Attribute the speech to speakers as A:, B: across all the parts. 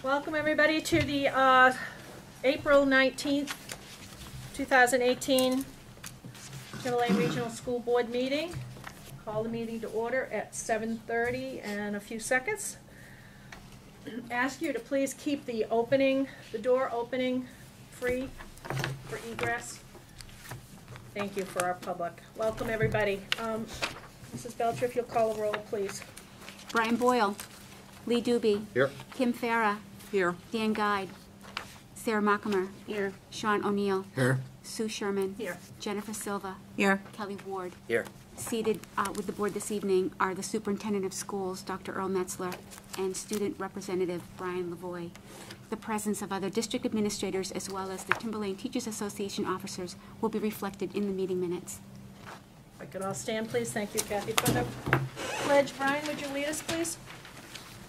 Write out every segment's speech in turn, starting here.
A: Welcome everybody to the April 19th, 2018 Timberlane Regional School Board meeting. Call the meeting to order at 7:30 and a few seconds. Ask you to please keep the door opening free for egress. Thank you for our public. Welcome everybody. Mrs. Belcher, if you'll call the roll, please.
B: Brian Boyle. Lee Doobie.
C: Here.
B: Kim Farah.
D: Here.
B: Dan Guide. Sarah Mockamer.
D: Here.
B: Sean O'Neill.
C: Here.
B: Sue Sherman.
A: Here.
B: Jennifer Silva.
D: Here.
B: Kelly Ward.
C: Here.
B: Seated with the board this evening are the Superintendent of Schools, Dr. Earl Metzler, and Student Representative Brian Lavoie. The presence of other district administrators as well as the Timberlane Teachers Association officers will be reflected in the meeting minutes.
A: If I could all stand, please. Thank you, Kathy, for the pledge. Brian, would you lead us, please?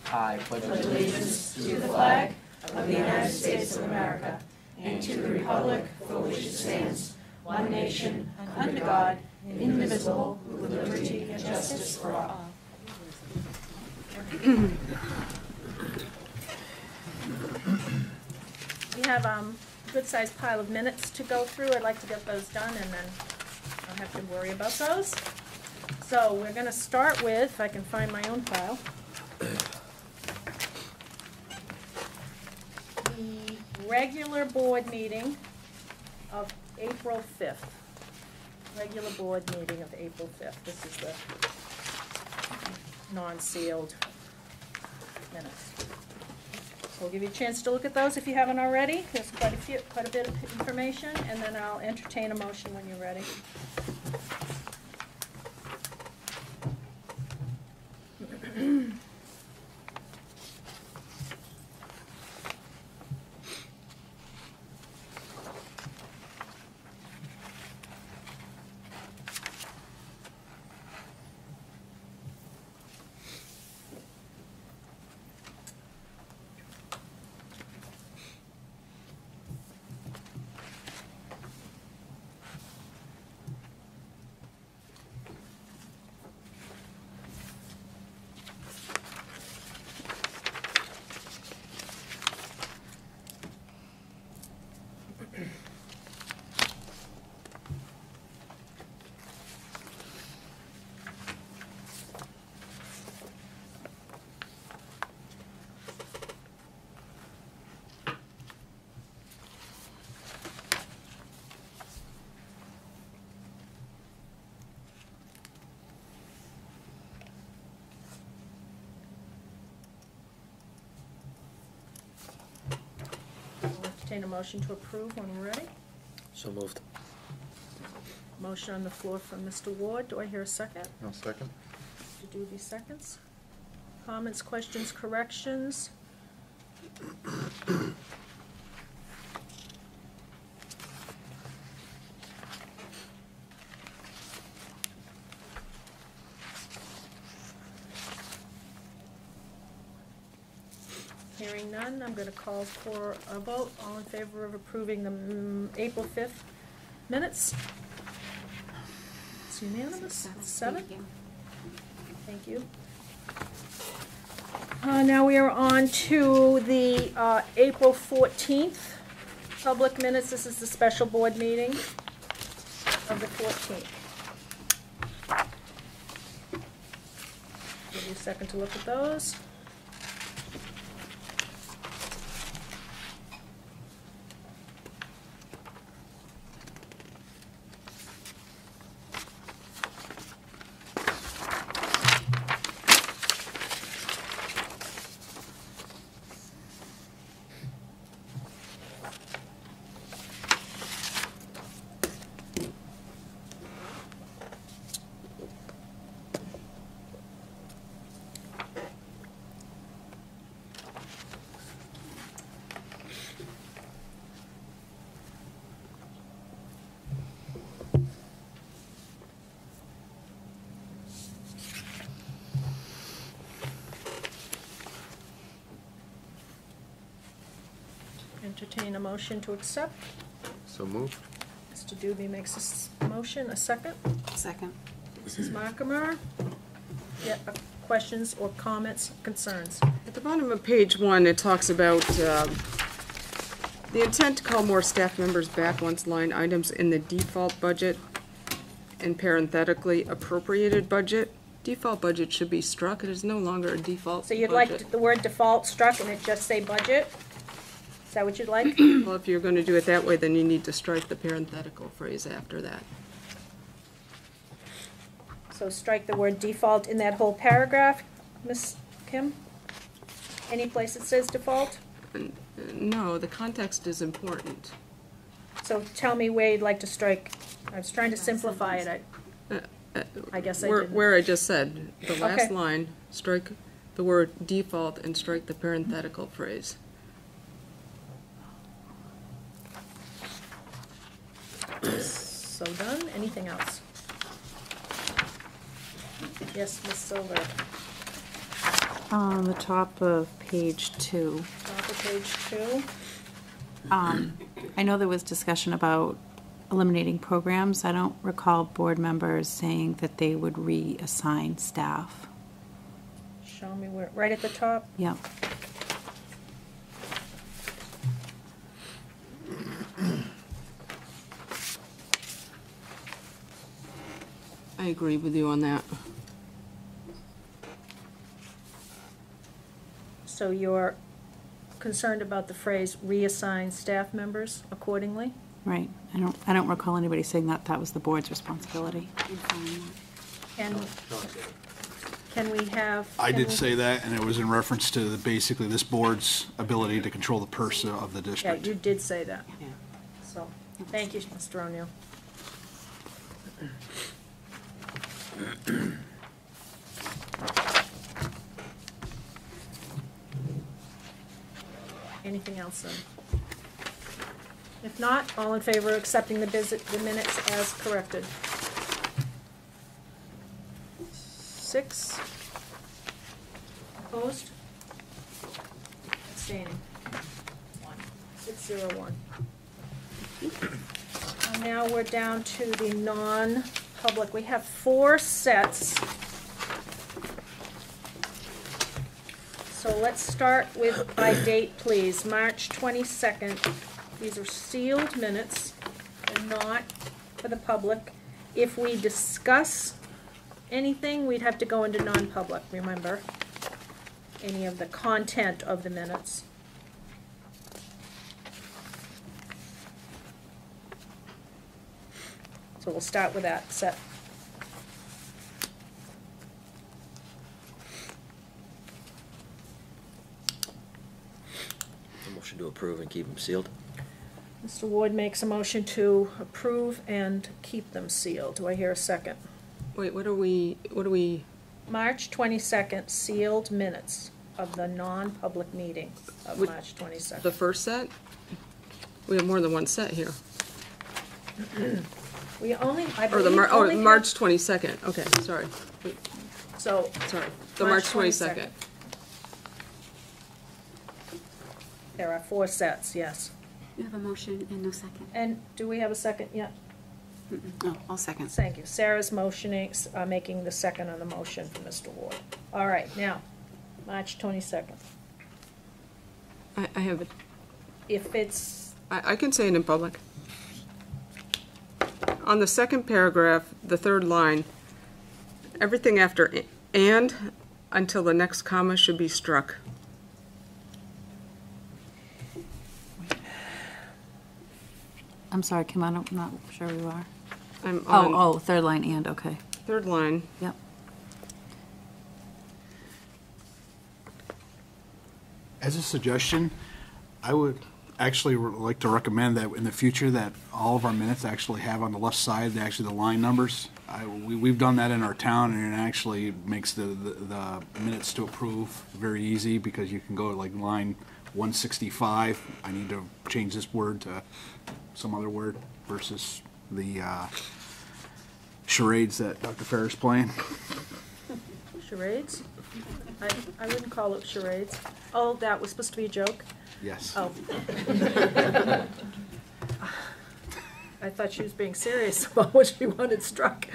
E: I pledge allegiance to the flag of the United States of America and to the republic for which it stands, one nation, under God, indivisible, with liberty and justice for all.
A: We have a good-sized pile of minutes to go through. I'd like to get those done and then I don't have to worry about those. So we're going to start with, if I can find my own file, the regular board meeting of April 5th. Regular board meeting of April 5th. This is the non-sealed minutes. So we'll give you a chance to look at those if you haven't already. There's quite a bit of information, and then I'll entertain a motion when you're ready. Entertain a motion to approve when we're ready.
C: So moved.
A: Motion on the floor from Mr. Ward. Do I hear a second?
C: No second.
A: To do these seconds. Comments, questions, corrections? Hearing none, I'm going to call for a vote. All in favor of approving the April 5th minutes? It's unanimous. 7? Thank you. Now we are on to the April 14th public minutes. This is the special board meeting of the 14th. Give you a second to look at those. Entertain a motion to accept.
C: So moved.
A: Mr. Doobie makes a motion. A second.
D: Second.
A: Mrs. Markamer. Yeah, questions or comments, concerns?
D: the bottom of page 1, it talks about the intent to call more staff members back once line items in the default budget and parenthetically appropriated budget. Default budget should be struck. It is no longer a default
A: So you'd
D: budget.
A: like the word default struck and it just say budget? Is that what you'd like?
D: Well, if you're going to do it that way, then you need to strike the parenthetical phrase after that.
A: So strike the word default in that whole paragraph, Ms. Kim? Any place it says default?
D: No, the context is important.
A: So tell me where you'd like to strike. I was trying to simplify it. I guess I didn't.
D: Where I just said, the last
A: Okay.
D: line, strike the word default and strike the parenthetical phrase.
A: So done. Anything else? Yes, Ms. Silver.
E: On the top of page 2,
A: Top of page 2.
E: I know there was discussion about eliminating programs. I don't recall board members saying that they would reassign staff.
A: Show me where, right at the top?
E: Yep.
D: I agree with you on that.
A: So you're concerned about the phrase reassign staff members accordingly?
E: Right. I don't recall anybody saying that that was the board's responsibility.
B: I'm fine with
A: Can we have?
F: I
A: can
F: did
A: we-
F: say that, and it was in reference to basically this board's ability to control the purse of the
A: Yeah,
F: district.
A: you did say that.
B: Yeah.
A: So, thank you, Mr. O'Neill. Anything else then? If not, all in favor of accepting the minutes as corrected? 6. Opposed? Abstaining? 601. And now we're down to the non-public. We have 4 sets. So let's start with by date, please. March 22nd. These are sealed minutes. They're not for the public. If we discuss anything, we'd have to go into non-public, remember? Any of the content of the minutes. So we'll start with that set.
C: A motion to approve and keep them sealed.
A: Mr. Ward makes a motion to approve and keep them sealed. Do I hear a second?
D: Wait, what are we,
A: March 22nd, sealed minutes of the non-public meeting of
D: Would-
A: March 22nd.
D: the first set? We have more than one set here.
A: We only, I
D: Or
A: believe,
D: the
A: only have-
D: March 22nd, okay, sorry.
A: So,
D: Sorry, the
A: March
D: March 22nd.
A: there are 4 sets, yes.
B: You have a motion and no second.
A: And do we have a second yet?
B: Oh, I'll second.
A: Thank you. Sarah's motioning, making the second on the motion for Mr. Ward. All right, now, March 22nd.
D: I have it,
A: If it's,
D: I can say it in public. On the second paragraph, the third line, everything after and until the next comma should be struck.
E: I'm sorry, Kim, I'm not sure where you are.
D: I'm on
E: Oh, third line and, okay.
D: third line.
E: Yep.
F: As a suggestion, I would actually like to recommend that in the future that all of our minutes actually have on the left side, actually the line numbers. We've done that in our town, and it actually makes the minutes to approve very easy, because you can go to like line 165. I need to change this word to some other word versus the charades that Dr. Ferris playing.
A: charades? I wouldn't call it charades. Oh, that was supposed to be a joke?
F: Yes.
A: Oh. I thought she was being serious about what she wanted struck.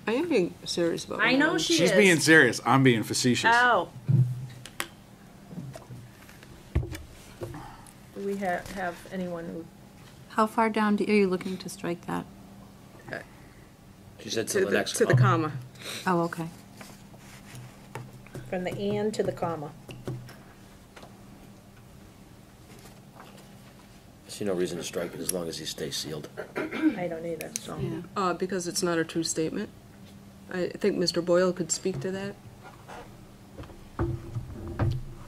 D: I am being serious about
A: I
D: what
A: know
D: want.
A: she
F: She's
A: is.
F: being serious. I'm being facetious.
A: Ow. Do we have anyone who,
E: How far down are you looking to strike that?
C: She said
D: To
C: to the next
D: to the
C: comma.
D: comma.
E: Oh, okay.
A: from the and to the comma?
C: I see no reason to strike it as long as he stays sealed.
A: I don't either, so.
E: Yeah.
D: Because it's not a true statement. I think Mr. Boyle could speak to that.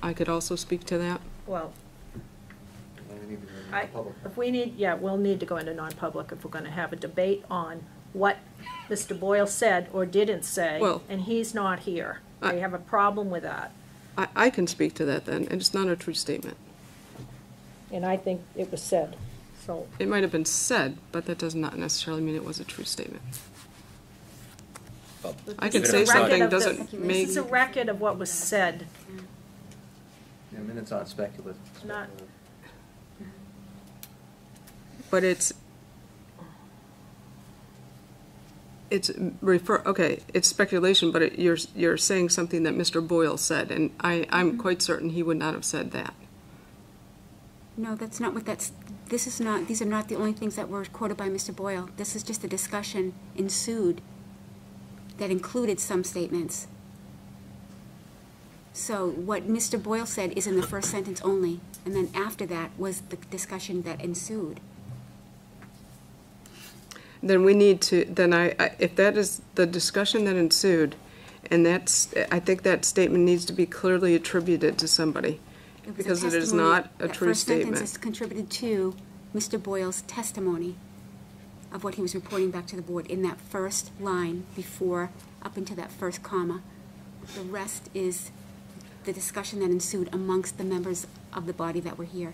D: I could also speak to that.
A: Well, if we need, yeah, we'll need to go into non-public if we're gonna have a debate on what Mr. Boyle said or didn't say,
D: Well-
A: and he's not here. I have a problem with that,
D: I can speak to that then, and it's not a true statement.
A: and I think it was said, so.
D: It might have been said, but that does not necessarily mean it was a true statement.
C: Well,
D: I can
A: It's a
D: say
A: record
D: something
A: of the-
D: doesn't make,
A: This is a record of what was said,
G: Yeah, minutes aren't speculative.
A: not,
D: but it's it's speculation, but you're saying something that Mr. Boyle said, and I'm quite certain he would not have said that.
B: No, that's not what these are not the only things that were quoted by Mr. Boyle. This is just a discussion ensued that included some statements. So what Mr. Boyle said is in the first sentence only, and then after that was the discussion that ensued.
D: Then we need to, then if that is the discussion that ensued, and I think that statement needs to be clearly attributed to somebody,
B: It was a
D: because it is
B: testimony.
D: not a true
B: That first sentence
D: statement.
B: is contributed to Mr. Boyle's testimony of what he was reporting back to the board in that first line before, up into that first comma. The rest is the discussion that ensued amongst the members of the body that were here.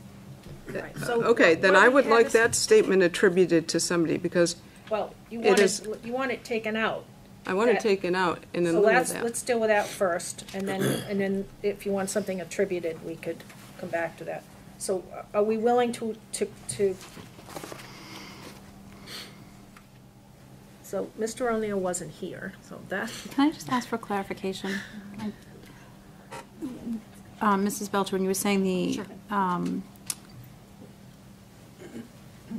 A: right, so.
D: Okay, then
A: what
D: I
A: we
D: would
A: have
D: like
A: is-
D: that statement attributed to somebody, because
A: Well, you
D: it
A: want
D: is-
A: you want it taken out.
D: I want it
A: That-
D: taken out in the
A: So
D: lieu of
A: let's
D: that.
A: deal with that first, and then if you want something attributed, we could come back to that. So are we willing to, so Mr. O'Neill wasn't here, so that,
E: Can I just ask for clarification? Mrs. Belcher, when you were saying the,
B: Sure.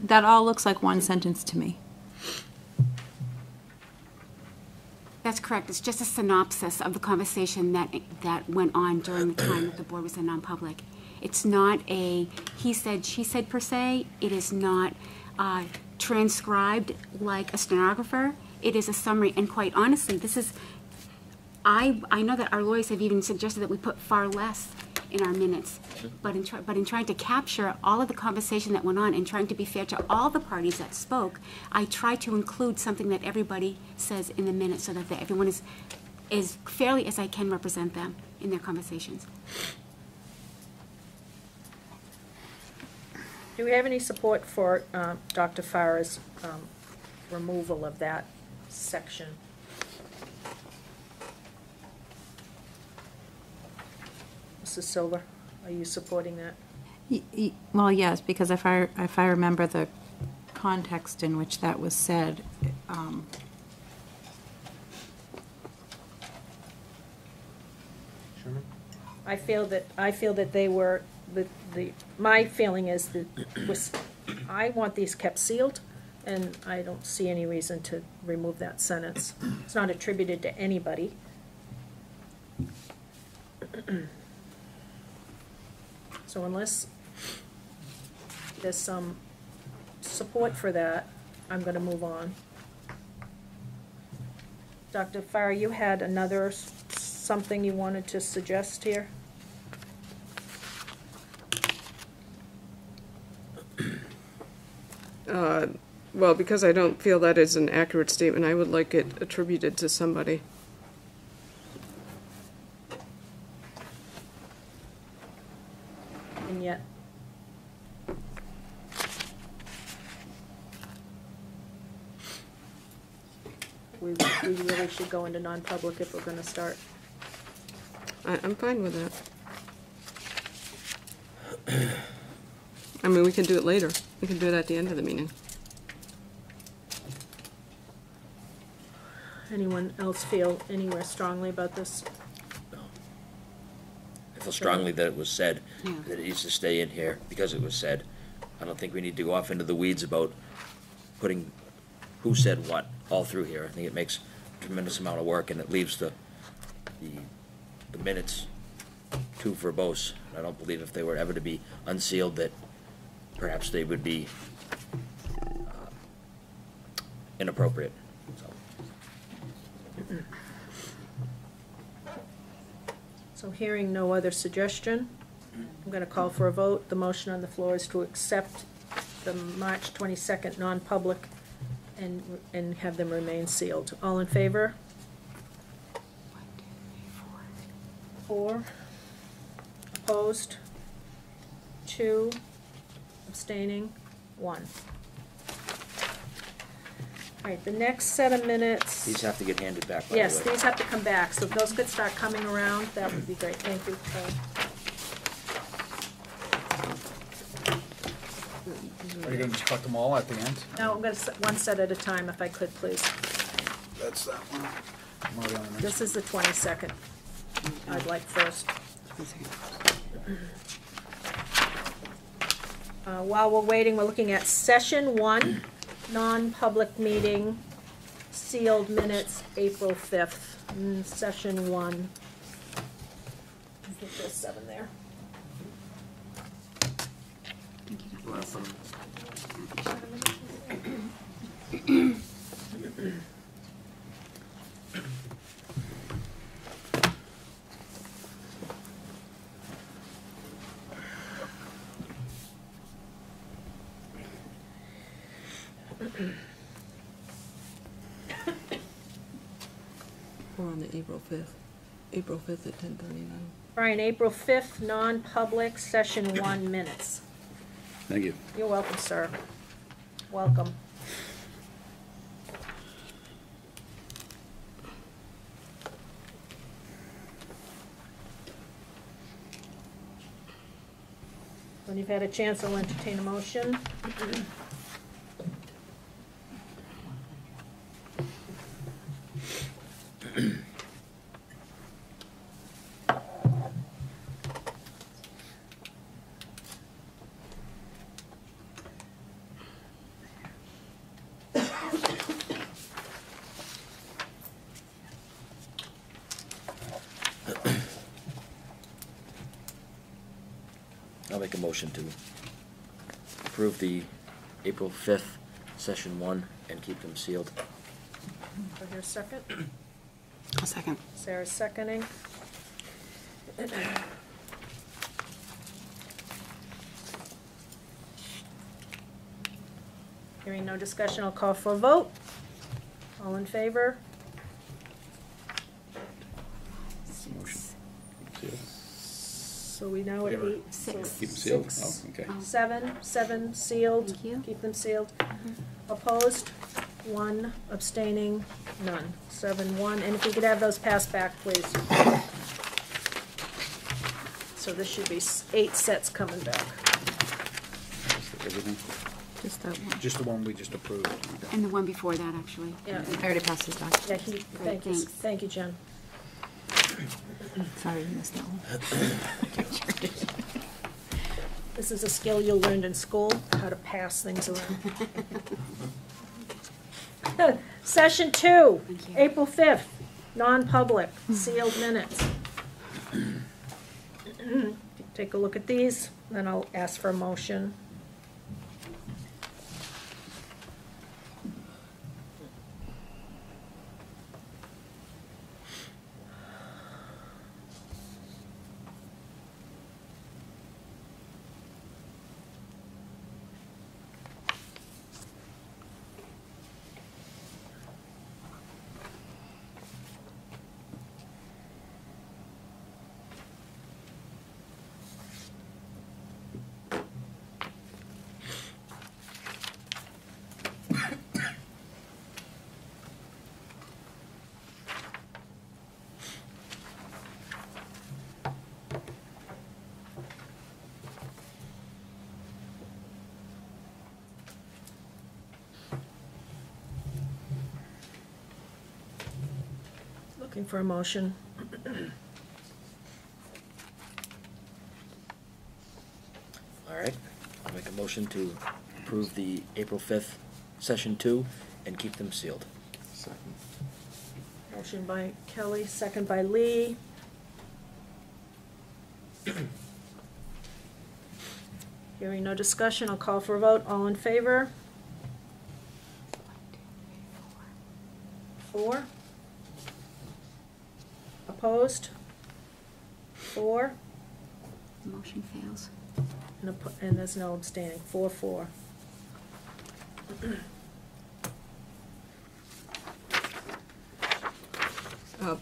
E: that all looks like one sentence to me.
B: That's correct. It's just a synopsis of the conversation that went on during the time that the board was in non-public. It's not a he said, she said per se. It is not transcribed like a stenographer. It is a summary, and quite honestly, this is, I know that our lawyers have even suggested that we put far less in our minutes, but in trying to capture all of the conversation that went on and trying to be fair to all the parties that spoke, I try to include something that everybody says in the minutes so that everyone is as fairly as I can represent them in their conversations.
A: do we have any support for Dr. Farah's removal of that section? Mrs. Silver, are you supporting that?
E: Well, yes, because if I remember the context in which that was said,
G: Sherman?
A: I feel that they were, my feeling is that I want these kept sealed, and I don't see any reason to remove that sentence. It's not attributed to anybody. So unless there's some support for that, I'm gonna move on. Dr. Farah, you had another something you wanted to suggest here?
D: Well, because I don't feel that is an accurate statement, I would like it attributed to somebody.
A: And yet, we really should go into non-public if we're gonna start.
D: I'm fine with that. I mean, we can do it later. We can do it at the end of the meeting.
A: Anyone else feel anywhere strongly about this?
C: No. feel strongly that it was said,
B: Yeah.
C: that it needs to stay in here because it was said. I don't think we need to go off into the weeds about putting who said what all through here. I think it makes a tremendous amount of work, and it leaves the minutes too verbose. I don't believe if they were ever to be unsealed that perhaps they would be inappropriate. So.
A: So hearing no other suggestion, I'm going to call for a vote. The motion on the floor is to accept the March 22nd non-public and have them remain sealed. All in favor? 4. Opposed? 2. Abstaining? 1. All right, the next set of minutes.
C: These have to get handed back, by the way.
A: Yes, these have to come back, so if those could start coming around, that would be great, thank you.
F: Are you gonna just cut them all at the end?
A: No, I'm gonna, one set at a time, if I could, please.
F: That's that one. I'm already on the next
A: This is the 22nd, I'd like first. While we're waiting, we're looking at session 1, non-public meeting, sealed minutes, April 5th, session 1. I think there's 7 there.
B: Thank you, Dr. Wilson.
D: We're on the April 5th. April 5th at 10:39.
A: Brian, April 5th, non-public, session 1 minutes.
F: Thank you.
A: You're welcome, sir. Welcome. When you've had a chance, I'll entertain a motion.
C: I'll make a motion to approve the April 5th, session 1, and keep them sealed.
A: Do I hear a second?
B: I'll second.
A: Sarah's seconding. Hearing no discussion, I'll call for a vote. All in favor?
F: Motion.
A: So we now at 8.
B: Six.
A: so
F: Keep 'em sealed?
A: six.
F: Oh, okay.
A: 7 sealed.
B: Thank you.
A: Keep them sealed. Opposed? 1, abstaining, none. 7-1, and if we could have those passed back, please. So this should be 8 sets coming back.
F: Everything?
B: Just that one.
F: Just the one we just approved.
B: And the one before that, actually.
A: Yeah,
E: I already passed this back.
A: yeah, thank you,
B: thanks.
A: thank you, Jen.
E: Sorry, you missed that one.
A: This is a skill you learned in school, how to pass things around. Session 2,
B: Thank you.
A: April 5th, non-public, sealed minutes. Take a look at these, then I'll ask for a motion. Looking for a motion.
C: motion to approve the April 5th session 2 and keep them sealed.
G: Second.
A: Motion by Kelly, second by Lee. Hearing no discussion, I'll call for a vote. All in favor? 4. Opposed? 4.
B: Motion fails.
A: And there's no abstaining. 4-4.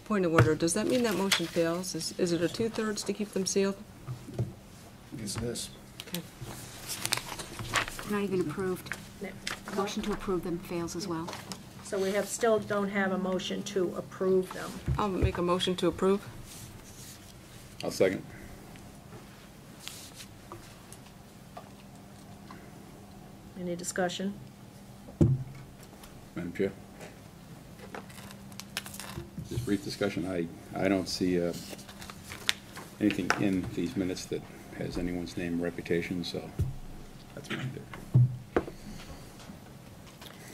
D: Point of order, does that mean that motion fails? Is it a 2/3 to keep them sealed?
F: Yes, it is.
D: Okay.
B: Not even approved.
A: No.
B: Motion to approve them fails as well.
A: So we still don't have a motion to approve them.
D: I'll make a motion to approve.
H: I'll second.
A: Any discussion?
H: Madam Chair. Just brief discussion. I don't see anything in these minutes that has anyone's name or reputation, so that's my theory.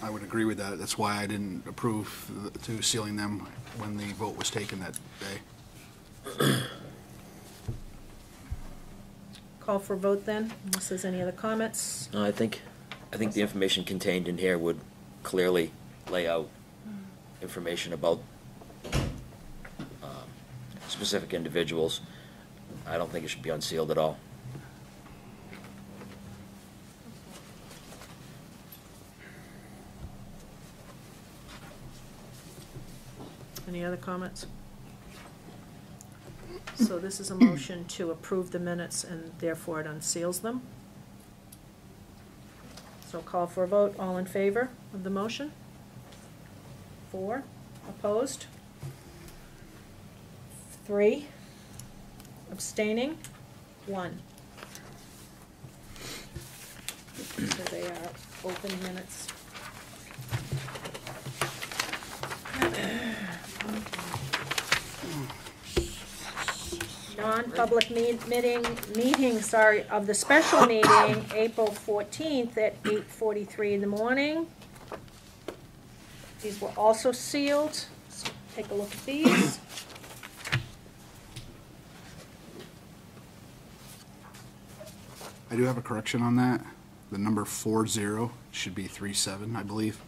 F: I would agree with that. That's why I didn't approve to sealing them when the vote was taken that day.
A: Call for a vote then, unless there's any other comments.
C: No, I think the information contained in here would clearly lay out information about specific individuals. I don't think it should be unsealed at all.
A: Any other comments? So this is a motion to approve the minutes and therefore it unseals them. So call for a vote. All in favor of the motion? 4. Opposed? 3. Abstaining? 1. So they are open minutes. Non-public meeting, of the special meeting, April 14th at 8:43 in the morning. These were also sealed. Let's take a look at these.
F: I do have a correction on that. The number 40 should be 37, I believe.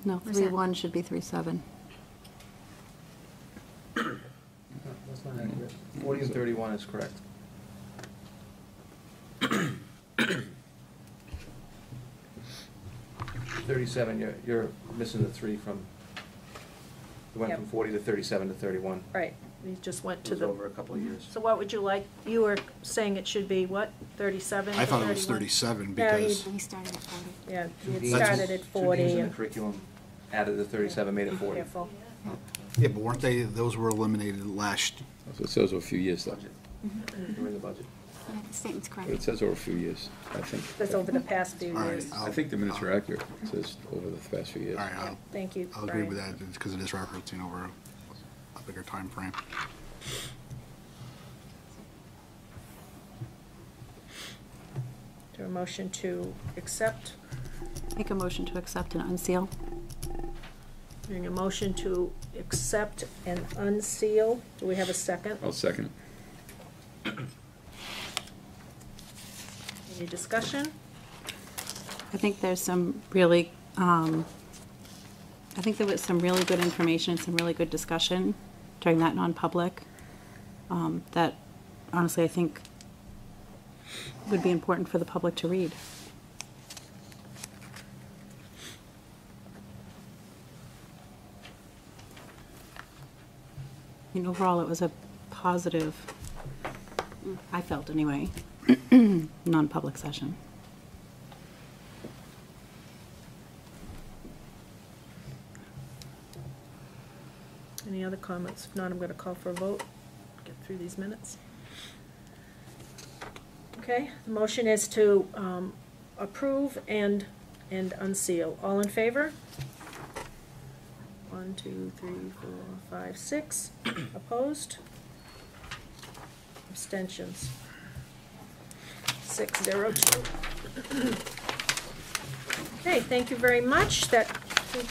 E: No,
B: What's that?
E: 3-1 should be 3-7.
G: No, that's not accurate. 40 and 31 is correct. 37, you're missing the 3 from, you went
A: Yep.
G: from 40 to 37 to 31.
A: Right, we just went
G: It
A: to
G: was
A: the,
G: over a couple of years.
A: so what would you like? You were saying it should be what, 37 to
F: I thought it was
A: 31?
F: 37
A: Yeah,
F: because,
B: We started at 40.
A: Yeah,
G: Two
A: it
G: games-
A: started at 40.
G: Two games in the
A: and-
G: curriculum added the 37, made it 40.
A: Careful.
F: yeah, but weren't they, those were eliminated last,
H: So it says over a few years, though.
G: Budget. We're in the budget.
B: Yeah, the statement's
H: But it
B: correct.
H: says over a few years, I think.
A: That's over the past few
F: all right.
A: years.
H: I think the minutes are accurate. It says over the past few years.
F: All right,
A: Thank you,
F: I'll agree
A: Brian.
F: with that because it is referencing over a bigger time frame.
A: Is there a motion to accept?
E: Make a motion to accept and unseal.
A: Hearing a motion to accept and unseal. Do we have a second?
H: I'll second it.
A: Any discussion?
E: I think there's some really, I think there was some really good information, some really good discussion during that non-public, that honestly I think would be important for the public to read. I mean, overall, it was a positive, I felt anyway, non-public session.
A: Any other comments? If not, I'm going to call for a vote. Get through these minutes. Okay, the motion is to approve and unseal. All in favor? 1, 2, 3, 4, 5, 6. Opposed? Abstentions. 602. Okay, thank you very much. That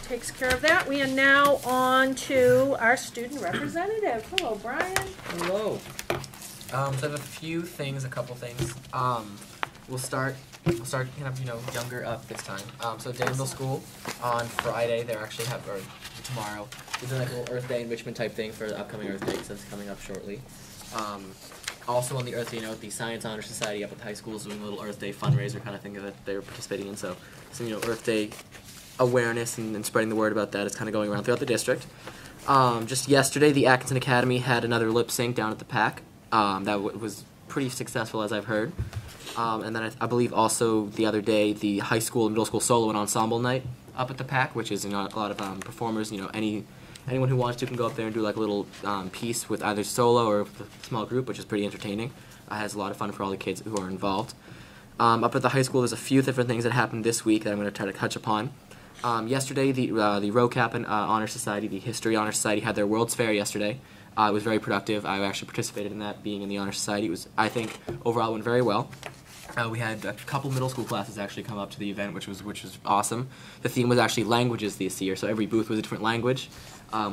A: takes care of that. We are now on to our student representative. Hello, Brian.
I: Hello. So I have a couple things. We'll start kind of, younger up this time. So Danville School on Friday, they're actually or tomorrow, they're doing like a little Earth Day enrichment type thing for the upcoming Earth Day, so that's coming up shortly. Also on the Earth Day note, the Science Honor Society up at the high school is doing a little Earth Day fundraiser kind of thing that they were participating in. So some, Earth Day awareness and spreading the word about that is kind of going around throughout the district. Just yesterday, the Atkinson Academy had another lip sync down at the PAC. That was pretty successful, as I've heard. And then I believe also the other day, the high school and middle school solo and ensemble night up at the PAC, which is a lot of performers. Anyone who wants to can go up there and do like a little piece with either solo or with a small group, which is pretty entertaining. Has a lot of fun for all the kids who are involved. Up at the high school, there's a few different things that happened this week that I'm going to try to touch upon. Yesterday, the ROCAP and Honor Society, the History Honor Society, had their World's Fair yesterday. It was very productive. I actually participated in that, being in the Honor Society. It was, I think, overall went very well. We had a couple middle school classes actually come up to the event, which was awesome. The theme was actually languages this year, so every booth was a different language.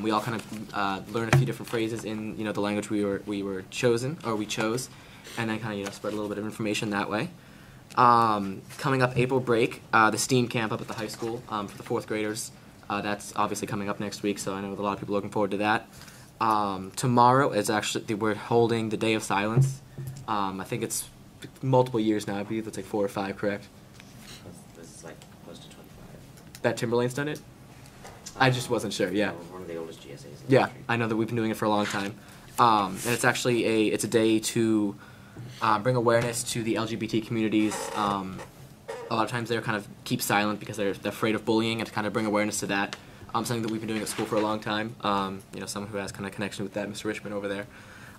I: We all kind of learned a few different phrases in the language we chose, and then kind of spread a little bit of information that way. Coming up April break, the STEAM camp up at the high school for the 4th graders. That's obviously coming up next week, so I know a lot of people are looking forward to that. Tomorrow is actually, we're holding the Day of Silence. I think it's multiple years now. I believe it's like 4 or 5, correct?
C: This is like close to 25.
I: That Timberlane's done it? I just wasn't sure, yeah.
C: One of the oldest GSAs in the
I: Yeah,
C: country.
I: I know that we've been doing it for a long time. And it's actually a day to bring awareness to the LGBT communities. A lot of times they're kind of keep silent because they're afraid of bullying, and to kind of bring awareness to that. Something that we've been doing at school for a long time. Someone who has kind of connection with that, Mr. Richmond over there.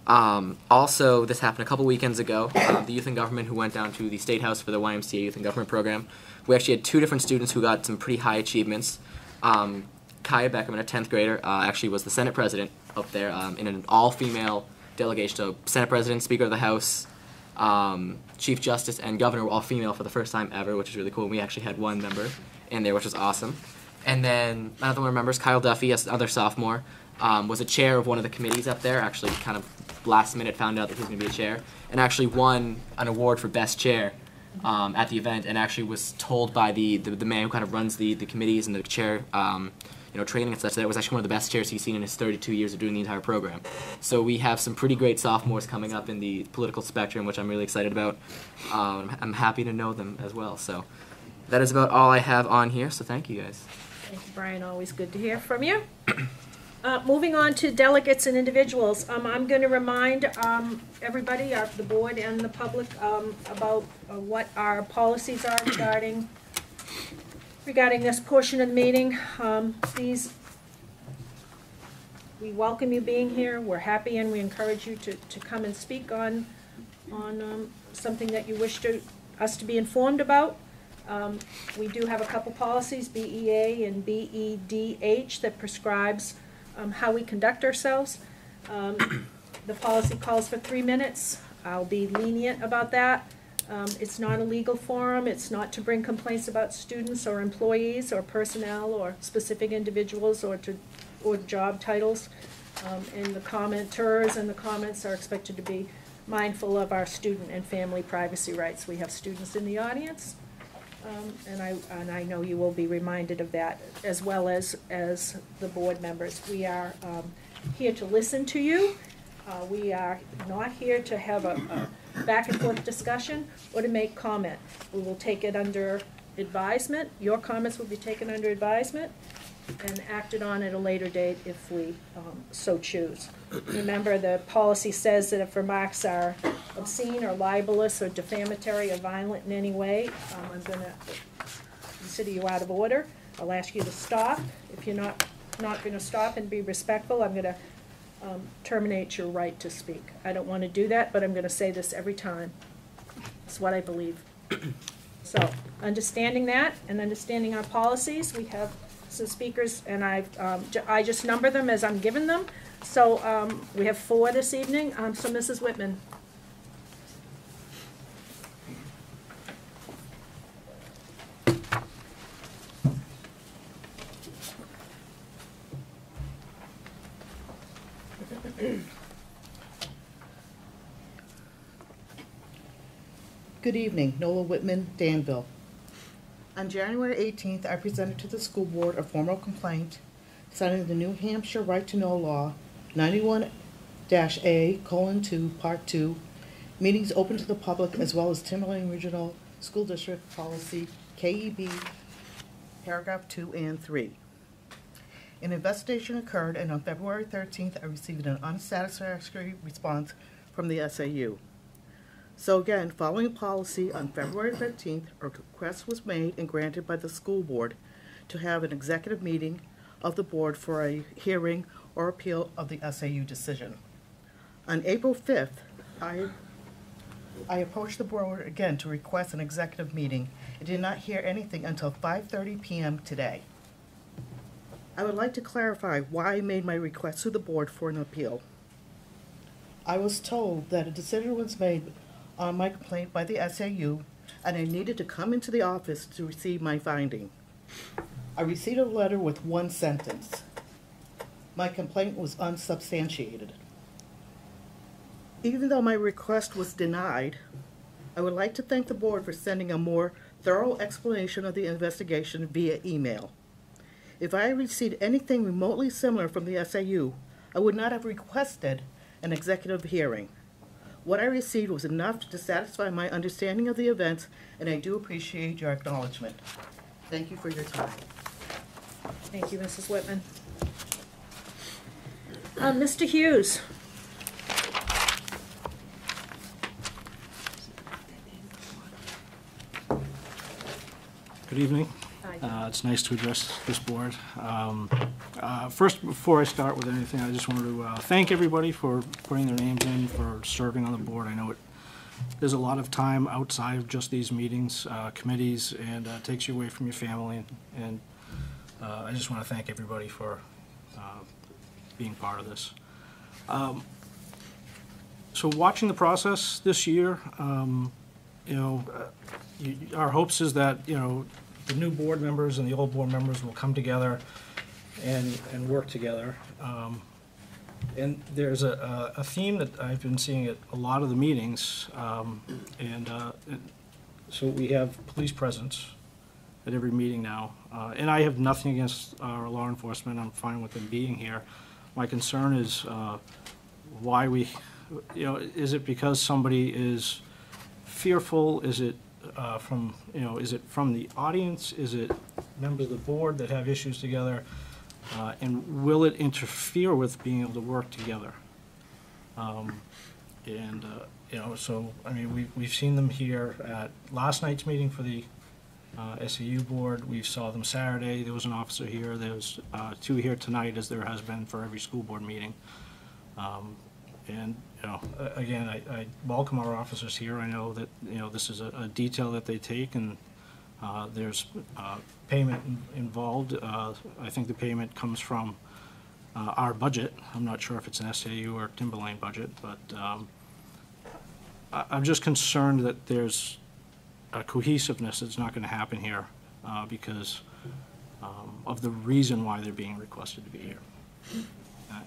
I: Also, this happened a couple weekends ago. The Youth in Government who went down to the State House for the YMCA Youth in Government program. We actually had 2 different students who got some pretty high achievements. Kaya Beckham, a 10th grader, actually was the Senate President up there in an all-female delegation. So Senate President, Speaker of the House, Chief Justice, and Governor were all female for the first time ever, which is really cool. And we actually had 1 member in there, which was awesome. And then another one of the members, Kyle Duffy, another sophomore, was a chair of one of the committees up there. Actually, kind of last minute found out that he was going to be a chair, and actually won an award for best chair at the event. And actually was told by the man who kind of runs the committees and the chair, training and such, that it was actually one of the best chairs he's seen in his 32 years of doing the entire program. So we have some pretty great sophomores coming up in the political spectrum, which I'm really excited about. I'm happy to know them as well. So that is about all I have on here. So thank you guys.
A: Thank you, Brian. Always good to hear from you. Moving on to delegates and individuals. I'm going to remind everybody, the board and the public, about what our policies are regarding this portion of the meeting. Please, we welcome you being here. We're happy, and we encourage you to come and speak on something that you wish us to be informed about. We do have a couple policies, BEA and BEDH, that prescribes how we conduct ourselves. The policy calls for 3 minutes. I'll be lenient about that. It's not a legal forum. It's not to bring complaints about students or employees or personnel or specific individuals or job titles. And the commenters and the comments are expected to be mindful of our student and family privacy rights. We have students in the audience. And I know you will be reminded of that, as well as the board members. We are here to listen to you. We are not here to have a back and forth discussion or to make comment. We will take it under advisement. Your comments will be taken under advisement and acted on at a later date if we so choose. Remember, the policy says that if remarks are obscene or libelous or defamatory or violent in any way, I'm going to consider you out of order. I'll ask you to stop. If you're not going to stop and be respectful, I'm going to terminate your right to speak. I don't want to do that, but I'm going to say this every time. It's what I believe. So, understanding that and understanding our policies, we have some speakers, and I just number them as I'm given them. So we have 4 this evening. So Mrs. Whitman.
J: Good evening, Nola Whitman, Danville. On January 18th, I presented to the school board a formal complaint citing the New Hampshire Right to Know Law 91-A:2, Part 2, meetings open to the public as well as Timberlane Regional School District Policy, KEB, Paragraph 2 and 3. An investigation occurred, and on February 13th, I received an unsatisfactory response from the SAU. So again, following policy, on February 15th, a request was made and granted by the school board to have an executive meeting of the board for a hearing or appeal of the SAU decision. On April 5th, I approached the board again to request an executive meeting and did not hear anything until 5:30 p.m. today. I would like to clarify why I made my request to the board for an appeal. I was told that a decision was made on my complaint by the SAU, and I needed to come into the office to receive my finding. I received a letter with one sentence. My complaint was unsubstantiated. Even though my request was denied, I would like to thank the board for sending a more thorough explanation of the investigation via email. If I had received anything remotely similar from the SAU, I would not have requested an executive hearing. What I received was enough to satisfy my understanding of the events, and I do appreciate your acknowledgement. Thank you for your time.
A: Thank you, Mrs. Whitman. Mr. Hughes.
K: Good evening. It's nice to address this board. First, before I start with anything, I just wanted to thank everybody for putting their names in, for serving on the board. I know there's a lot of time outside of just these meetings, committees, and takes you away from your family. And I just want to thank everybody for being part of this. So watching the process this year, our hopes is that, the new board members and the old board members will come together and work together. And there's a theme that I've been seeing at a lot of the meetings, so we have police presence at every meeting now. And I have nothing against our law enforcement. I'm fine with them being here. My concern is why we, is it because somebody is fearful? Is it is it from the audience? Is it members of the board that have issues together? And will it interfere with being able to work together? So, I mean, we've seen them here at last night's meeting for the SAU board. We saw them Saturday. There was an officer here. There's two here tonight, as there has been for every school board meeting. Again, I welcome our officers here. I know that, this is a detail that they take, and there's payment involved. I think the payment comes from our budget. I'm not sure if it's an SAU or Timberlane budget, but I'm just concerned that there's a cohesiveness that's not going to happen here because of the reason why they're being requested to be here.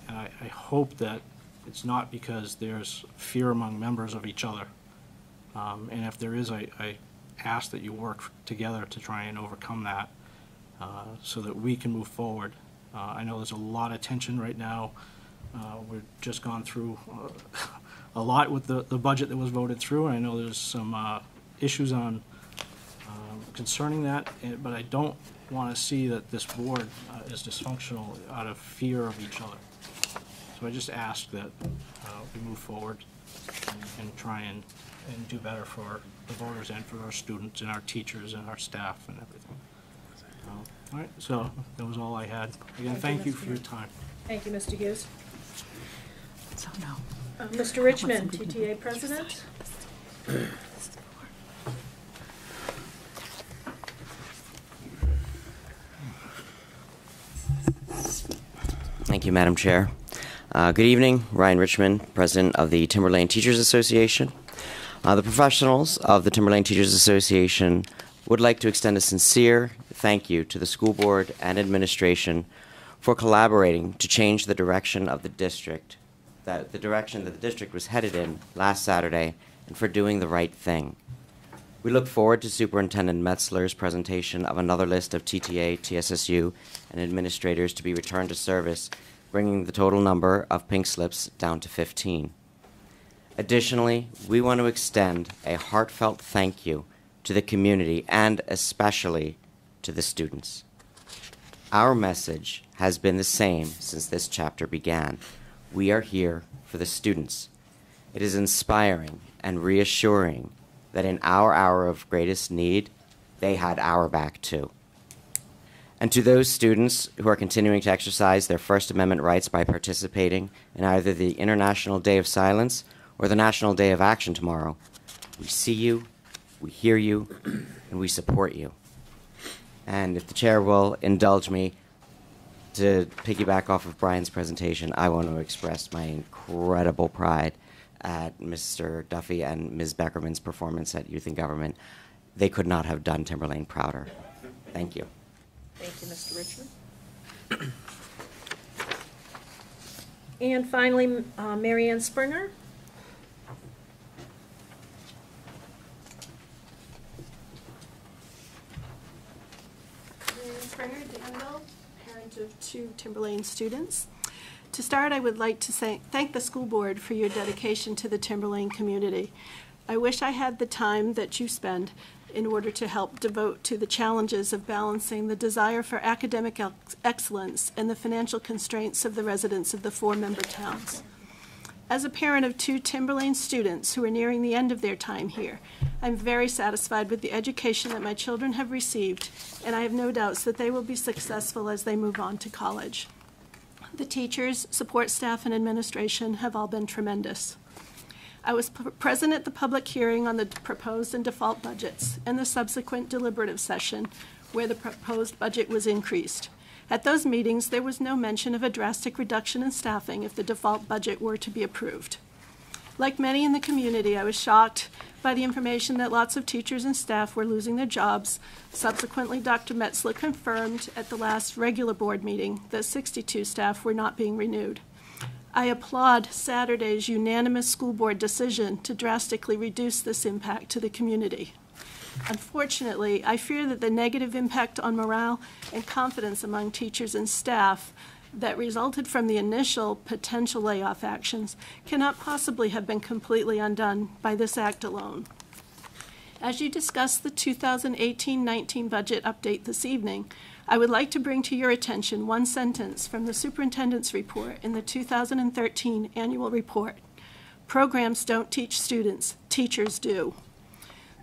K: And I hope that it's not because there's fear among members of each other. And if there is, I ask that you work together to try and overcome that so that we can move forward. I know there's a lot of tension right now. We've just gone through a lot with the budget that was voted through, and I know there's some issues on concerning that, but I don't want to see that this board is dysfunctional out of fear of each other. So I just ask that we move forward and try and do better for the voters and for our students and our teachers and our staff and everything. All right, so that was all I had. Again, thank you for your time.
A: Thank you, Mr. Hughes.
B: So no.
A: Mr. Richmond, TTA President.
L: Thank you, Madam Chair. Good evening, Ryan Richmond, President of the Timberlane Teachers Association. The professionals of the Timberlane Teachers Association would like to extend a sincere thank you to the school board and administration for collaborating to change the direction of the district that the direction that the district was headed in last Saturday and for doing the right thing. We look forward to Superintendent Metzler's presentation of another list of TTA, TSSU, and administrators to be returned to service, bringing the total number of pink slips down to 15. Additionally, we want to extend a heartfelt thank you to the community and especially to the students. Our message has been the same since this chapter began. We are here for the students. It is inspiring and reassuring that in our hour of greatest need, they had our back too. And to those students who are continuing to exercise their First Amendment rights by participating in either the International Day of Silence or the National Day of Action tomorrow, we see you, we hear you, and we support you. And if the chair will indulge me to piggyback off of Brian's presentation, I want to express my incredible pride at Mr. Duffy and Ms. Beckerman's performance at Youth in Government. They could not have done Timberlane prouder. Thank you.
A: Thank you, Mr. Richmond. And finally, Mary Ann Springer.
M: Mary Ann Springer, Danville, parent of 2 Timberlane students. To start, I would like to thank the school board for your dedication to the Timberlane community. I wish I had the time that you spend in order to help devote to the challenges of balancing the desire for academic excellence and the financial constraints of the residents of the 4-member towns. As a parent of 2 Timberlane students who are nearing the end of their time here, I'm very satisfied with the education that my children have received, and I have no doubts that they will be successful as they move on to college. The teachers, support staff, and administration have all been tremendous. I was present at the public hearing on the proposed and default budgets and the subsequent deliberative session where the proposed budget was increased. At those meetings, there was no mention of a drastic reduction in staffing if the default budget were to be approved. Like many in the community, I was shocked by the information that lots of teachers and staff were losing their jobs. Subsequently, Dr. Metzler confirmed at the last regular board meeting that 62 staff were not being renewed. I applaud Saturday's unanimous school board decision to drastically reduce this impact to the community. Unfortunately, I fear that the negative impact on morale and confidence among teachers and staff that resulted from the initial potential layoff actions cannot possibly have been completely undone by this act alone. As you discuss the 2018-19 budget update this evening, I would like to bring to your attention one sentence from the superintendent's report in the 2013 annual report. Programs don't teach students, teachers do.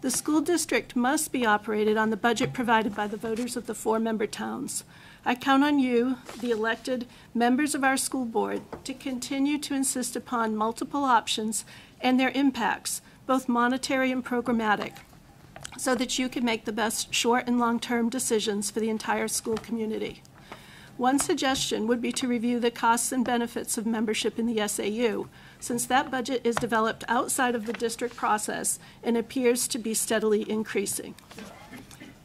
M: The school district must be operated on the budget provided by the voters of the 4-member towns. I count on you, the elected members of our school board, to continue to insist upon multiple options and their impacts, both monetary and programmatic, so that you can make the best short and long-term decisions for the entire school community. One suggestion would be to review the costs and benefits of membership in the SAU, since that budget is developed outside of the district process and appears to be steadily increasing.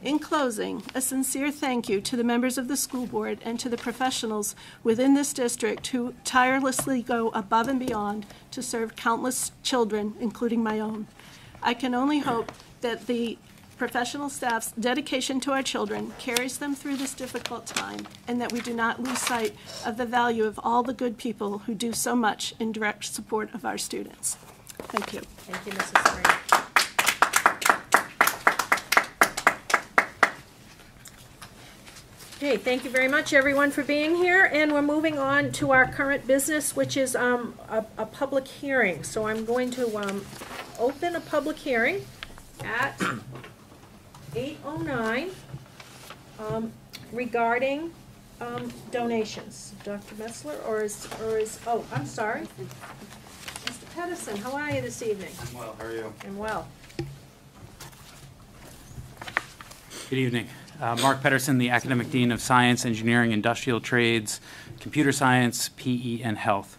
M: In closing, a sincere thank you to the members of the school board and to the professionals within this district who tirelessly go above and beyond to serve countless children, including my own. I can only hope that the professional staff's dedication to our children carries them through this difficult time, and that we do not lose sight of the value of all the good people who do so much in direct support of our students. Thank you.
A: Thank you, Mrs. Springer. Okay, thank you very much, everyone, for being here. And we're moving on to our current business, which is a public hearing. So I'm going to open a public hearing at 8:09 regarding donations. Dr. Metzler, or is oh, I'm sorry. Mr. Pedersen, how are you this evening?
N: I'm well, how are you?
A: I'm well.
N: Good evening. Mark Pedersen, the Academic Dean of Science, Engineering, Industrial Trades, Computer Science, PE, and Health.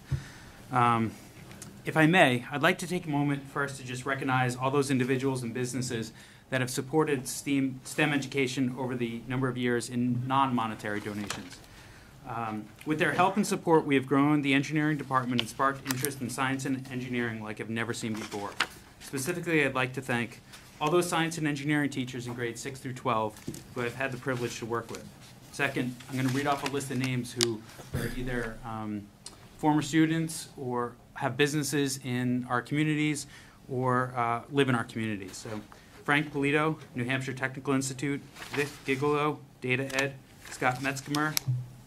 N: If I may, I'd like to take a moment first to just recognize all those individuals and businesses that have supported STEM education over the number of years in non-monetary donations. With their help and support, we have grown the engineering department and sparked interest in science and engineering like I've never seen before. Specifically, I'd like to thank all those science and engineering teachers in grades 6 through 12 who I've had the privilege to work with. Second, I'm going to read off a list of names who are either former students or have businesses in our communities or live in our communities. So Frank Polito, New Hampshire Technical Institute, Vic Gigolo, Data Ed, Scott Metzgemer,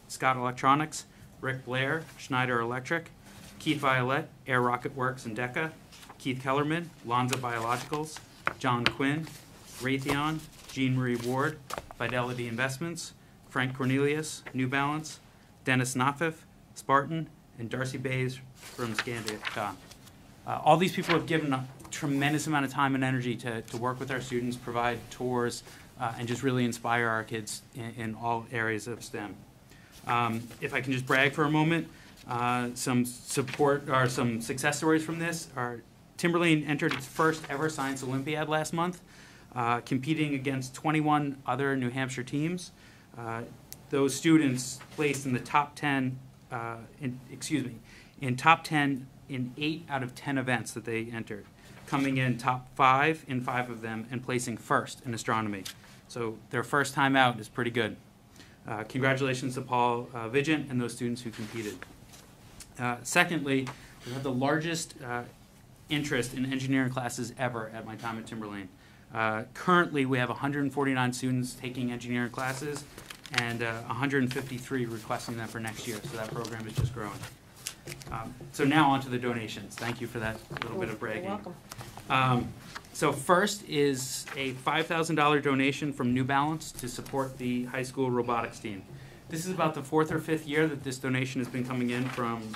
N: Scott Electronics, Rick Blair, Schneider Electric, Keith Violet, Air Rocket Works and DECA, Keith Kellerman, Lonza Biologicals, John Quinn, Raytheon, Jean Marie Ward, Fidelity Investments, Frank Cornelius, New Balance, Dennis Nafif, Spartan, and Darcy Bays from Scandia. All these people have given a tremendous amount of time and energy to work with our students, provide tours, and just really inspire our kids in all areas of STEM. If I can just brag for a moment, some support or some success stories from this are Timberlane entered its first ever science Olympiad last month, competing against 21 other New Hampshire teams. Those students placed in the top 10, in top 10 in 8 out of 10 events that they entered, coming in top 5 in 5 of them and placing first in astronomy. So their first time out is pretty good. Congratulations to Paul Vigent and those students who competed. Secondly, we have the largest interest in engineering classes ever at my time at Timberlane. Currently, we have 149 students taking engineering classes and 153 requesting them for next year, so that program is just growing. So now on to the donations. Thank you for that little bit of bragging.
A: You're welcome.
N: So first is a $5,000 donation from New Balance to support the high school robotics team. This is about the 4th or 5th year that this donation has been coming in from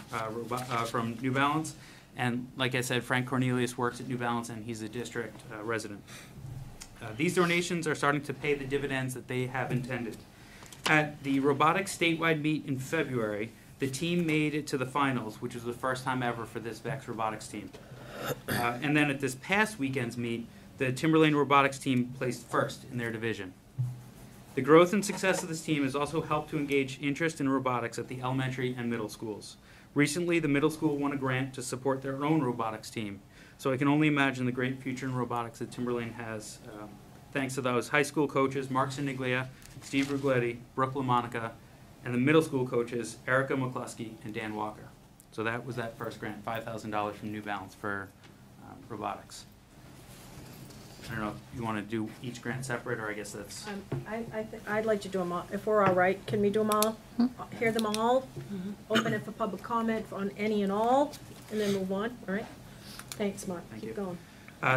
N: New Balance. And like I said, Frank Cornelius works at New Balance and he's a district resident. These donations are starting to pay the dividends that they have intended. At the robotics statewide meet in February, the team made it to the finals, which was the first time ever for this VEX robotics team. And then at this past weekend's meet, the Timberlane robotics team placed first in their division. The growth and success of this team has also helped to engage interest in robotics at the elementary and middle schools. Recently, the middle school won a grant to support their own robotics team. So I can only imagine the great future in robotics that Timberlane has, thanks to those high school coaches, Mark Siniglia, Steve Rugletti, Brooke LaMonica, and the middle school coaches, Erica McCluskey and Dan Walker. So that was that first grant, $5,000 from New Balance for robotics. I don't know if you want to do each grant separate, or I guess that's...
A: I'd like to do them all. If we're all right, can we do them all? Hear them all? Open it for public comment on any and all, and then move on, all right? Thanks, Mark.
N: Thank
A: Keep
N: you.
A: going.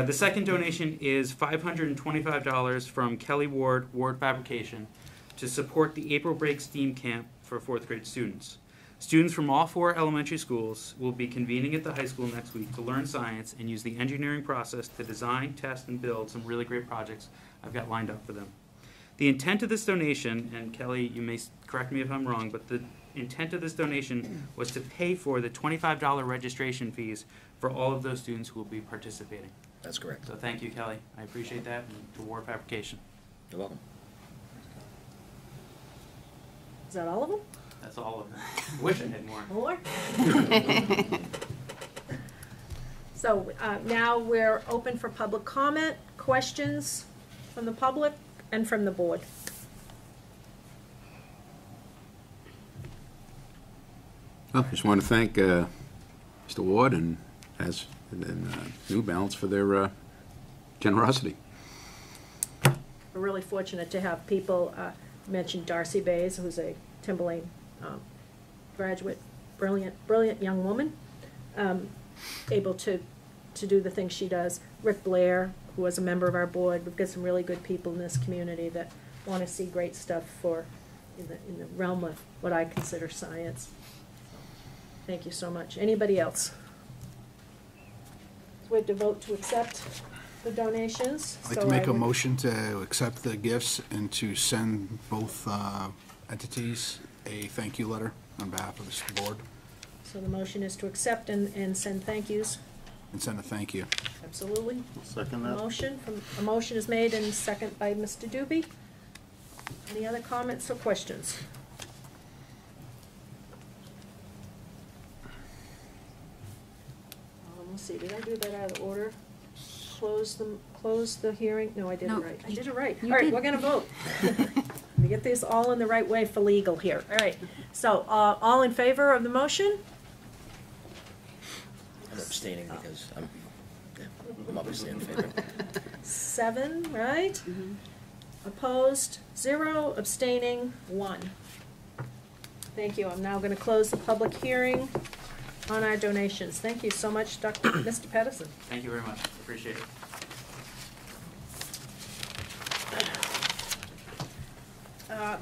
N: The second donation is $525 from Kelly Ward, Ward Fabrication, to support the April Break STEAM Camp for 4th grade students. Students from all 4 elementary schools will be convening at the high school next week to learn science and use the engineering process to design, test, and build some really great projects I've got lined up for them. The intent of this donation, and Kelly, you may correct me if I'm wrong, but the intent of this donation was to pay for the $25 registration fees for all of those students who will be participating.
C: That's correct.
N: So thank you, Kelly. I appreciate that, and to Ward Fabrication.
C: You're welcome.
A: Is that all of them?
N: That's all of them. Wish I had more.
A: More? So now we're open for public comment, questions from the public and from the board.
H: Well, just want to thank Mr. Ward and New Balance for their generosity.
A: We're really fortunate to have people, mention Darcy Bays, who's a Timberlane graduate, brilliant young woman, able to do the things she does. Rick Blair, who was a member of our board. We've got some really good people in this community that want to see great stuff in the realm of what I consider science. Thank you so much. Anybody else? So we have to vote to accept the donations.
F: I'd like to make a motion to accept the gifts and to send both entities a thank you letter on behalf of the board.
A: So the motion is to accept and send thank yous.
F: And send a thank you.
A: Absolutely.
F: Second
A: A motion is made and second by Mr. Doobie. Any other comments or questions? let's see, did I do that out of order? Close the hearing? No, I did it
B: No,
A: right. I did it right.
B: you
A: All right,
B: did.
A: we're gonna vote. We get this all in the right way for legal here. All right, so, all in favor of the motion?
C: I'm abstaining because I'm obviously in favor.
A: 7, right? Opposed, 0, abstaining, 1. Thank you. I'm now going to close the public hearing on our donations. Thank you so much, Mr. Pedersen.
N: Thank you very much. Appreciate it.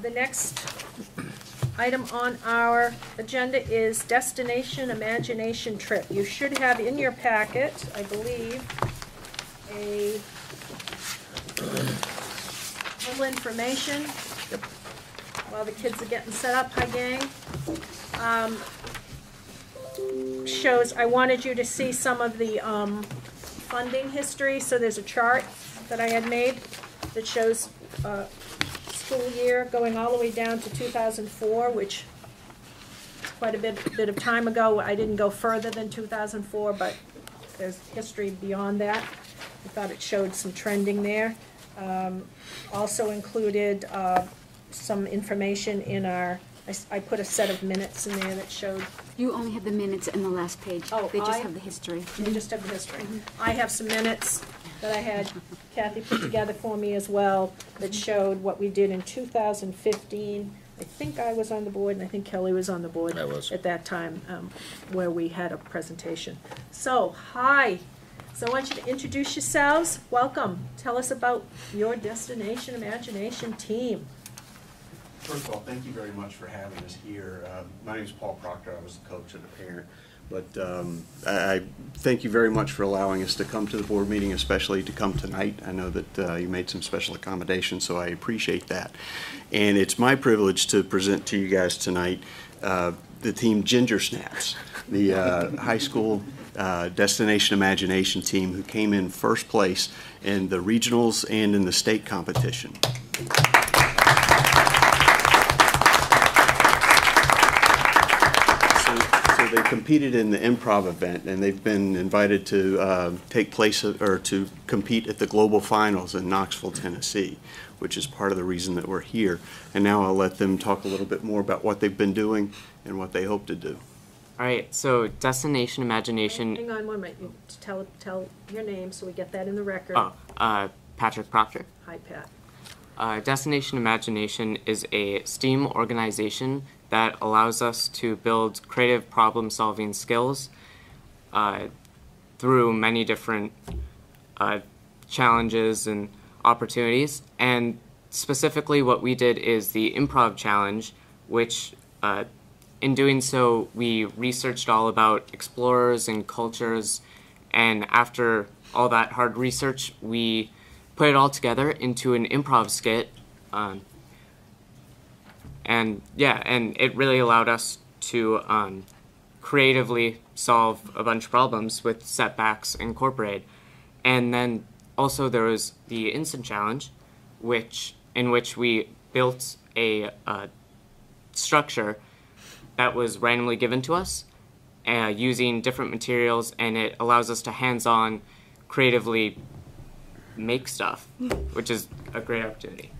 A: The next item on our agenda is Destination Imagination Trip. You should have in your packet, I believe, a little information while the kids are getting set up. Hi, gang. Shows, I wanted you to see some of the funding history. So there's a chart that I had made that shows school year going all the way down to 2004, which is quite a bit of time ago. I didn't go further than 2004, but there's history beyond that. I thought it showed some trending there. Also included some information in our, I put a set of minutes in there that showed.
B: You only have the minutes in the last page.
A: Oh,
B: they just have the history.
A: They just have the history. I have some minutes that I had Kathy put together for me as well that showed what we did in 2015. I think I was on the board, and I think Kelly was on the board at that time, where we had a presentation. So, hi. So I want you to introduce yourselves. Welcome. Tell us about your Destination Imagination team.
O: First of all, thank you very much for having us here. My name is Paul Proctor. I was the coach and the parent. But I thank you very much for allowing us to come to the board meeting, especially to come tonight. I know that you made some special accommodations, so I appreciate that. And it's my privilege to present to you guys tonight the team Ginger Snaps, the high school Destination Imagination team who came in first place in the regionals and in the state competition. They competed in the improv event, and they've been invited to take place or to compete at the global finals in Knoxville, Tennessee, which is part of the reason that we're here. And now I'll let them talk a little bit more about what they've been doing and what they hope to do.
P: All right, so Destination Imagination.
A: Hang on one minute. You tell your name so we get that in the record.
P: Patrick Proctor.
A: Hi, Pat.
P: Destination Imagination is a STEAM organization that allows us to build creative problem-solving skills through many different challenges and opportunities. And specifically what we did is the improv challenge, which in doing so we researched all about explorers and cultures, and after all that hard research we put it all together into an improv skit. And it really allowed us to creatively solve a bunch of problems with setbacks incorporated. And then also there was the instant challenge, in which we built a structure that was randomly given to us using different materials, and it allows us to hands-on creatively make stuff, which is a great opportunity.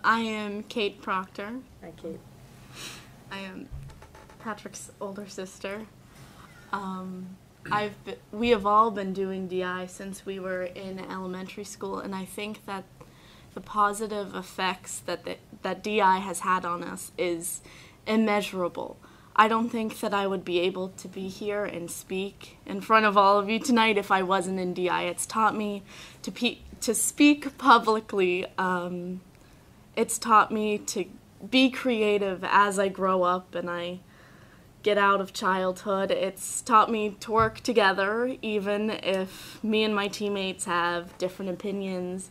Q: I am Kate Proctor.
A: Hi, Kate.
Q: I am Patrick's older sister. We have all been doing DI since we were in elementary school, and I think that the positive effects that DI has had on us is immeasurable. I don't think that I would be able to be here and speak in front of all of you tonight if I wasn't in DI. It's taught me to speak publicly. It's taught me to be creative as I grow up and I get out of childhood. It's taught me to work together, even if me and my teammates have different opinions.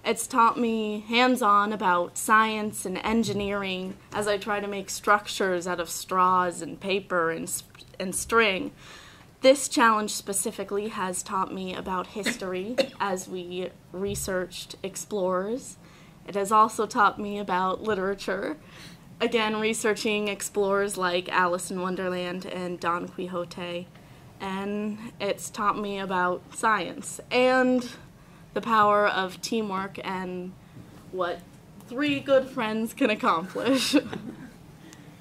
Q: It's taught me hands-on about science and engineering as I try to make structures out of straws and paper and string. This challenge specifically has taught me about history as we researched explorers. It has also taught me about literature, again researching explorers like Alice in Wonderland and Don Quixote. and it's taught me about science and the power of teamwork and what 3 good friends can accomplish.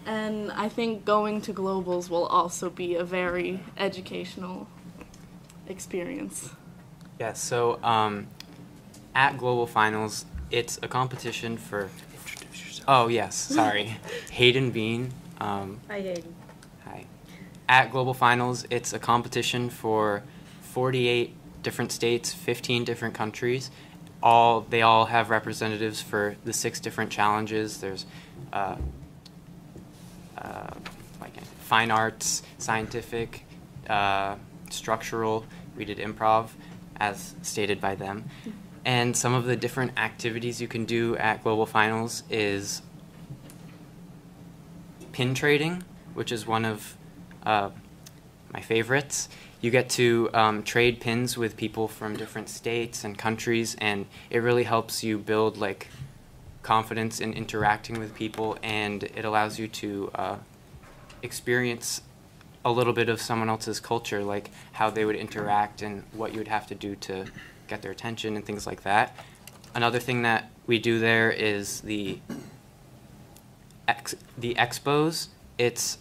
Q: And I think going to globals will also be a very educational experience.
I: Yeah, so at Global Finals, it's a competition for... Oh, yes, sorry. Hayden Bean.
A: Hi, Hayden.
I: Hi. At Global Finals, it's a competition for 48 different states, 15 different countries. They all have representatives for the 6 different challenges. There's fine arts, scientific, structural. We did improv, as stated by them. And some of the different activities you can do at Global Finals is pin trading, which is one of my favorites. You get to trade pins with people from different states and countries, and it really helps you build like confidence in interacting with people, and it allows you to experience a little bit of someone else's culture, like how they would interact and what you would have to do to get their attention and things like that. Another thing that we do there is the expos. It's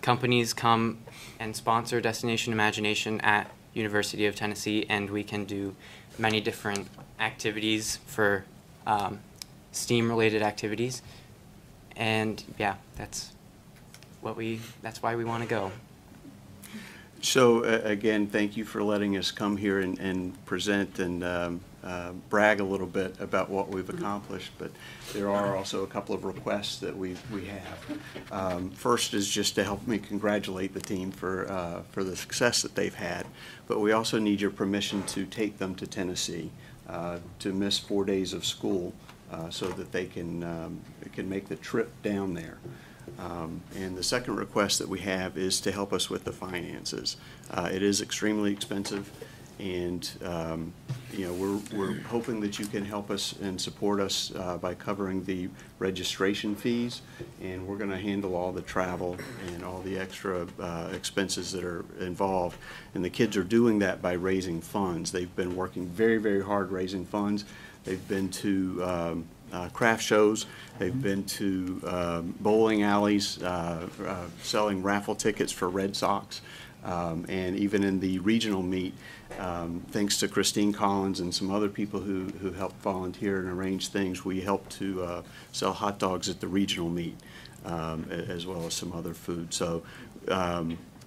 I: companies come and sponsor Destination Imagination at University of Tennessee, and we can do many different activities for STEAM-related activities. And yeah, that's why we want to go.
O: So again, thank you for letting us come here and present and brag a little bit about what we've accomplished, but there are also a couple of requests that we have. First is just to help me congratulate the team for the success that they've had, but we also need your permission to take them to Tennessee to miss 4 days of school so that they can make the trip down there. And the second request that we have is to help us with the finances. It is extremely expensive, and you know, we're hoping that you can help us and support us by covering the registration fees, and we're going to handle all the travel and all the extra expenses that are involved. And the kids are doing that by raising funds. They've been working very, very hard raising funds. They've been to craft shows. They've been to bowling alleys, selling raffle tickets for Red Sox, and even in the regional meet, thanks to Christine Collins and some other people who helped volunteer and arrange things, we helped to sell hot dogs at the regional meet, as well as some other food. So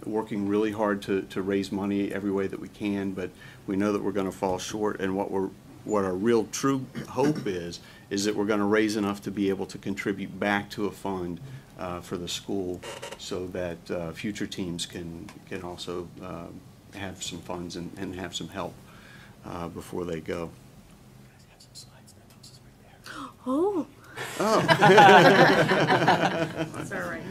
O: working really hard to raise money every way that we can, but we know that we're going to fall short, and what our real true hope is that we're going to raise enough to be able to contribute back to a fund for the school, so that future teams can also have some funds and have some help before they go.
Q: Oh.
O: Oh.
A: It's all right.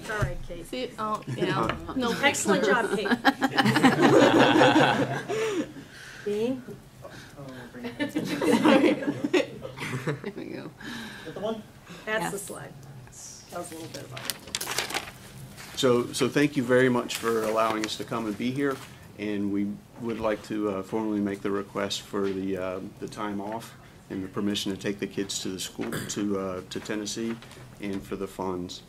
A: It's all right, Kate.
Q: See, yeah. No.
A: Excellent job, Kate. Dean?
E: There we go.
A: The one? That's
E: Yes.
A: the slide. Tell us a little bit about it.
O: So thank you very much for allowing us to come and be here, and we would like to formally make the request for the time off and the permission to take the kids to the school to Tennessee, and for the funds.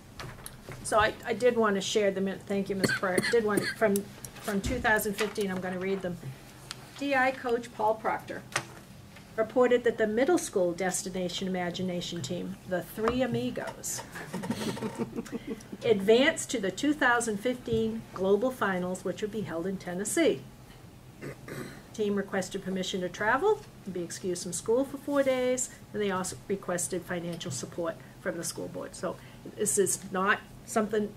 A: So I did want to share them. Thank you, Ms. Pryor. Did want from 2015. I'm going to read them. DI coach Paul Proctor reported that the middle school Destination Imagination team, the Three Amigos, advanced to the 2015 Global Finals, which would be held in Tennessee. Team requested permission to travel and be excused from school for 4 days, and they also requested financial support from the school board. So this is not something,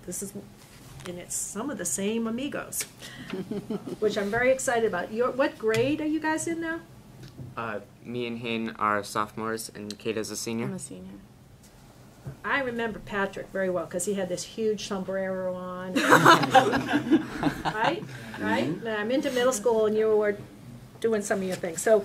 A: and it's some of the same amigos, which I'm very excited about. What grade are you guys in now?
P: Me and Hayden are sophomores, and Kate is a senior.
Q: I'm a senior.
A: I remember Patrick very well because he had this huge sombrero on. Right? And I'm into middle school, and you were doing some of your things. So,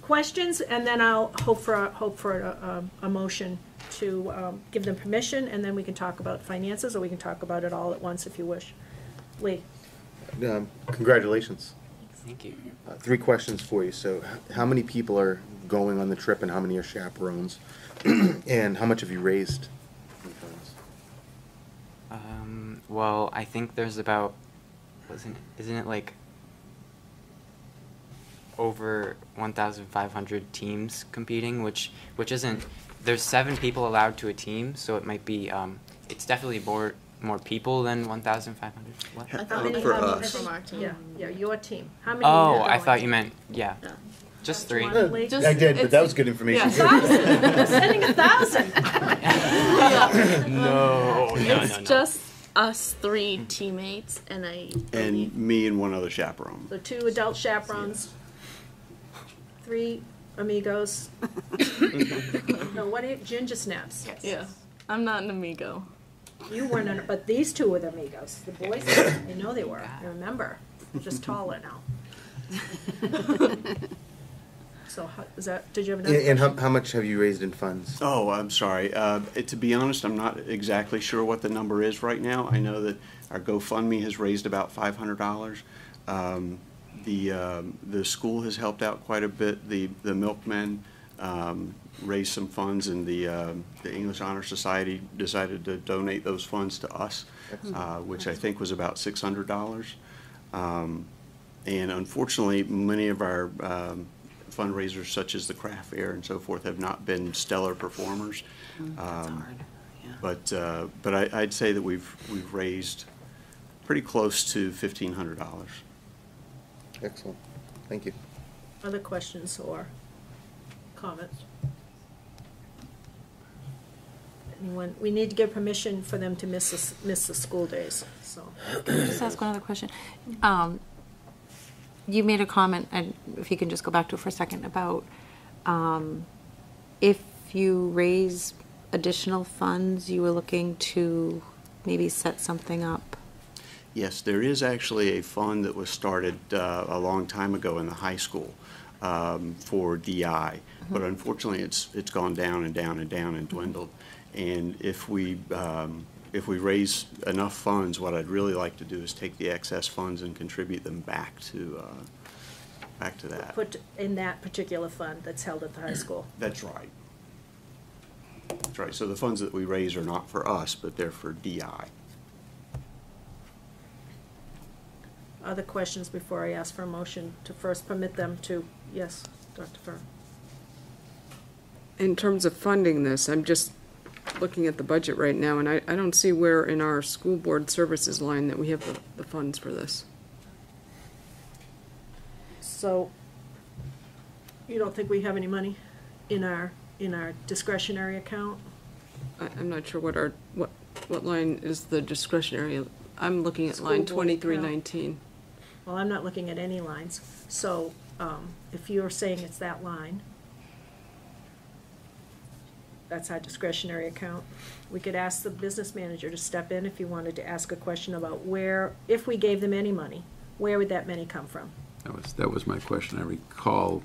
A: questions, and then I'll hope for a motion to give them permission, and then we can talk about finances, or we can talk about it all at once if you wish. Lee?
R: Congratulations.
L: Thank you.
R: 3 questions for you. So, how many people are going on the trip, and how many are chaperones? And how much have you raised in funds?
L: Well, I think there's about, isn't it like over 1,500 teams competing, which isn't, there's 7 people allowed to a team, so it might be, it's definitely more people than 1,500. What?
M: How many
R: For
M: have you-
R: us.
M: From our team. Yeah, your team. How many?
L: Oh,
M: have
L: I
M: going?
L: thought you meant, yeah. Just 3.
R: I did, but that was good information.
M: Yeah, sending 1,000.
L: No,
Q: It's just us 3 teammates and
O: And me and 1 other chaperone.
A: So 2 adult chaperones, 3 amigos. No, what are you, ginger snaps?
Q: Yes. Yeah. I'm not an amigo.
A: You weren't, but these 2 were the amigos. The boys, I know they were. I remember. They're just taller now. So, is that? Did you have another?
R: And how much have you raised in funds?
O: Oh, I'm sorry. To be honest, I'm not exactly sure what the number is right now. I know that our GoFundMe has raised about $500. The school has helped out quite a bit. The milkmen raised some funds, and the English Honor Society decided to donate those funds to us, which I think was about $600. And unfortunately, many of our fundraisers, such as the craft fair and so forth, have not been stellar performers.
L: That's hard. Yeah.
O: But I'd say that we've raised pretty close to $1,500.
R: Excellent. Thank you.
A: Other questions or comments? Anyone? We need to give permission for them to miss the school days. So.
S: Can I just ask one other question? You made a comment, and if you can just go back to it for a second, about if you raise additional funds, you were looking to maybe set something up.
O: Yes, there is actually a fund that was started a long time ago in the high school for DI, but unfortunately it's gone down and down and down and dwindled. And if we raise enough funds, what I'd really like to do is take the excess funds and contribute them back to that.
A: Put in that particular fund that's held at the high school.
O: That's right. That's right. So the funds that we raise are not for us, but they're for DI.
A: Other questions before I ask for a motion to first permit them to, yes, Dr. Furr.
D: In terms of funding this, I'm just looking at the budget right now, and I don't see where in our school board services line that we have the funds for this.
A: So, you don't think we have any money in our discretionary account?
D: I'm not sure what line is the discretionary. I'm looking at
A: School
D: line
A: board
D: 2319.
A: Well, I'm not looking at any lines, so if you're saying it's that line, that's our discretionary account. We could ask the business manager to step in if you wanted to ask a question about where, if we gave them any money, where would that money come from?
H: That was my question. I recall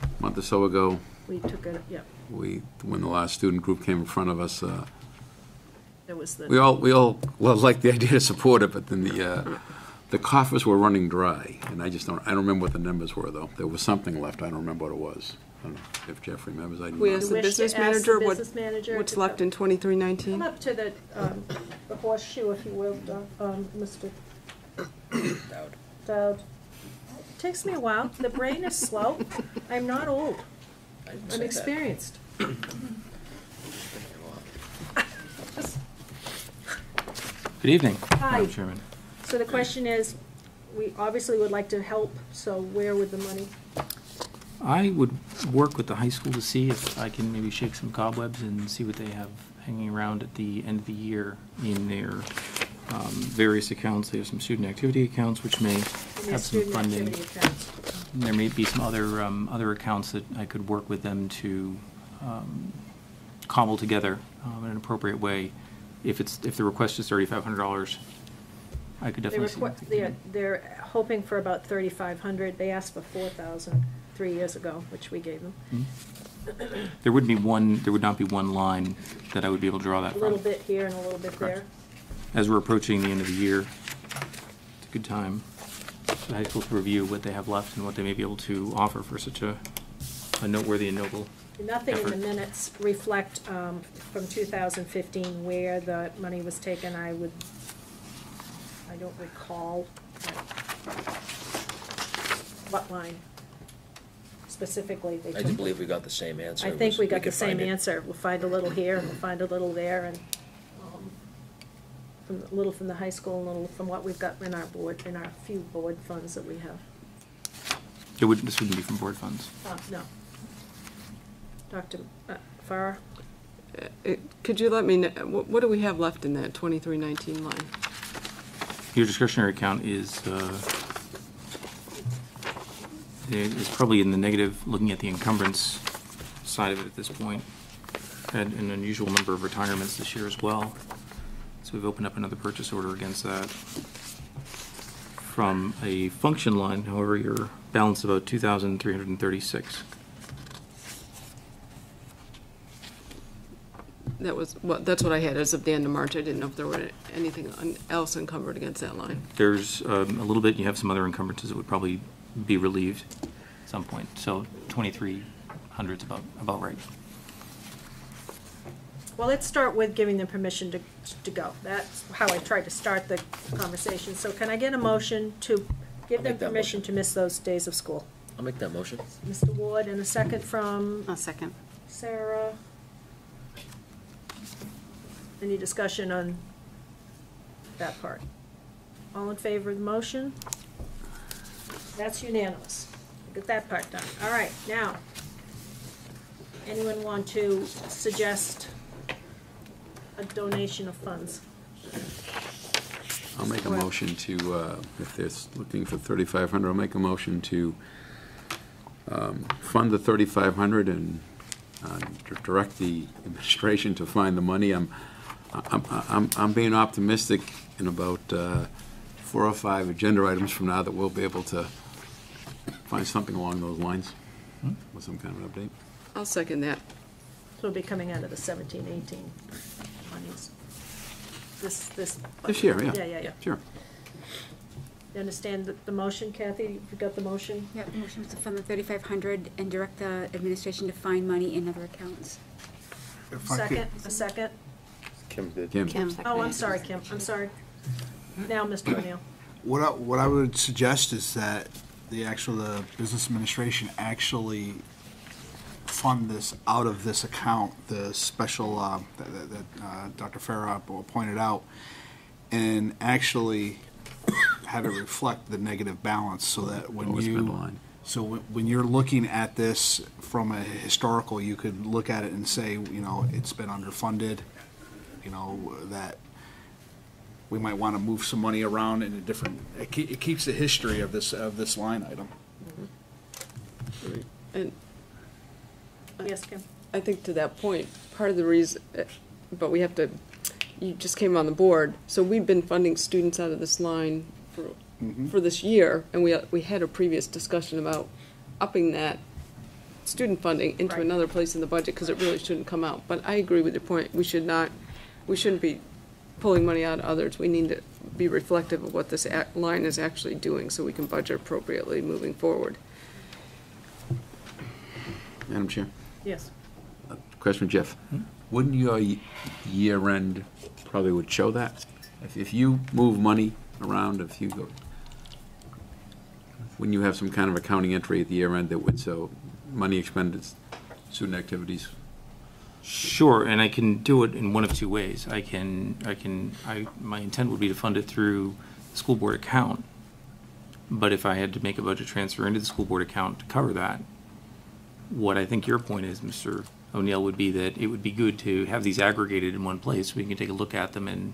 H: a month or so ago,
A: We took it, yeah,
H: when the last student group came in front of us,
A: there was the.
H: we all liked the idea to support it, but then the coffers were running dry, and I don't remember what the numbers were, though. There was something left. I don't remember what it was. I don't know if Jeff remembers. I do
D: We
H: not.
D: asked the
A: wish to
D: business
A: ask
D: manager
A: the business manager
D: what's
A: to
D: left
A: come-
D: in 2319.
A: Come up to the horseshoe, if you will, Mr. Dowd. It takes me a while. The brain is slow. I'm not old. I'm experienced.
N: Good evening,
A: Hi.
N: Madam Chairman.
A: So the question is, we obviously would like to help, so where would the money?
K: I would work with the high school to see if I can maybe shake some cobwebs and see what they have hanging around at the end of the year in their various accounts. They have some student activity accounts, which may have some funding. And there may be some other accounts that I could work with them to cobble together in an appropriate way. If the request is $3,500, I could definitely see.
A: They're hoping for about 3,500. They asked for 4,000 3 years ago, which we gave them.
K: Mm-hmm. There would not be one line that I would be able to draw that
A: A
K: from.
A: little bit here and a little bit
K: Correct.
A: there.
K: As we're approaching the end of the year, to good time for the high school to review what they have left and what they may be able to offer for such a noteworthy and noble
A: Nothing in
K: effort.
A: the minutes reflect from 2015 where the money was taken. I don't recall what line specifically they took.
C: I do believe we got the same answer.
A: I think we got the
C: could
A: same
C: find it.
A: answer. We'll find a little here and we'll find a little there, and a little from the high school, and a little from what we've got in our few board funds that we have.
K: This wouldn't be from board funds.
A: No. Dr. Farrar?
D: Could you let me know, what do we have left in that 2319 line?
K: Your discretionary account is probably in the negative, looking at the encumbrance side of it at this point. Had an unusual number of retirements this year as well. So we've opened up another purchase order against that. From a function line, however, your balance is about 2,336.
D: That's what I had as of the end of March. I didn't know if there were anything else encumbered against that line.
K: There's a little bit, you have some other encumbrances that would probably be relieved at some point. So 2,300 is about right.
A: Well, let's start with giving them permission to go. That's how I tried to start the conversation. So can I get a motion to give them permission to miss those days of school?
C: I'll make that motion.
A: Mr. Ward, and a second from?
B: A second.
A: Sarah. Any discussion on that part? All in favor of the motion? That's unanimous. Get that part done. All right, now, anyone want to suggest a donation of funds?
H: I'll make a motion to, if they're looking for 3,500, I'll make a motion to fund the 3,500 and direct the administration to find the money. I'm being optimistic in about 4 or 5 agenda items from now that we'll be able to find something along those lines with some kind of an update.
D: I'll second that.
A: So it'll be coming out of the 17-18 monies.
H: This year, yeah.
A: Yeah.
H: Sure.
A: You understand the motion, Kathy? You got the motion?
B: Yeah, the motion was to fund the 3,500 and direct the administration to find money in other accounts.
A: A second?
R: Kim did.
H: Kim.
A: Oh, I'm sorry, Kim. I'm sorry. Now, Mr. O'Neill.
F: What I would suggest is that the business administration actually fund this out of this account, the special that Dr. Farrar pointed out, and actually have it reflect the negative balance, so that when you're looking at this from a historical, you could look at it and say, it's been underfunded, that we might want to move some money around in a different. It keeps the history of this line item.
D: And
A: yes, Kim.
D: I think to that point, part of the reason, but we have to. You just came on the board, so we've been funding students out of this line for this year, and we had a previous discussion about upping that student funding into another place in the budget, because it really shouldn't come out. But I agree with your point. We shouldn't be pulling money out of others. We need to be reflective of what this line is actually doing, so we can budget appropriately moving forward.
H: Madam Chair.
A: Yes.
H: Question from Jeff. Wouldn't your year end probably would show that? If you move money around, if you go, wouldn't you have some kind of accounting entry at the year end that would show money expended, student activities?
K: Sure, and I can do it in one of two ways. My intent would be to fund it through the school board account, but if I had to make a budget transfer into the school board account to cover that, what I think your point is, Mr. O'Neill, would be that it would be good to have these aggregated in one place so we can take a look at them and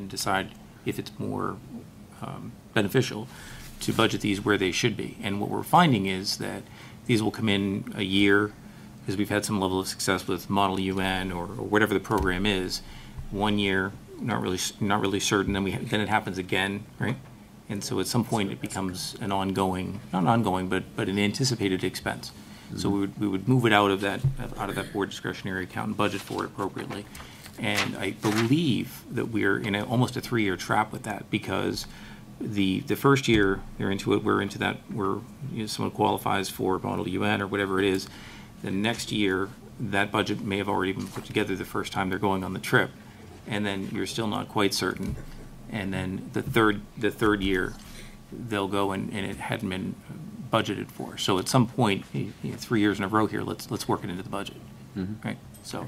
K: decide if it's more beneficial to budget these where they should be. And what we're finding is that these will come in a year, because we've had some level of success with Model UN or whatever the program is. 1 year, not really certain. Then it happens again, right? And so at some point it becomes an ongoing, not ongoing, but an anticipated expense. So we would move it out of that board discretionary account and budget for it appropriately. And I believe that we're in almost a 3-year trap with that, because
N: the first year they're into it, we're into that, someone qualifies for Model UN or whatever it is. The next year, that budget may have already been put together the first time they're going on the trip, and then you're still not quite certain. And then the third year, they'll go and it hadn't been budgeted for. So at some point, 3 years in a row here, let's work it into the budget, right? So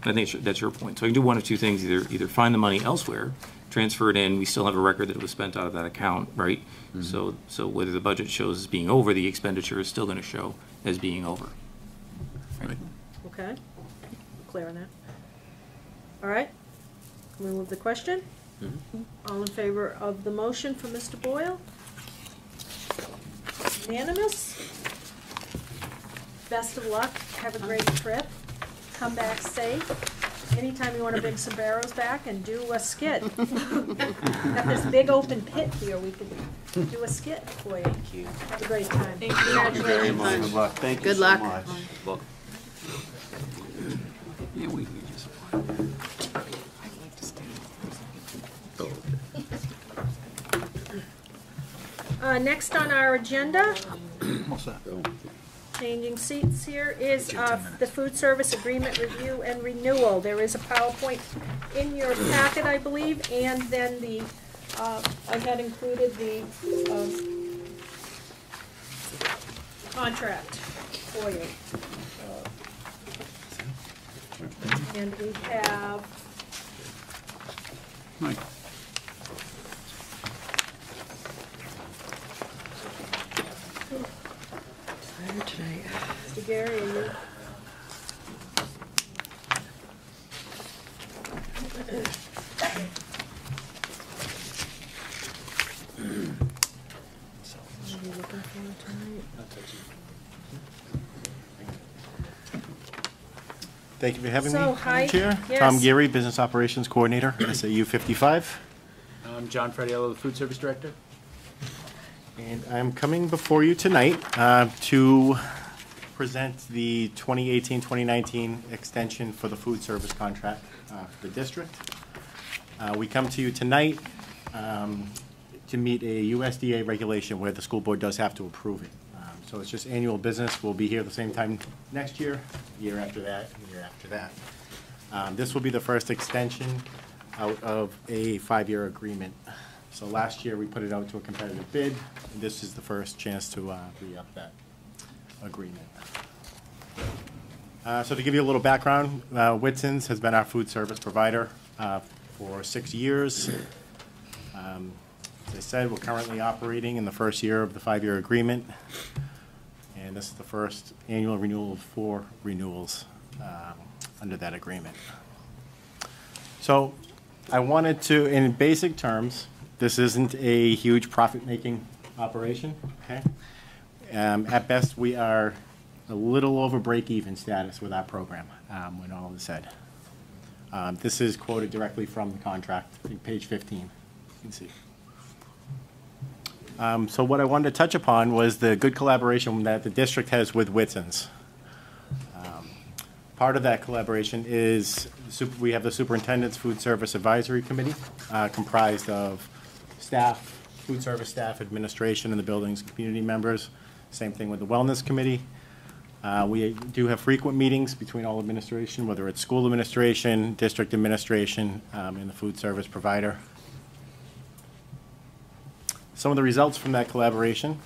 N: I think that's your point. So you can do one of two things: either find the money elsewhere, transfer it in. We still have a record that it was spent out of that account, right? So whether the budget shows as being over, the expenditure is still going to show as being over. Right.
A: Okay, clear on that. All right, can we move the question? All in favor of the motion for Mr. Boyle? Unanimous? Best of luck, have a great trip, come back safe. Anytime you want to bring some barrels back and do a skit. Got this big open pit here, we could do a skit for you.
C: Thank you.
A: Have a great time.
S: Thank you very much.
O: Good luck. Thank you
S: Good
O: so
S: luck.
O: much.
C: Well,
H: Yeah, we just.
A: Next on our agenda,
F: What's that?
A: changing seats here, is the food service agreement review and renewal. There is a PowerPoint in your packet, I believe, and then the, I had included the contract for you. And we have
H: Right.
S: Tonight.
A: Mr. Gary, are you? What are you looking for tonight?
T: Thank you for having
A: So,
T: me,
A: hi.
T: Madam Chair.
A: Yes.
T: Tom Geary, Business Operations Coordinator, SAU 55.
U: I'm John Frediello, the Food Service Director.
T: And I'm coming before you tonight to present the 2018-2019 extension for the food service contract for the district. We come to you tonight to meet a USDA regulation where the school board does have to approve it. So it's just annual business. We'll be here the same time next year, year after that, and year after that. This will be the first extension out of a 5-year agreement. So last year, we put it out to a competitive bid, and this is the first chance to re-up that agreement. So to give you a little background, Whitson's has been our food service provider for 6 years. As I said, we're currently operating in the first year of the 5-year agreement, and this is the first annual renewal of 4 renewals under that agreement. So I wanted to, in basic terms, this isn't a huge profit-making operation, okay? At best, we are a little over break-even status with our program, when all is said. This is quoted directly from the contract, page 15, you can see. So what I wanted to touch upon was the good collaboration that the district has with Whitson's. Part of that collaboration is we have the Superintendent's Food Service Advisory Committee, comprised of staff, food service staff, administration, and the building's community members. Same thing with the Wellness Committee. We do have frequent meetings between all administration, whether it's school administration, district administration, and the food service provider. Some of the results from that collaboration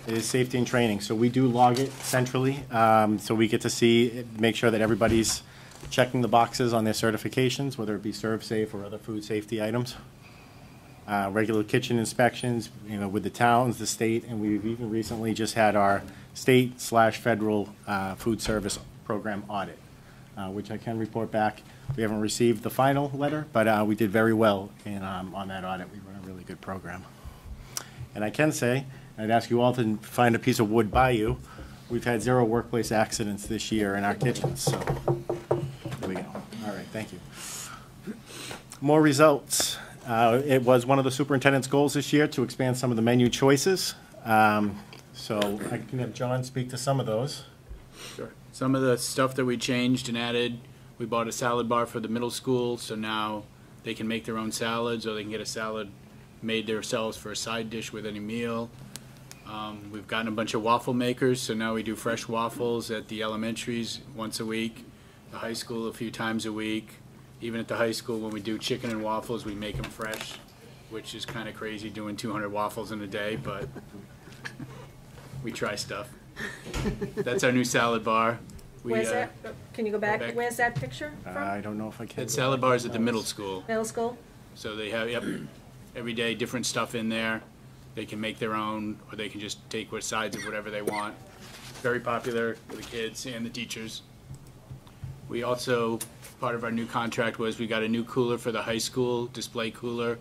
T: is safety and training. So we do log it centrally, so we get to see, make sure that everybody's checking the boxes on their certifications, whether it be ServSafe or other food safety items. Regular kitchen inspections, with the towns, the state, and we've even recently just had our state/federal food service program audit, which I can report back. We haven't received the final letter, but we did very well on that audit. We run a really good program. And I can say, I'd ask you all to find a piece of wood by you. We've had 0 workplace accidents this year in our kitchens, so there we go. All right, thank you. More results. It was one of the superintendent's goals this year to expand some of the menu choices. So I can have John speak to some of those.
U: Sure. Some of the stuff that we changed and added, we bought a salad bar for the middle school, so now they can make their own salads, or they can get a salad made themselves for a side dish with any meal. We've gotten a bunch of waffle makers, so now we do fresh waffles at the elementaries once a week, the high school a few times a week. Even at the high school, when we do chicken and waffles, we make them fresh, which is kind of crazy doing 200 waffles in a day, but we try stuff. That's our new salad bar.
A: Where's that? Can you go back? Where's that picture from?
T: I don't know if I can.
U: That salad bar is at the middle school.
A: Middle school?
U: So they have, every day different stuff in there. They can make their own, or they can just take what sides of whatever they want. Very popular with the kids and the teachers. We also, part of our new contract was we got a new cooler for the high school, display cooler.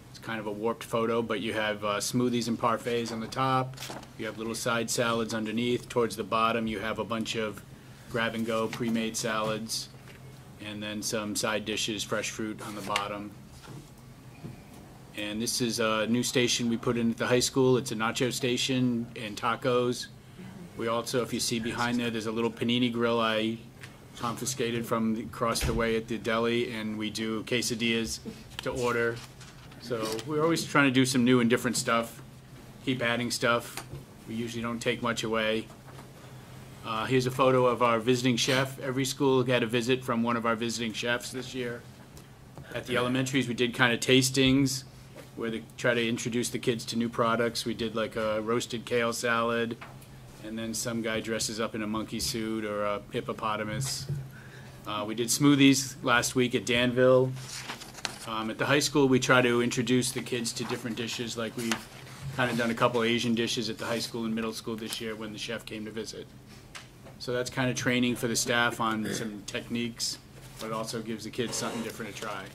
U: It's kind of a warped photo, but you have smoothies and parfaits on the top. You have little side salads underneath. Towards the bottom, you have a bunch of grab-and-go pre-made salads, and then some side dishes, fresh fruit on the bottom. And this is a new station we put in at the high school. It's a nacho station and tacos. We also, if you see behind there, there's a little panini grill I confiscated from across the way at the deli, and we do quesadillas to order. So we're always trying to do some new and different stuff, keep adding stuff. We usually don't take much away. Here's a photo of our visiting chef. Every school had a visit from one of our visiting chefs this year. At the elementaries, we did kind of tastings where they try to introduce the kids to new products. We did like a roasted kale salad, and then some guy dresses up in a monkey suit or a hippopotamus. We did smoothies last week at Danville. At the high school, we try to introduce the kids to different dishes, like we've kind of done a couple Asian dishes at the high school and middle school this year when the chef came to visit. So that's kind of training for the staff on some techniques, but it also gives the kids something different to try.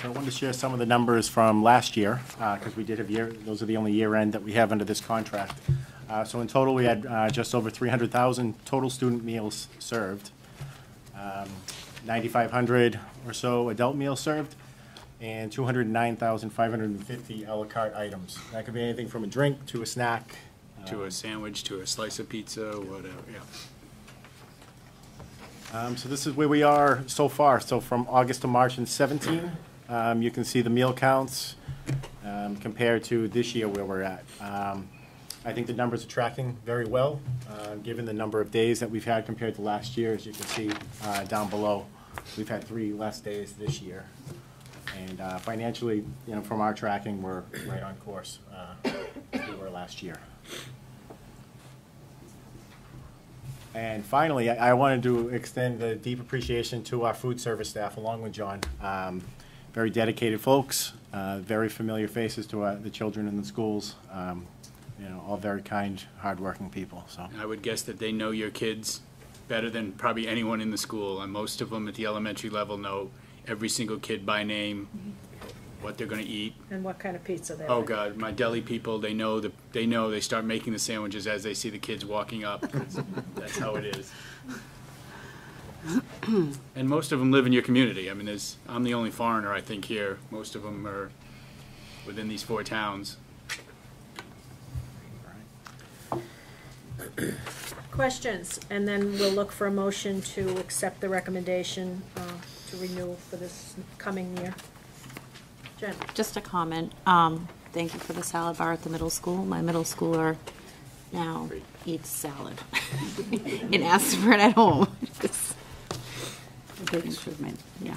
T: So I wanted to share some of the numbers from last year, because we did have those are the only year end that we have under this contract. So in total, we had just over 300,000 total student meals served, 9,500 or so adult meals served, and 209,550 a la carte items. That could be anything from a drink to a snack.
U: To a sandwich, to a slice of pizza, whatever, yeah.
T: So this is where we are so far. So from August to March in 17, you can see the meal counts compared to this year where we're at. I think the numbers are tracking very well, given the number of days that we've had compared to last year. As you can see down below, we've had 3 less days this year. And financially, from our tracking, we're right on course as we were last year. And finally, I wanted to extend a deep appreciation to our food service staff, along with John. Very dedicated folks, very familiar faces to the children in the schools. All very kind, hardworking people. So
U: I would guess that they know your kids better than probably anyone in the school, and most of them at the elementary level know every single kid by name, what they're going to eat.
A: And what kind of pizza they
U: Oh
A: like.
U: God, my deli people, they know they start making the sandwiches as they see the kids walking up. That's how it is. And most of them live in your community. I mean, I'm the only foreigner, I think, here. Most of them are within these 4 towns.
A: Questions, and then we'll look for a motion to accept the recommendation to renew for this coming year. Jen?
S: Just a comment. Thank you for the salad bar at the middle school. My middle schooler now eats salad and asks for it at home. It's a big improvement, yeah.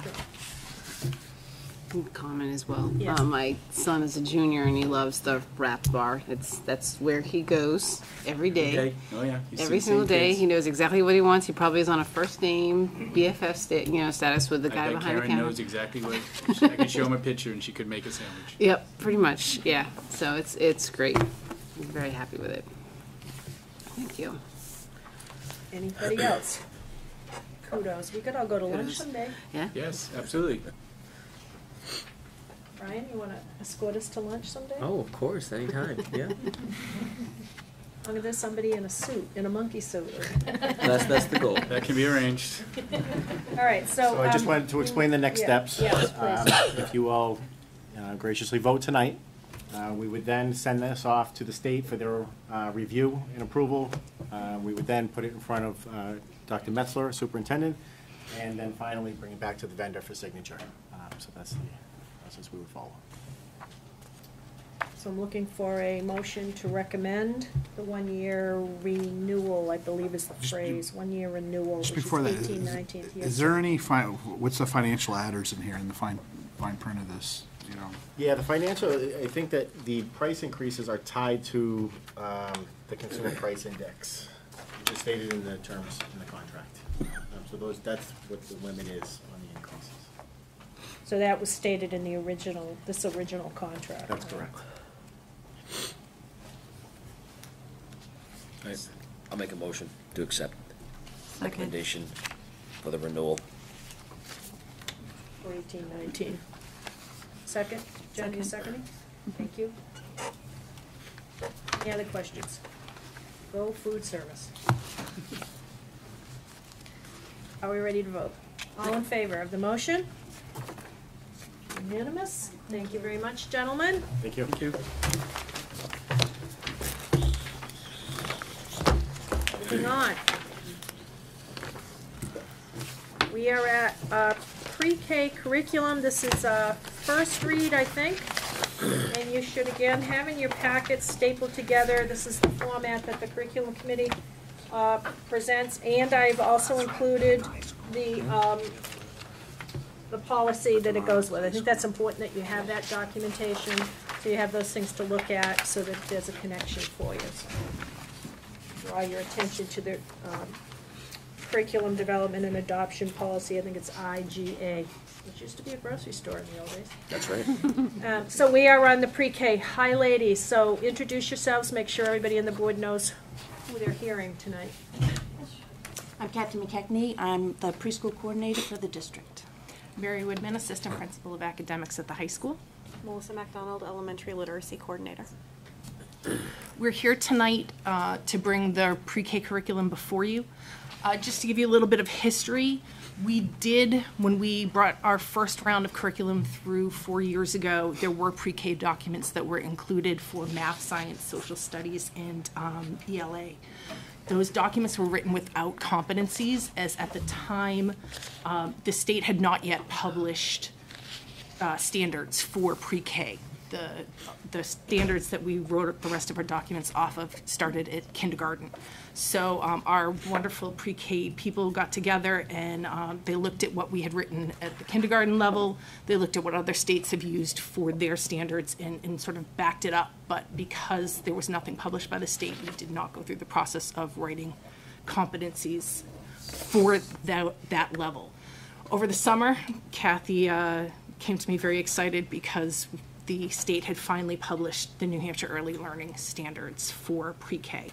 G: Comment as well.
A: Yes.
G: My son is a junior and he loves the wrap bar. That's where he goes every day.
U: Oh yeah.
G: Every single day, he knows exactly what he wants. He probably is on a first name BFF status with the guy
U: I bet
G: behind the
U: Karen
G: counter.
U: knows exactly what. I could show him a picture and she could make a sandwich.
G: Yep, pretty much. Yeah. So it's great. I'm very happy with it. Thank you.
A: Anybody else? Kudos. We could all go to lunch
G: Kudos.
A: someday.
G: Yeah.
U: Yes, absolutely.
A: Brian, you want to escort us to lunch someday?
C: Oh, of course, anytime, yeah.
A: Long as there's somebody in a suit, in a monkey suit.
C: That's the goal.
U: That can be arranged.
A: All right, so.
T: So I just wanted to explain the next steps.
A: Yes, please.
T: If you all graciously vote tonight, we would then send this off to the state for their review and approval. We would then put it in front of Dr. Metzler, superintendent, and then finally bring it back to the vendor for signature. So that's the process we would follow.
A: So I'm looking for a motion to recommend the one-year renewal, I believe is the phrase, one-year renewal,
F: Just
A: which
F: before that,
A: is 18-19.
F: is there any, what's the financial adders in here in the fine print of this, you know?
T: Yeah, the financial, I think that the price increases are tied to the consumer price index, which is stated in the terms in the contract. So that's what the limit is on the increases.
A: So that was stated in the this original contract.
T: That's correct.
C: All right. I'll make a motion to accept recommendation for the renewal.
A: For 18-19. Second? Jen, you seconding? Thank you. Any other questions? Go food service. Are we ready to vote? All in favor of the motion? Unanimous? Thank you very much, gentlemen.
T: Thank you.
U: Thank you.
A: Moving on. We are at pre-K curriculum. This is first read, I think. And you should again have in your packets stapled together. This is the format that the curriculum committee presents, and I've also included the policy that it goes with. I think that's important that you have that documentation, so you have those things to look at, so that there's a connection for you. So draw your attention to the curriculum development and adoption policy. I think it's IGA, which used to be a grocery store in the old days.
C: That's right.
A: So we are on the pre-K. Hi, ladies. So introduce yourselves. Make sure everybody on the board knows who they're hearing tonight.
S: I'm Kathy McKechnie. I'm the preschool coordinator for the district.
J: Mary Woodman, Assistant Principal of Academics at the high school.
V: Melissa McDonald, Elementary Literacy Coordinator.
J: We're here tonight to bring the pre-K curriculum before you. Just to give you a little bit of history, we did, when we brought our first round of curriculum through 4 years ago, there were pre-K documents that were included for math, science, social studies, and ELA. Those documents were written without competencies, as at the time, the state had not yet published standards for pre-K. The standards that we wrote the rest of our documents off of started at kindergarten. So our wonderful pre-K people got together and they looked at what we had written at the kindergarten level. They looked at what other states have used for their standards and sort of backed it up. But because there was nothing published by the state, we did not go through the process of writing competencies for that level. Over the summer, Kathy came to me very excited because the state had finally published the New Hampshire Early Learning Standards for pre-K.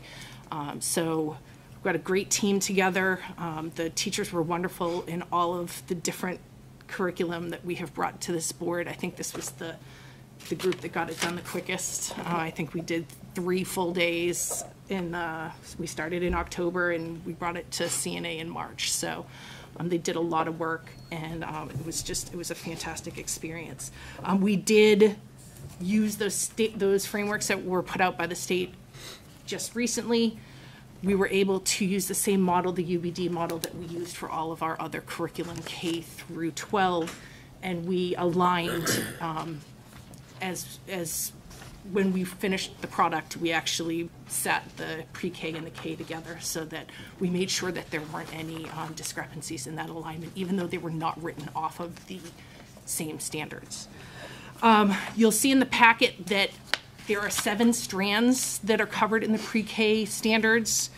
J: So we've got a great team together. The teachers were wonderful in all of the different curriculum that we have brought to this board. I think this was the group that got it done the quickest. I think we did 3 full days we started in October and we brought it to CNA in March. So they did a lot of work, and it was a fantastic experience. We did use those frameworks that were put out by the state just recently. We were able to use the same model, the UBD model, that we used for all of our other curriculum K through 12, and we aligned as when we finished the product, we actually sat the pre-K and the K together so that we made sure that there weren't any discrepancies in that alignment, even though they were not written off of the same standards. You'll see in the packet that there are 7 strands that are covered in the pre-K standards.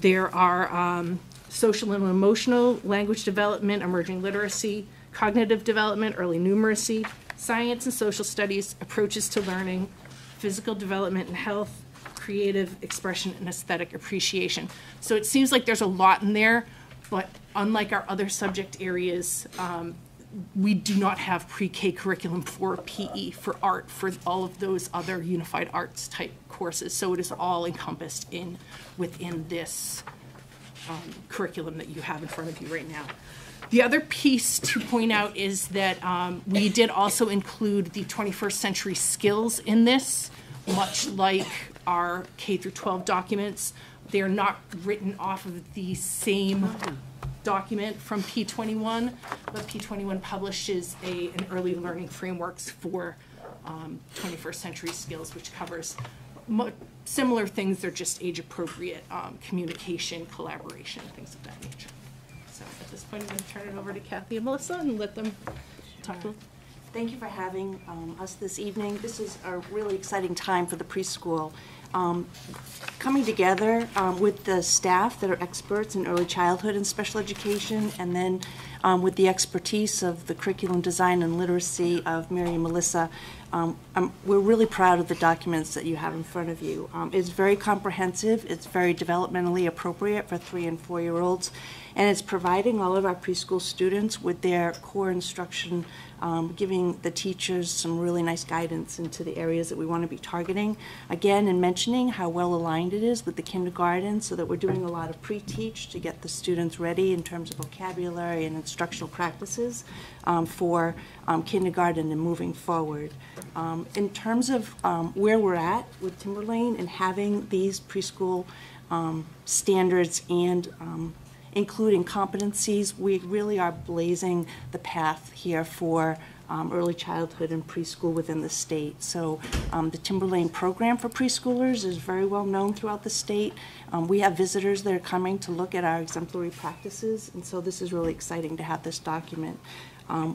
J: There are social and emotional, language development, emerging literacy, cognitive development, early numeracy, science and social studies, approaches to learning, physical development and health, creative expression, and aesthetic appreciation. So it seems like there's a lot in there, but unlike our other subject areas, we do not have pre-K curriculum for PE, for art, for all of those other unified arts type courses. So it is all encompassed within this curriculum that you have in front of you right now. The other piece to point out is that we did also include the 21st century skills in this, much like our K through 12 documents. They are not written off of the same document from P21, but P21 publishes an early learning frameworks for 21st century skills, which covers similar things. They're just age appropriate, communication, collaboration, things of that nature. So at this point, I'm going to turn it over to Kathy and Melissa and let them talk a little.
E: Thank you for having us this evening. This is a really exciting time for the preschool. Coming together with the staff that are experts in early childhood and special education, and then with the expertise of the curriculum design and literacy of Mary and Melissa, we're really proud of the documents that you have in front of you. It's very comprehensive, it's very developmentally appropriate for 3- and 4-year-olds, and it's providing all of our preschool students with their core instruction, giving the teachers some really nice guidance into the areas that we want to be targeting. Again, and mentioning how well aligned it is with the kindergarten, so that we're doing a lot of pre-teach to get the students ready in terms of vocabulary and instructional practices for kindergarten and moving forward. In terms of where we're at with Timberlane and having these preschool standards and including competencies, we really are blazing the path here for early childhood and preschool within the state. So the Timberlane program for preschoolers is very well known throughout the state. We have visitors that are coming to look at our exemplary practices, and so this is really exciting to have this document.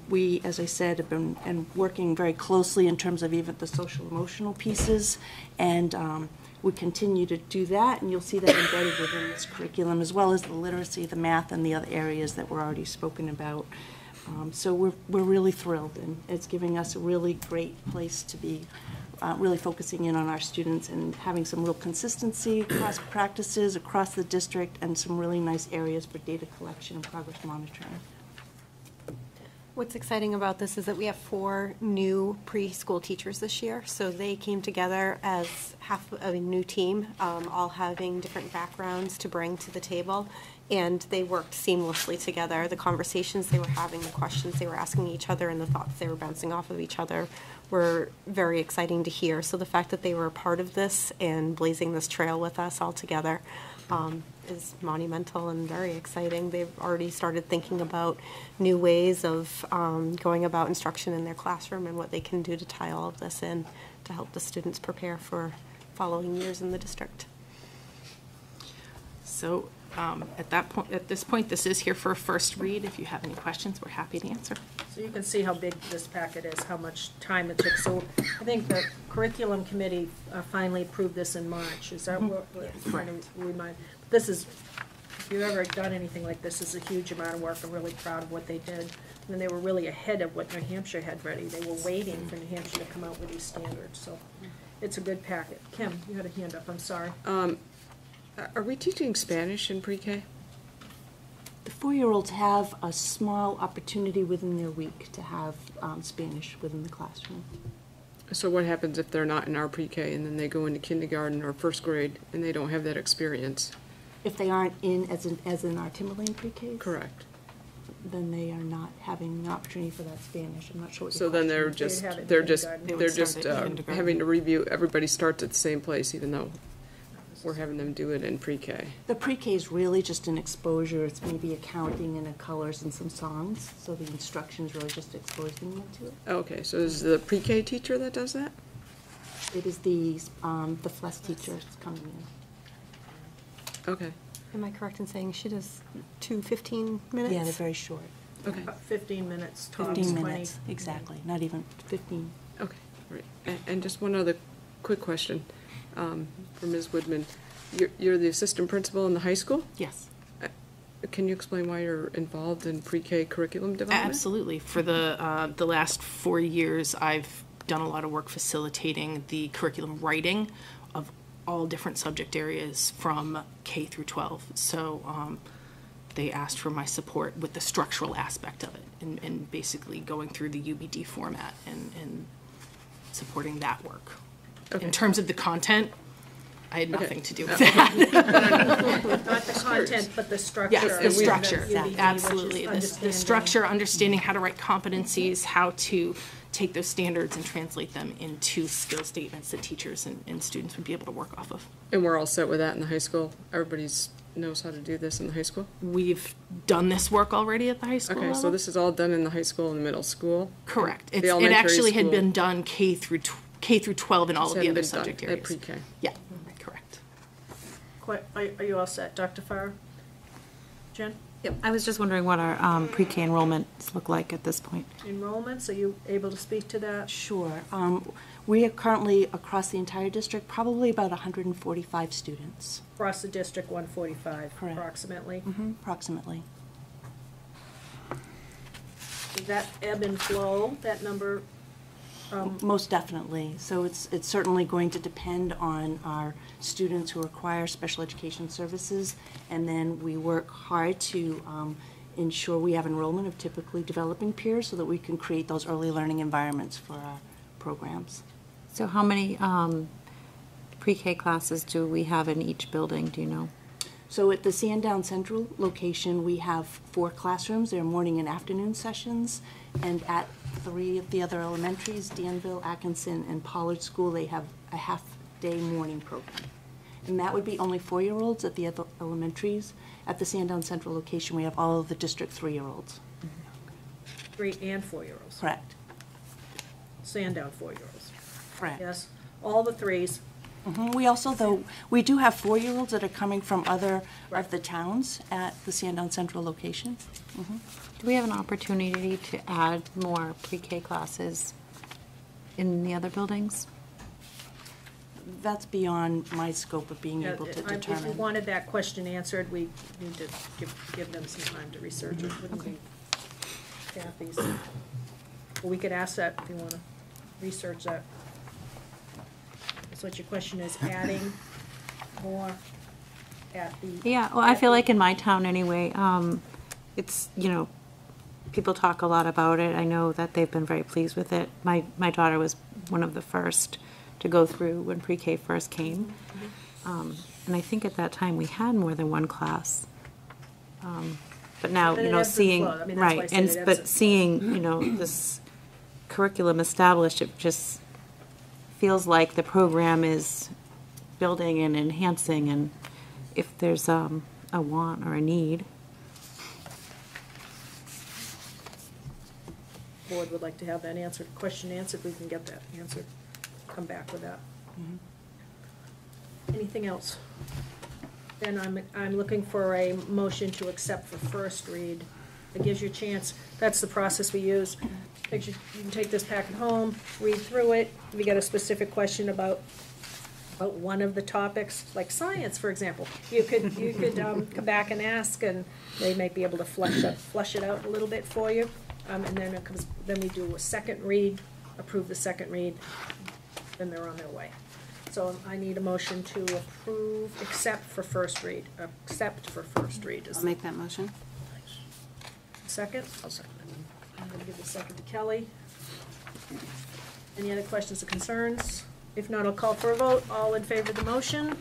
E: We, as I said, have been working very closely in terms of even the social emotional pieces, and we continue to do that, and you'll see that embedded within this curriculum, as well as the literacy, the math, and the other areas that were already spoken about. So we're really thrilled, and it's giving us a really great place to be really focusing in on our students and having some real consistency across practices, across the district, and some really nice areas for data collection and progress monitoring.
V: What's exciting about this is that we have 4 new preschool teachers this year. So they came together as half of a new team, all having different backgrounds to bring to the table. And they worked seamlessly together. The conversations they were having, the questions they were asking each other, and the thoughts they were bouncing off of each other were very exciting to hear. So the fact that they were a part of this and blazing this trail with us all together is monumental and very exciting. They've already started thinking about new ways of going about instruction in their classroom and what they can do to tie all of this in to help the students prepare for following years in the district.
J: So at this point, this is here for a first read. If you have any questions, we're happy to answer.
A: So you can see how big this packet is, how much time it took. So I think the curriculum committee finally approved this in March. Is that what we're trying to remind? This is, if you've ever done anything like this, is a huge amount of work. I'm really proud of what they did. And they were really ahead of what New Hampshire had ready. They were waiting for New Hampshire to come out with these standards. So it's a good packet. Kim, you had a hand up. I'm sorry.
D: Are we teaching Spanish in pre-K?
E: The 4-year-olds have a small opportunity within their week to have Spanish within the classroom.
D: So what happens if they're not in our pre-K and then they go into kindergarten or first grade and they don't have that experience?
E: If they aren't in, as in our Timberlane pre-Ks?
D: Correct.
E: Then they are not having an opportunity for that Spanish. I'm not sure what
D: So then they're just having to review. Everybody starts at the same place, even though we're having them do it in pre-K.
E: The pre-K is really just an exposure. It's maybe accounting and colors and some songs. So the instruction is really just exposing them to it.
D: Okay, so is the pre-K teacher that does that?
E: It is the FLES teacher that's coming in.
D: Okay.
V: Am I correct in saying she does 2 15 minutes?
E: Yeah, they're very short.
D: Okay.
A: 15 minutes, tops,
E: 15
A: 20.
E: minutes, exactly. Not even 15.
D: Okay, right. And just one other quick question for Ms. Woodman. You're the assistant principal in the high school?
J: Yes.
D: Can you explain why you're involved in pre-K curriculum development?
J: Absolutely. For the last 4 years, I've done a lot of work facilitating the curriculum writing of all different subject areas from K through 12. So they asked for my support with the structural aspect of it and basically going through the UBD format and supporting that work. Okay. In terms of the content, I had nothing to do with that.
A: Not the content, but the structure.
J: Yes, the structure.
A: UBD,
J: absolutely. The structure, understanding how to write competencies, how to take those standards and translate them into skill statements that teachers and students would be able to work off of.
D: And we're all set with that in the high school? Everybody's knows how to do this in the high school?
J: We've done this work already at the high school
D: Okay, so
J: level.
D: this is all done in the high school and the middle school?
J: Correct.
D: The
J: It
D: elementary
J: actually had
D: school-
J: been done K through 12 in all of the
D: hadn't
J: other
D: been done
J: subject
D: at
J: areas.
D: pre-K.
J: Yeah, correct.
A: Are you all set, Dr. Farr? Jen?
S: Yep, I was just wondering what our pre-K enrollments look like at this point.
A: Enrollments, are you able to speak to that?
E: Sure. We are currently, across the entire district, probably about 145 students.
A: Across the district, 145
E: Correct.
A: approximately.
E: Approximately.
A: Does that ebb and flow, that number?
E: Most definitely. So it's certainly going to depend on our students who require special education services, and then we work hard to ensure we have enrollment of typically developing peers so that we can create those early learning environments for our programs.
S: So how many pre-K classes do we have in each building, do you know?
E: So at the Sandown Central location, we have 4 classrooms. They're morning and afternoon sessions. And at 3 of the other elementaries, Danville, Atkinson, and Pollard School, they have a half-day morning program. And that would be only 4-year-olds at the other elementaries. At the Sandown Central location, we have all of the district 3-year-olds.
A: 3 and 4-year-olds?
E: Correct.
A: Sandown 4-year-olds?
E: Correct.
A: Yes, all the 3s.
E: We also, though, we do have 4-year-olds that are coming from other of the towns at the Sandown Central location.
S: Do we have an opportunity to add more pre-K classes in the other buildings?
E: That's beyond my scope of being
A: Yeah,
E: able to
A: If you
E: determine.
A: wanted that question answered, we need to give them some time to research it. Wouldn't be Kathy's. Well, we could ask that if you want to research that. So what your question is, adding more at the.
S: Yeah, well, I feel like in my town anyway, it's, you know, people talk a lot about it. I know that they've been very pleased with it. My daughter was one of the first to go through when pre-K first came. And I think at that time we had more than one class. But now,
A: But
S: you
A: it
S: know,
A: ebbs and
S: seeing,
A: flows. I mean, that's why I
S: right,
A: said
S: and,
A: it ebbs
S: but
A: and
S: seeing, you know, this curriculum established, it just feels like the program is building and enhancing, and if there's a want or a need.
A: Board would like to have that question answered, we can get that answered, come back with that. Anything else? Then I'm looking for a motion to accept for first read. It gives you a chance, that's the process we use. You can take this packet home, read through it, if you get a specific question about one of the topics, like science, for example. You could come back and ask, and they might be able to flush it out a little bit for you. And then then we do a second read, approve the second read, then they're on their way. So I need a motion to approve, accept for first read.
S: I'll make that motion.
A: Second?
C: I'll second it.
A: I'm going to give the second to Kelly. Any other questions or concerns? If not, I'll call for a vote. All in favor of the motion?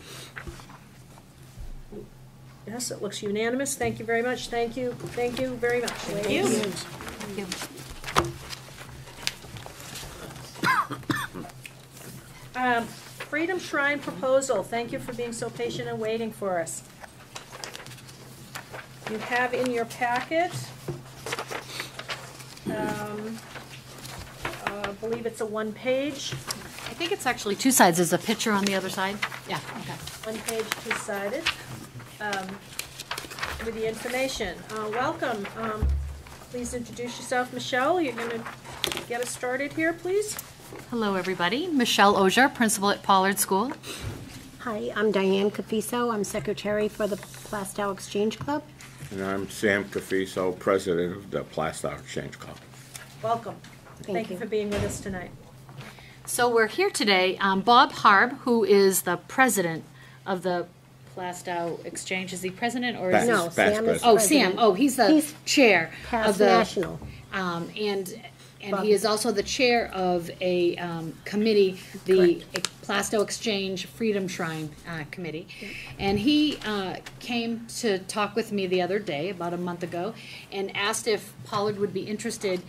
A: Yes, it looks unanimous. Thank you very much. Thank you. Thank you very much. Thank you.
S: Thank you.
A: Freedom Shrine proposal. Thank you for being so patient and waiting for us. You have in your packet, I believe it's a 1-page.
I: I think it's actually 2 sides. There's a picture on the other side. Yeah, okay.
A: 1-page, 2-sided, with the information. Welcome. Please introduce yourself, Michelle. You're going to get us started here, please.
I: Hello, everybody. Michelle Ogier, principal at Pollard School.
P: Hi, I'm Diane Cafiso. I'm secretary for the Plastow Exchange Club.
W: And I'm Sam Cafiso, president of the Plastow Exchange Club.
A: Welcome.
P: Thank
A: you
P: you.
A: for being with us tonight.
I: So we're here today. Bob Harb, who is the president of the Plastow Exchange, is he president or is he?
P: No, Sam is
I: Oh,
P: president.
I: Sam. Oh, he's the chair
P: past
I: of the
P: national.
I: And he is also the chair of a committee, the Plastow Exchange Freedom Shrine Committee. And he came to talk with me the other day, about a month ago, and asked if Pollard would be interested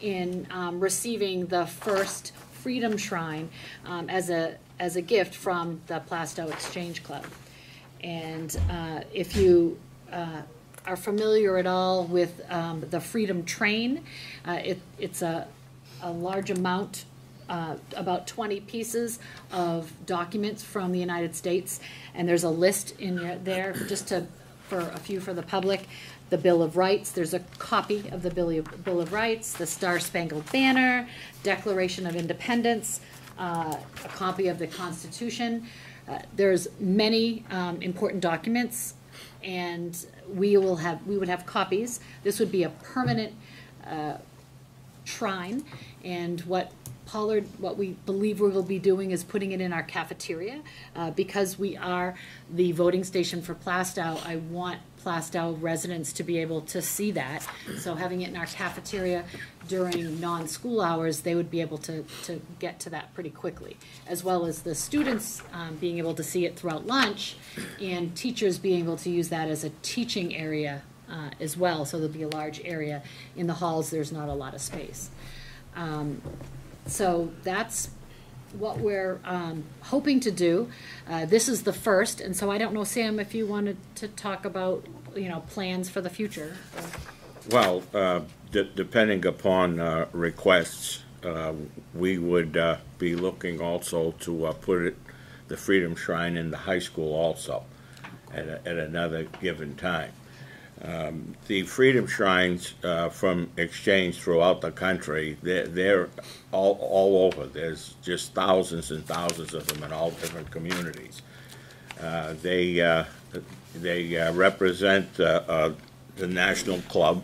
I: in receiving the first Freedom Shrine as a gift from the Plastow Exchange Club. And if you are familiar at all with the Freedom Train, it's a large amount, about 20 pieces of documents from the United States, and there's a list in there just for a few for the public. The Bill of Rights, there's a copy of the Bill of Rights, the Star-Spangled Banner, Declaration of Independence, a copy of the Constitution. There's many important documents, and we would have copies. This would be a permanent shrine, and what we believe we will be doing is putting it in our cafeteria. Because we are the voting station for Plastow, I want Plastow residents to be able to see that. So having it in our cafeteria during non-school hours, they would be able to get to that pretty quickly, as well as the students being able to see it throughout lunch, and teachers being able to use that as a teaching area as well. So there'll be a large area. In the halls, there's not a lot of space. So that's what we're hoping to do. This is the first, and so I don't know, Sam, if you wanted to talk about, plans for the future.
W: Well, depending upon requests, we would be looking also to put the Freedom Shrine in the high school also at another given time. The Freedom Shrines from Exchange throughout the country, they're all over. There's just thousands and thousands of them in all different communities. They represent the National Club,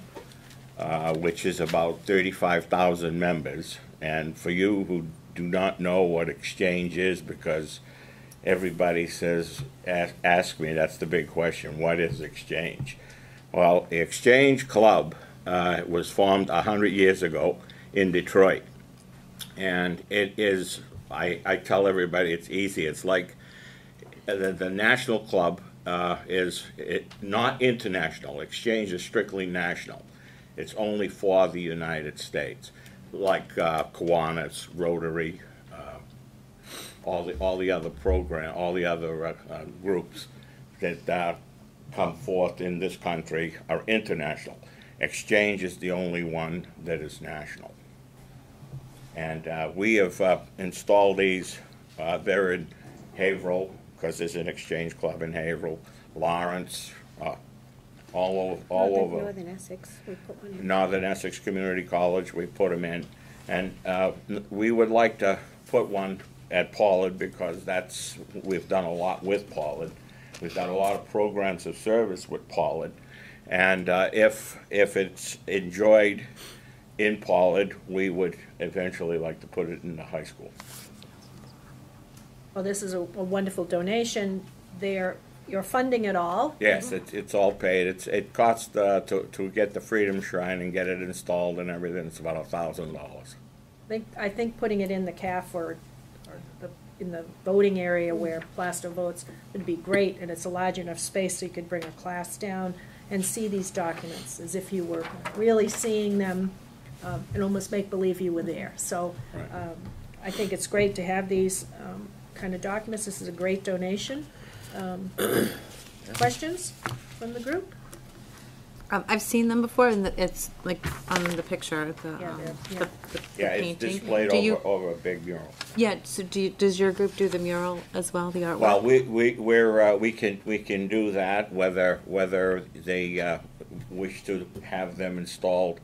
W: which is about 35,000 members. And for you who do not know what Exchange is, because everybody says, ask me, that's the big question, what is Exchange? Well, the Exchange Club was formed 100 years ago in Detroit. And it is, I tell everybody, it's easy. It's like the National Club is not international. Exchange is strictly national. It's only for the United States, like Kiwanis, Rotary, all the other groups that come forth in this country are international. Exchange is the only one that is national. And we have installed these. They're in Haverhill, because there's an Exchange Club in Haverhill, Lawrence, all over.
P: Northern Essex, we put one in.
W: Northern Essex Community College, we put them in. And we would like to put one at Pollard, because we've done a lot with Pollard. We've done a lot of programs of service with Pollard. And if it's enjoyed in Pollard, we would eventually like to put it in the high school.
A: Well, this is a wonderful donation. You're funding it all.
W: Yes, it's all paid. It costs to get the Freedom Shrine and get it installed and everything. It's about $1,000.
A: I think putting it in the CAF or in the voting area where Plastow votes would be great, and it's a large enough space so you could bring a class down and see these documents as if you were really seeing them and almost make believe you were there. So I think it's great to have these kind of documents. This is a great donation. Questions from the group?
S: I've seen them before, and it's like on the picture, the
W: it's
S: painting.
W: displayed over a big mural.
S: Yeah. So does your group do the mural as well, the artwork?
W: Well, we can do that, whether they wish to have them installed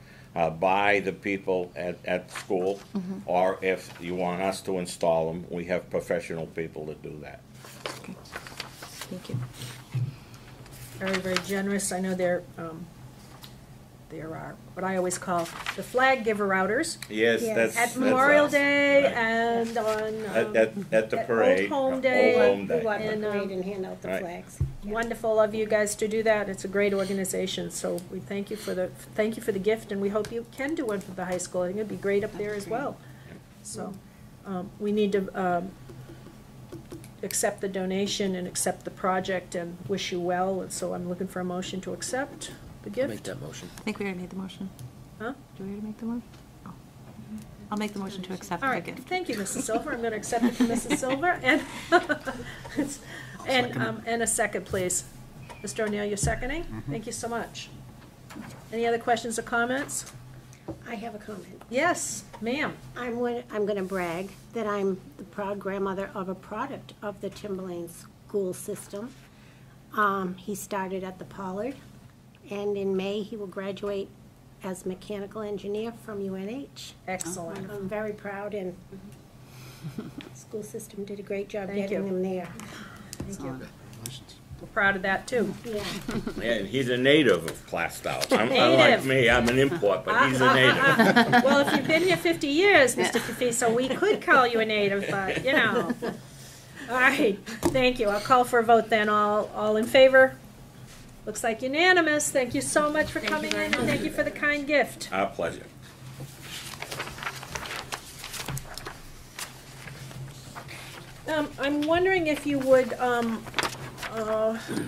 W: by the people at school, or if you want us to install them, we have professional people that do that.
S: Okay. Thank you.
A: Very, very generous. I know there are what I always call the flag giver outers.
W: Yes,
A: at Memorial Day
W: right.
A: And on
W: at the parade,
A: Old Home Day.
P: We go out and parade and hand out the
W: right.
P: flags.
A: Wonderful of you guys to do that. It's a great organization. So we thank you for the gift, and we hope you can do one for the high school. I think it'd be great up there as well. So we need to accept the donation and accept the project and wish you well. And so I'm looking for a motion to accept the gift.
C: Make that motion.
S: I think we already made the motion.
A: Huh?
S: Do we already make the motion? Oh. I'll make the motion to accept
A: All
S: the
A: right,
S: gift.
A: thank you, Mrs. Silver. I'm going to accept it from Mrs. Silver, and a second, please. Mr. O'Neill, you're seconding? Thank you so much. Any other questions or comments?
P: I have a comment.
A: Yes, ma'am.
P: I'm going to brag that I'm the proud grandmother of a product of the Timberlane school system. He started at the Pollard, and in May he will graduate as mechanical engineer from UNH.
A: Excellent.
P: I'm very proud, and the school system did a great job
A: Thank
P: getting
A: you.
P: him there.
A: Thank you. We're proud of that, too.
P: Yeah.
W: Yeah, and he's a native of Plastow. Unlike me, I'm an import, but he's a native.
A: Well, if you've been here 50 years, Mr. Cafiso, we could call you a native, but, you know. All right, thank you. I'll call for a vote then. All in favor? Looks like unanimous. Thank you so much for coming in, and thank you for the kind gift.
W: Our pleasure.
A: I'm wondering if you would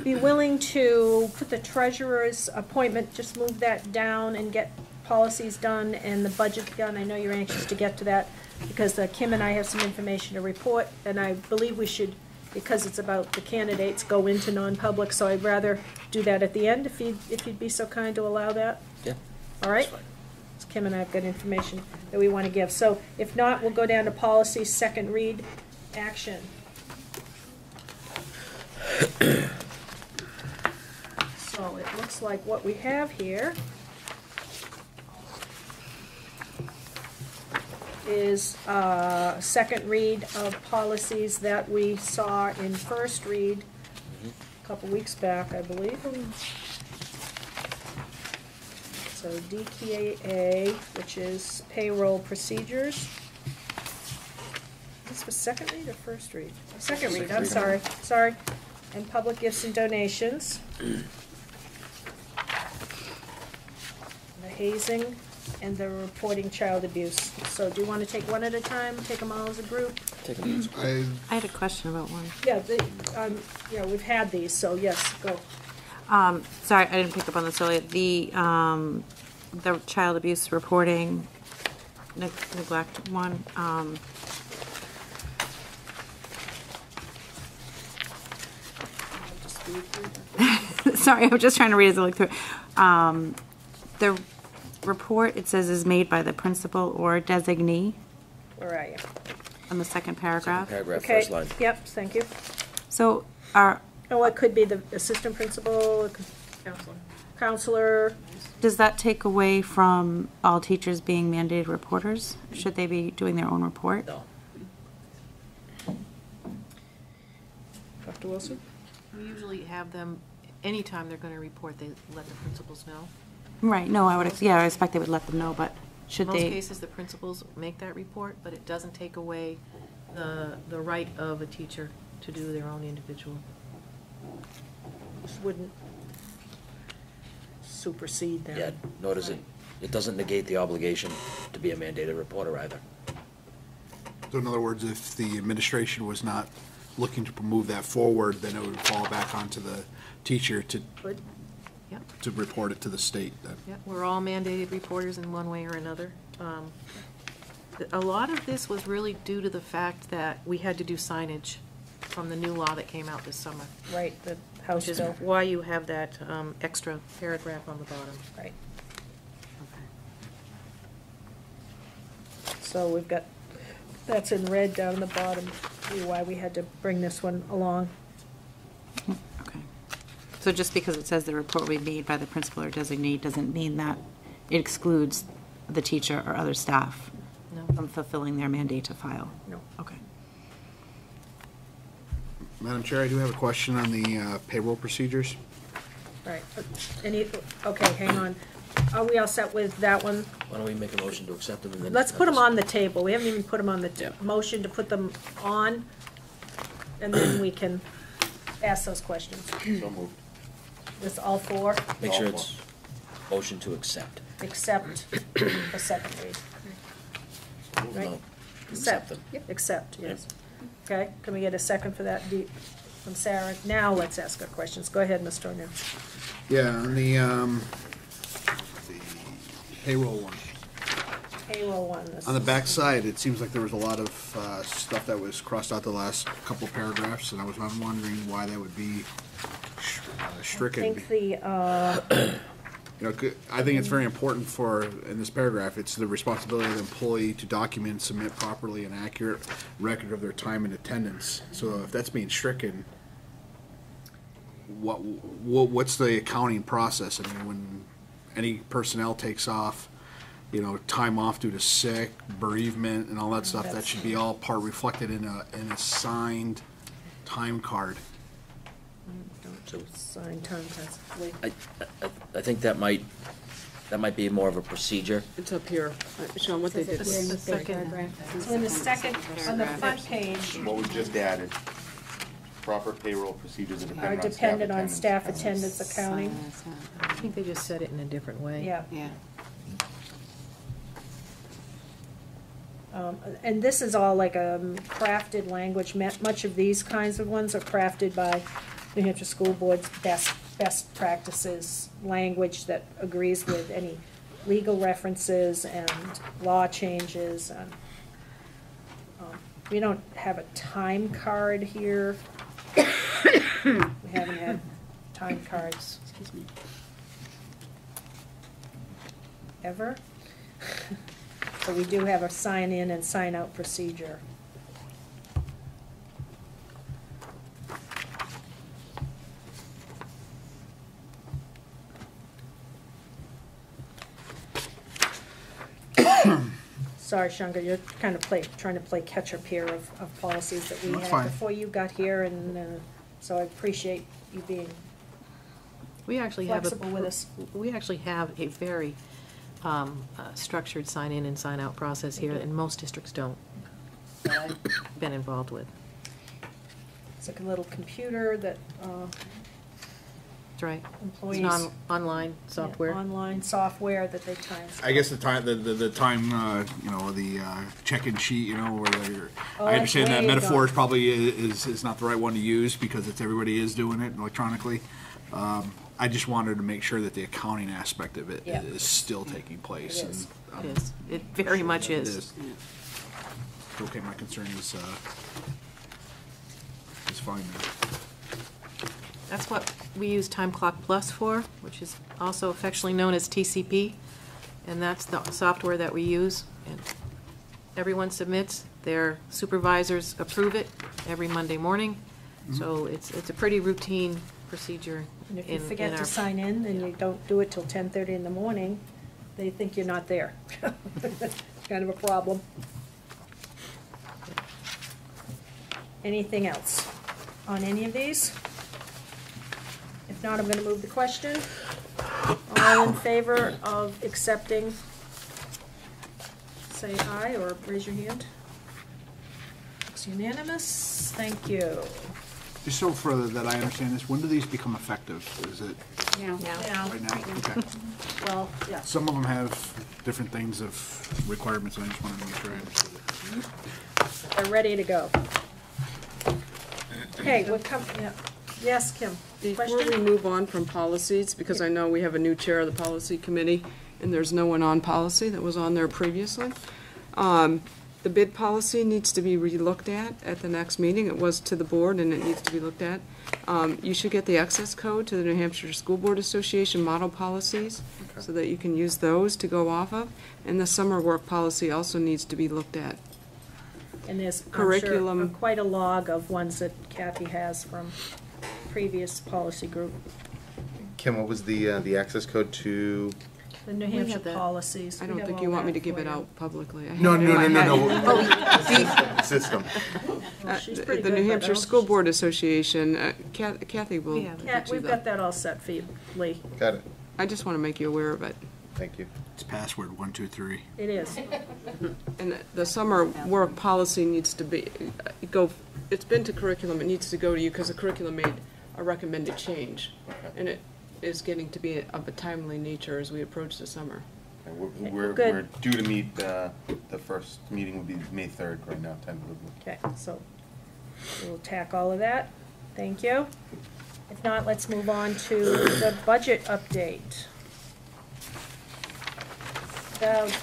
A: be willing to put the treasurer's appointment, just move that down and get policies done and the budget done. I know you're anxious to get to that because Kim and I have some information to report, and I believe we should, because it's about the candidates, go into non-public, so I'd rather do that at the end, if you'd be so kind to allow that.
C: Yeah.
A: All right? So Kim and I have good information that we want to give. So if not, we'll go down to policy, second read, action. So it looks like what we have here is a second read of policies that we saw in first read a couple weeks back, I believe. So DKA, which is payroll procedures. This was second read or first read? Second read, I'm sorry. And public gifts and donations. The hazing and the reporting child abuse. So do you want to take one at a time, take them all as a group?
C: Take them as a group.
S: I had a question about one.
A: Yeah, we've had these, so yes, go.
S: Sorry, I didn't pick up on this earlier. The child abuse reporting neglect one. Sorry, I'm just trying to read as I look through. The report, it says, is made by the principal or designee.
A: Where are you?
S: On the second paragraph.
C: Paragraph,
A: Okay,
C: first line.
A: yep, thank you.
S: So
A: Oh, it could be the assistant principal, it could- counselor.
S: does that take away from all teachers being mandated reporters? Should they be doing their own report?
C: No.
A: Dr. Wilson?
L: We usually have them, anytime they're going to report, they let the principals know.
S: Right, no, I expect they would let them know, but should
L: In most
S: they?
L: cases, the principals make that report, but it doesn't take away the right of a teacher to do their own individual.
A: This wouldn't supersede them.
C: Yeah, nor does it doesn't negate the obligation to be a mandated reporter either.
F: So in other words, if the administration was not looking to move that forward, then it would fall back onto the teacher to
L: Yep.
F: to report it to the state. Then.
L: Yep, we're all mandated reporters in one way or another. A lot of this was really due to the fact that we had to do signage from the new law that came out this summer.
A: Right, the House
L: Which is
A: bill.
L: why you have that extra paragraph on the bottom.
A: Right. So we've got, that's in red down in the bottom, why we had to bring this one along.
S: Okay. So just because it says the report will be made by the principal or designee doesn't mean that it excludes the teacher or other staff from fulfilling their mandate to file?
A: No.
S: Okay.
F: Madam Chair, I do have a question on the payroll procedures.
A: Right, okay, hang on. Are we all set with that one?
C: Why don't we make a motion to accept them and then?
A: Let's put them on the table. We haven't even put them on the motion to put them on, and then we can ask those questions.
C: So moved.
A: This all four?
C: Make sure it's motion to accept.
A: Accept a second read. Right?
C: No, accept them.
A: Accept, yes. Okay, can we get a second for that from Sarah? Now let's ask our questions. Go ahead, Mr. O'Neill.
F: Yeah, on the payroll one.
A: payroll one. This
F: On the
A: is-
F: back side, it seems like there was a lot of stuff that was crossed out the last couple paragraphs, and I'm wondering why that would be
A: I
F: stricken.
A: think the,
F: I think it's very important for, in this paragraph, it's the responsibility of the employee to document and submit properly an accurate record of their time and attendance. So if that's being stricken, what's the accounting process? I mean, when any personnel takes off, time off due to sick, bereavement, and all that stuff, that should be all part reflected in a signed time card.
A: Signed time cards.
C: I think that might be more of a procedure.
D: It's up here. Sean, what they did.
A: So in the second, on the front page,
R: What was just added? Proper payroll procedures that
A: are dependent on staff attendance accounting.
L: I think they just said it in a different way.
A: Yeah.
G: Yeah.
A: And this is all like a crafted language. Much of these kinds of ones are crafted by New Hampshire School Board's best practices language that agrees with any legal references and law changes. And we don't have a time card here. We haven't had time cards. Excuse me. Ever. So we do have a sign in and sign out procedure. Sorry, Shanga, you're kind of trying to play catch-up here of policies that we
F: That's
A: had
F: fine.
A: before you got here, and so I appreciate you being
L: We actually have
A: flexible with us.
L: We actually have a very structured sign-in and sign-out process here, and most districts don't, that I've been involved with.
A: It's like a little computer that
L: That's right.
A: employees.
L: It's an online software.
A: Online software that they time.
F: I guess the time, the time, the check-in sheet, where you're,
A: Oh,
F: I understand
A: that's
F: that
A: way
F: metaphor is
A: gone.
F: probably is not the right one to use because everybody is doing it electronically. I just wanted to make sure that the accounting aspect of it
A: Yeah.
F: is still taking place.
A: It is.
L: It is. It very much
F: that it
L: is.
F: Okay, my concern is fine now.
L: That's what we use Time Clock Plus for, which is also affectionately known as TCP, and that's the software that we use. And everyone submits, their supervisors approve it every Monday morning. So it's a pretty routine procedure.
A: And if you
L: in
A: forget
L: our-
A: to sign in and you don't do it till 10:30 in the morning, they think you're not there. Kind of a problem. Anything else on any of these? If not, I'm gonna move the question. All in favor of accepting, say aye or raise your hand. It's unanimous, thank you.
F: Just so further that I understand this, when do these become effective? Is it
A: Now.
F: right now? Okay.
A: Well, yeah.
F: Some of them have different things of requirements, and I just wanted to make sure I understood it.
A: They're ready to go. Okay, we're coming, yeah. Yes, Kim?
D: Before
A: Question?
D: we move on from policies, because I know we have a new chair of the policy committee, and there's no one on policy that was on there previously. The bid policy needs to be relooked at the next meeting. It was to the board, and it needs to be looked at. You should get the access code to the New Hampshire School Board Association model policies, so that you can use those to go off of. And the summer work policy also needs to be looked at.
A: And there's, I'm
D: Curriculum.
A: sure, quite a log of ones that Kathy has from previous policy group.
R: Kim, what was the access code to?
A: The New
L: We
A: Hampshire
L: have that.
A: policies.
D: I
A: We
D: don't
A: have
D: think
A: all
D: you want me
A: that
D: to give
A: for
D: it
A: you.
D: out publicly. I
F: No,
D: had it in
F: no,
D: my
F: no,
D: head.
F: no, no.
R: System.
A: She's pretty
D: The
A: good,
D: New
A: but
D: Hampshire
A: I'll-
D: School Board Association, Kathy will
L: We have it.
A: Kat,
D: get you
A: we've got that all set for you, Lee.
R: Got it.
D: I just want to make you aware of it.
R: Thank you.
F: It's password 123.
A: It is.
D: And the summer work policy needs to be, it's been to curriculum, it needs to go to you because the curriculum made a recommended change. And it is getting to be of a timely nature as we approach the summer.
R: Okay,
A: we're good.
R: we're due to meet, the first meeting will be May 3rd right now, tentatively.
A: Okay, so we'll tack all of that. Thank you. If not, let's move on to the budget update. The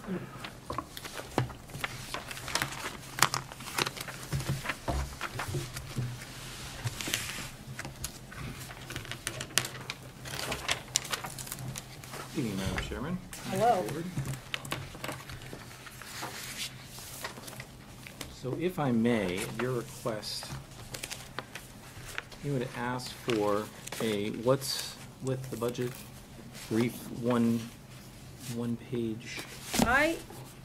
B: Good evening, Madam Chairman.
A: Hello.
B: So if I may, at your request, you would ask for a what's with the budget brief one-page
A: I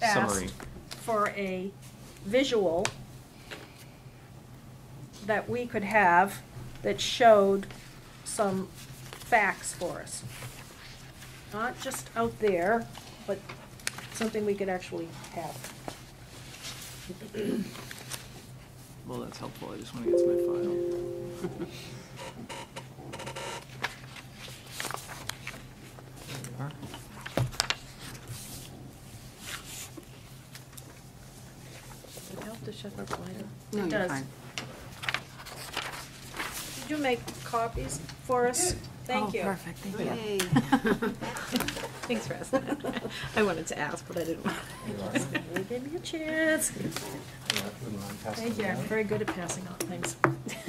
B: summary.
A: asked for a visual that we could have that showed some facts for us. Not just out there, but something we could actually have.
B: Well, that's helpful. I just want to get to my file. There we are.
A: Does it help to shut up later?
D: No,
A: It
D: you're
A: does.
D: fine.
A: Did you make copies for us? Thank you.
L: Oh, perfect, thank you.
A: Yay.
L: Thanks for asking that. I wanted to ask, but I didn't want to.
A: Give me a chance. Thank you, I'm very good at passing on things.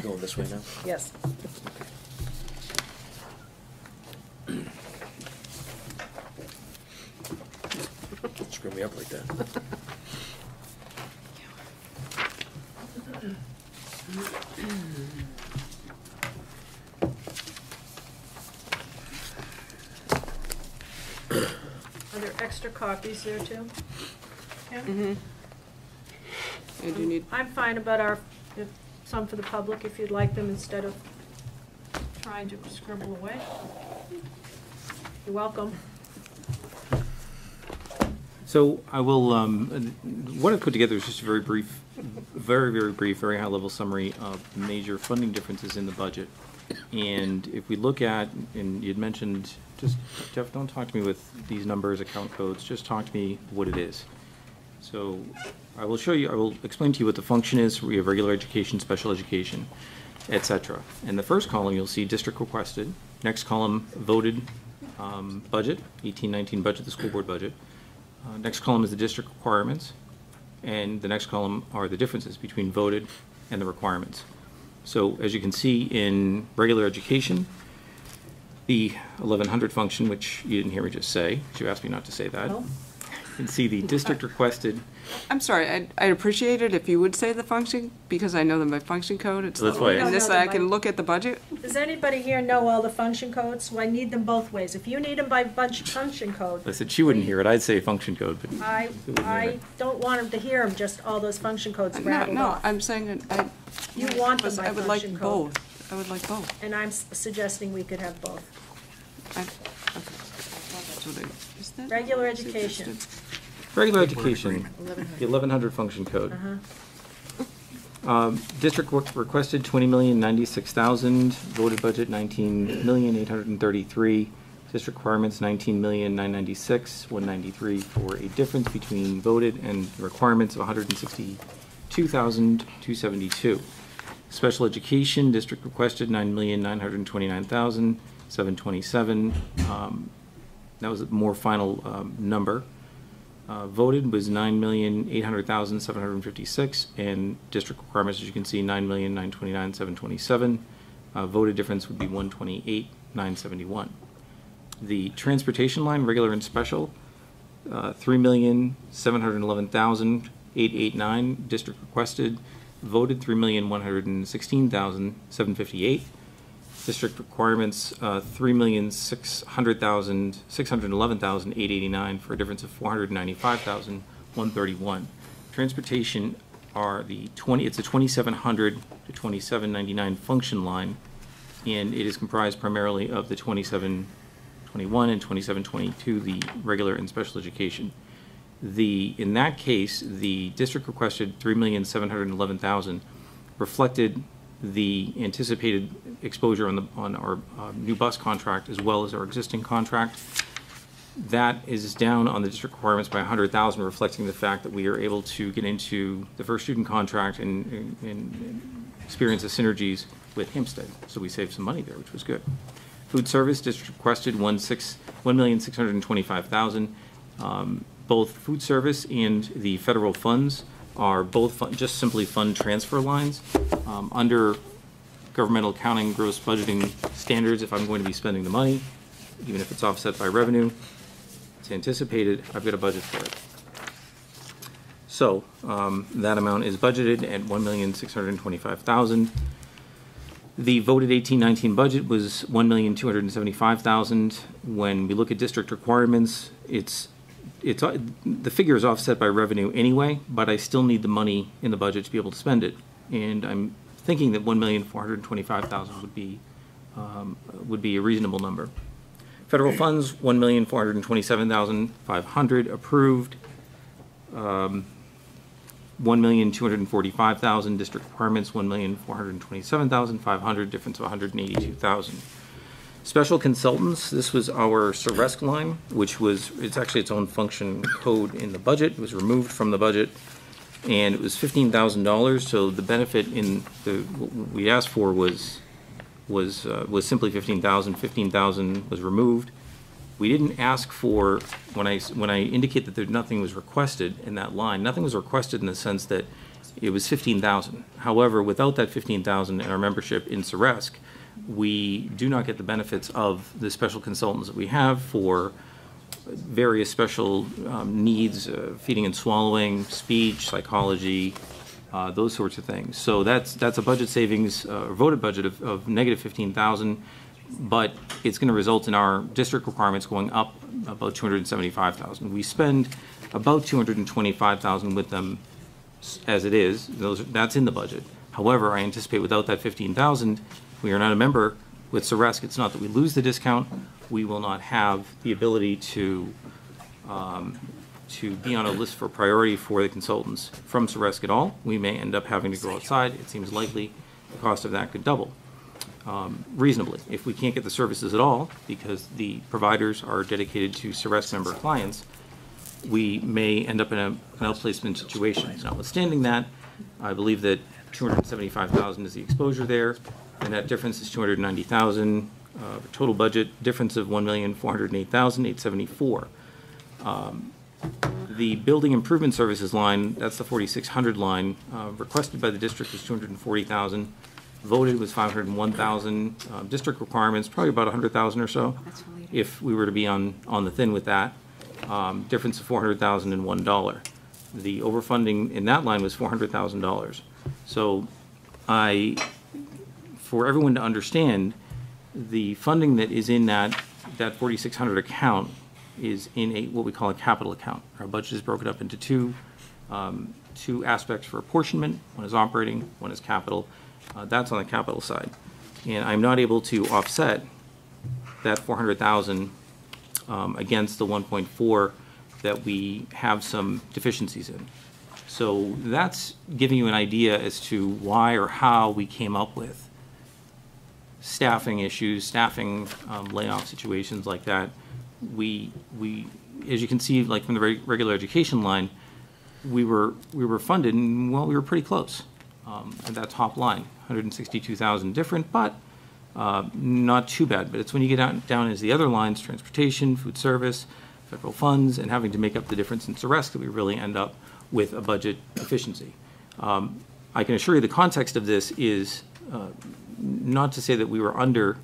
C: Going this way now?
A: Yes.
C: Screw me up like that.
A: Are there extra copies there too? Kim?
D: Mm-hmm. And you need,
A: I'm fine about some for the public if you'd like them instead of trying to scribble away. You're welcome.
B: So I will, what I've put together is just a very brief, very brief, very high-level summary of major funding differences in the budget. And if we look at, and you'd mentioned, just, Jeff, don't talk to me with these numbers, account codes, just talk to me what it is. So I will show you, I will explain to you what the function is. We have regular education, special education, et cetera. In the first column, you'll see district requested. Next column, voted budget, 18-19 budget, the school board budget. Next column is the district requirements, and the next column are the differences between voted and the requirements. So as you can see in regular education, the 1100 function, which you didn't hear me just say, because you asked me not to say that.
A: Oh.
B: You can see the district requested.
D: I'm sorry, I'd appreciate it if you would say the function, because I know them by function code. It's
B: That's why-
D: and this I can look at the budget.
A: Does anybody here know all the function codes? Well, I need them both ways. If you need them by function code,
B: I said she wouldn't hear it. I'd say function code, but
A: I don't want them to hear them, just all those function codes rattled
D: No,
A: off.
D: I'm saying that
A: You want them by
D: I would like
A: function code.
D: both. I would like both.
A: And I'm suggesting we could have both.
D: Is that
A: Regular education.
B: regular education, the 1100 function code.
A: Uh-huh.
B: District requested 20,096,000, voted budget 19,833,000, district requirements 19,996,193 for a difference between voted and requirements of 162,272. Special education, district requested 9,929,727. That was a more final number. Voted was 9,800,756, and district requirements, as you can see, 9,929,727. Voted difference would be 128,971. The transportation line, regular and special, 3,711,889. District requested, voted 3,116,758. District requirements, 3,611,889 for a difference of 495,131. Transportation are it's a 2,700 to 2,799 function line, and it is comprised primarily of the 2,721 and 2,722, the regular and special education. In that case, the district requested 3,711,000 reflected the anticipated exposure on our new bus contract as well as our existing contract. That is down on the district requirements by 100,000, reflecting the fact that we are able to get into the first student contract and experience the synergies with Hempstead. So we saved some money there, which was good. Food service district requested 1,625,000. both food service and the federal funds are both just simply fund transfer lines. Under governmental accounting gross budgeting standards, if I'm going to be spending the money, even if it's offset by revenue, it's anticipated, I've got a budget for it. So that amount is budgeted at $1,625,000. The voted 18-19 budget was $1,275,000. When we look at district requirements, the figure is offset by revenue anyway, but I still need the money in the budget to be able to spend it. And I'm thinking that $1,425,000 would be a reasonable number. Federal funds, $1,427,500 approved. $1,245,000. District requirements, $1,427,500. Difference of $182,000. Special consultants, this was our CERESC line, which was, it's actually its own function code in the budget. It was removed from the budget, and it was $15,000. So the benefit in what we asked for was simply $15,000. $15,000 was removed. We didn't ask for, when I indicate that nothing was requested in that line, nothing was requested in the sense that it was $15,000. However, without that $15,000 in our membership in CERESC, we do not get the benefits of the special consultants that we have for various special needs, feeding and swallowing, speech, psychology, those sorts of things. So that's a budget savings, voted budget of negative $15,000, but it's going to result in our district requirements going up about $275,000. We spend about $225,000 with them as it is. That's in the budget. However, I anticipate without that $15,000, we are not a member with CERESC. It's not that we lose the discount. We will not have the ability to be on a list for priority for the consultants from CERESC at all. We may end up having to go outside. It seems likely the cost of that could double. Reasonably, if we can't get the services at all because the providers are dedicated to CERESC member clients, we may end up in an outplacement situation. Notwithstanding that, I believe that $275,000 is the exposure there, and that difference is $290,000. Total budget difference of $1,408,874. The building improvement services line, that's the 4,600 line, requested by the district was $240,000. Voted was $501,000. District requirements, probably about $100,000 or so, if we were to be on the thin with that. Difference of $400,000 and $1. The overfunding in that line was $400,000. So for everyone to understand, the funding that is in that 4,600 account is in what we call a capital account. Our budget is broken up into two aspects for apportionment. One is operating, one is capital. That's on the capital side. And I'm not able to offset that $400,000 against the 1.4 that we have some deficiencies in. So that's giving you an idea as to why or how we came up with staffing issues, staffing layoff situations like that. We, as you can see, like from the regular education line, we were funded, and well, we were pretty close. At that top line, $162,000 different, but not too bad. But it's when you get down as the other lines, transportation, food service, federal funds, and having to make up the difference in CERESC that we really end up with a budget deficiency. I can assure you the context of this is not to say that we were under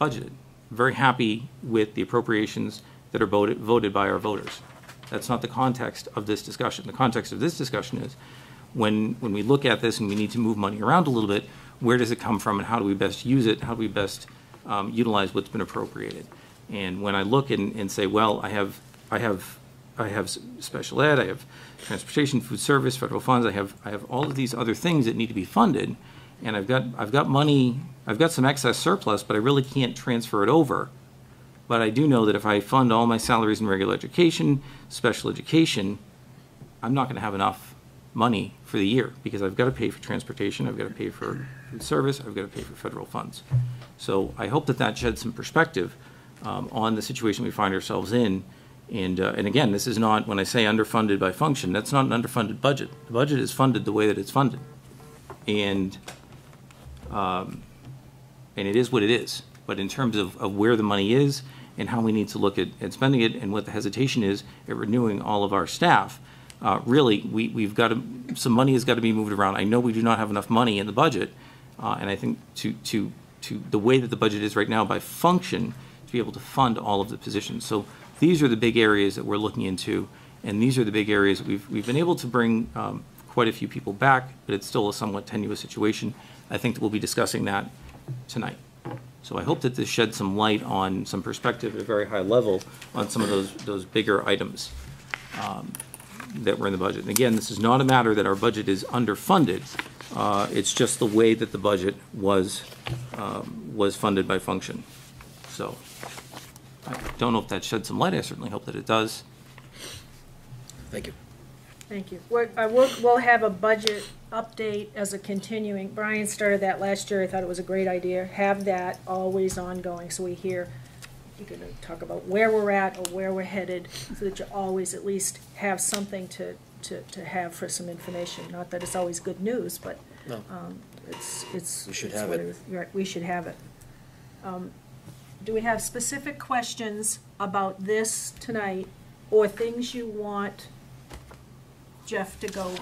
B: budgeted. Very happy with the appropriations that are voted by our voters. That's not the context of this discussion. The context of this discussion is when we look at this and we need to move money around a little bit, where does it come from and how do we best use it? How do we best utilize what's been appropriated? And when I look and say, well, I have special ed, I have transportation, food service, federal funds, I have all of these other things that need to be funded, and I've got money, I've got some excess surplus, but I really can't transfer it over. But I do know that if I fund all my salaries in regular education, special education, I'm not going to have enough money for the year because I've got to pay for transportation, I've got to pay for food service, I've got to pay for federal funds. So I hope that sheds some perspective on the situation we find ourselves in. And again, this is not, when I say underfunded by function, that's not an underfunded budget. The budget is funded the way that it's funded. And it is what it is. But in terms of where the money is and how we need to look at spending it, and what the hesitation is at renewing all of our staff. Really, we've got to, some money has got to be moved around. I know we do not have enough money in the budget, and I think to the way that the budget is right now by function, to be able to fund all of the positions. So these are the big areas that we're looking into, and these are the big areas that we've been able to bring quite a few people back, but it's still a somewhat tenuous situation. I think that we'll be discussing that tonight. So I hope that this sheds some light on some perspective at a very high level on some of those bigger items that were in the budget. And again, this is not a matter that our budget is underfunded. It's just the way that the budget was funded by function. So I don't know if that sheds some light. I certainly hope that it does.
C: Thank you.
A: Thank you. We'll have a budget update as a continuing. Brian started that last year. I thought it was a great idea. Have that always ongoing, so we hear, you're going to talk about where we're at or where we're headed, so that you always at least have something to have for some information. Not that it's always good news, but
C: no.
A: It's
C: we should
A: it's
C: have it.
A: Right, we should have it. Do we have specific questions about this tonight, or things you want Jeff to go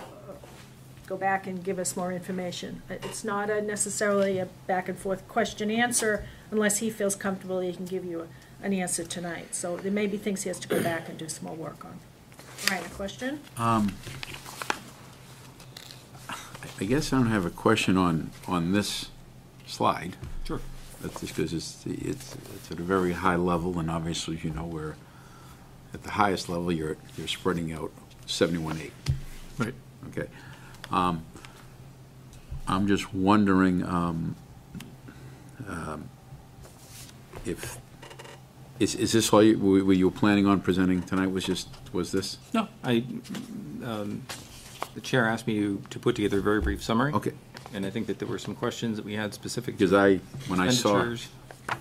A: back and give us more information? It's not necessarily a back and forth question answer unless he feels comfortable he can give you an answer tonight. So there may be things he has to go back and do some more work on. All right, a question?
H: I guess I don't have a question on this slide.
B: Sure.
H: That's just because it's at a very high level, and obviously, you know, we're at the highest level. You're spreading out 71.8.
B: Right.
H: Okay. I'm just wondering if is this all were you planning on presenting tonight? Was this?
B: No, the chair asked me to put together a very brief summary.
H: Okay.
B: And I think that there were some questions that we had specific.
H: Because when I saw.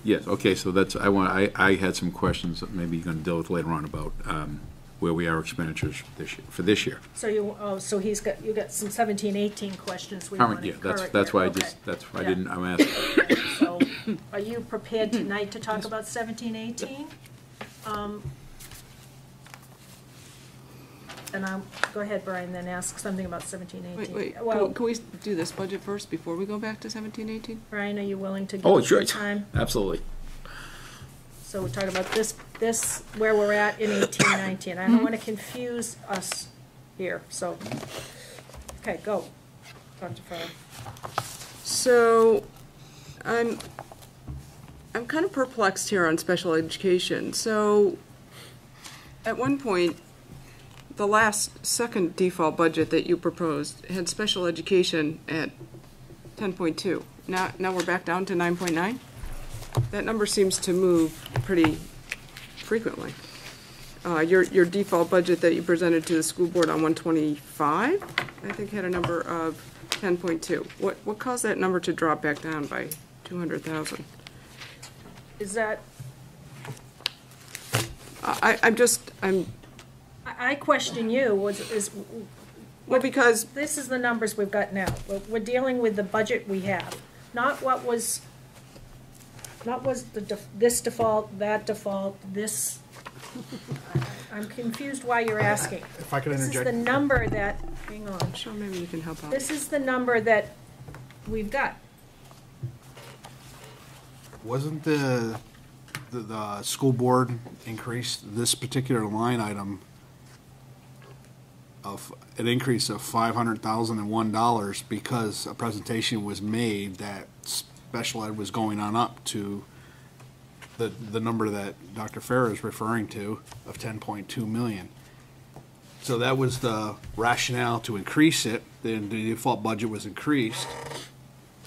H: Yes. Okay. So that's I had some questions that maybe you're going to deal with later on about where we are expenditures this year.
A: So you got some 17-18 questions we want to
H: that's why
A: here.
H: I'm asking.
A: So are you prepared tonight to talk about 17-18? And I'll go ahead, Brian, then ask something about 17-18.
D: Wait,
A: well,
D: can we do this budget first before we go back to 17-18?
A: Brian, are you willing to give
H: Oh,
A: us
H: sure.
A: some time?
H: Absolutely.
A: So we're talking about this where we're at in 18-19. I don't want to confuse us here, so, okay, go, Dr. Farrar.
D: So, I'm kind of perplexed here on special education. So, at one point, the second default budget that you proposed had special education at 10.2. Now we're back down to 9.9? That number seems to move pretty frequently. Your default budget that you presented to the school board on 125, I think, had a number of 10.2. What caused that number to drop back down by 200,000?
A: Is that? I question you.
D: Because
A: this is the numbers we've got now. We're dealing with the budget we have, not what was. This default, that default, this. I'm confused why you're asking.
F: If I could interject.
A: This is the number that. Hang on.
D: Sure, maybe you can help out.
A: This is the number that we've got.
F: Wasn't the school board increased this particular line item of an increase of $500,001 because a presentation was made that special ed was going on up to the number that Dr. Farrar is referring to of 10.2 million. So that was the rationale to increase it. Then the default budget was increased.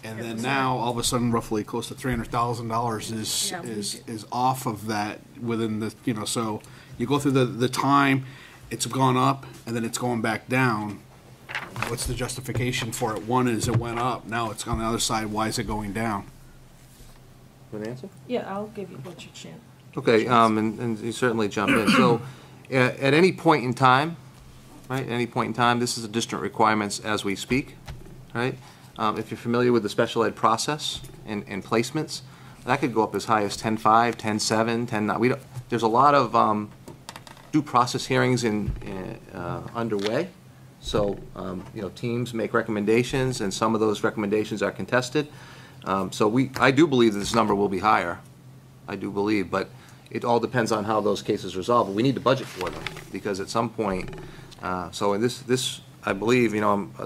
F: And then now, all of a sudden, roughly close to $300,000 is off of that within the, so you go through the time, it's gone up, and then it's going back down. What's the justification for it? One is it went up, now it's on the other side, why is it going down?
K: An answer?
A: Yeah, I'll give you what you chant.
K: Okay, and you certainly jump in. So, at any point in time, right, this is the district requirements as we speak, right? If you're familiar with the special ed process and placements, That could go up as high as 10.5, 10.7, 10.9. We don't, there's a lot of due process hearings underway. So, teams make recommendations, and some of those recommendations are contested. I do believe that this number will be higher. I do believe, but it all depends on how those cases resolve. But we need to budget for them, because at some point, so in this, I believe,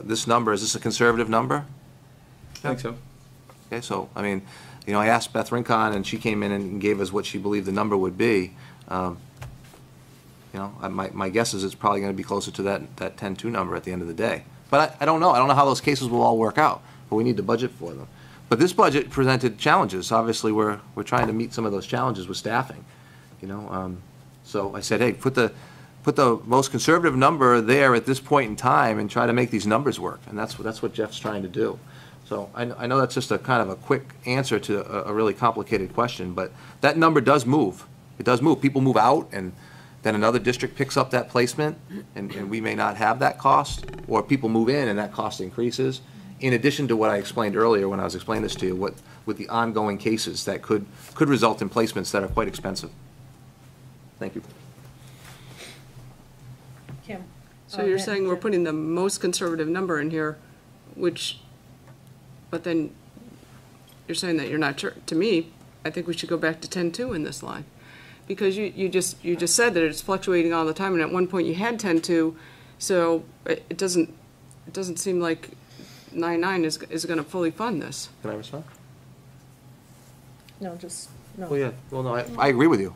K: this number, is this a conservative number?
B: I think so.
K: Okay, so, I asked Beth Rincon, and she came in and gave us what she believed the number would be. My guess is it's probably going to be closer to that 10.2 number at the end of the day. But I don't know. I don't know how those cases will all work out, but we need to budget for them. But this budget presented challenges. Obviously, we're trying to meet some of those challenges with staffing. So I said, hey, put the most conservative number there at this point in time and try to make these numbers work. And that's what Jeff's trying to do. So I know that's just a kind of a quick answer to a really complicated question, but that number does move. It does move. People move out, and then another district picks up that placement, and we may not have that cost, or people move in and that cost increases. In addition to what I explained earlier when I was explaining this to you, with the ongoing cases that could result in placements that are quite expensive. Thank you.
A: Kim?
D: So you're saying we're putting the most conservative number in here, but then you're saying that you're not sure. To me, I think we should go back to 10.2 in this line. Because you just said that it's fluctuating all the time, and at one point you had 10.2, so it doesn't seem like 9.9 is going to fully fund this.
K: Can I respond?
A: No.
K: Well, yeah. Well, no, I agree with you.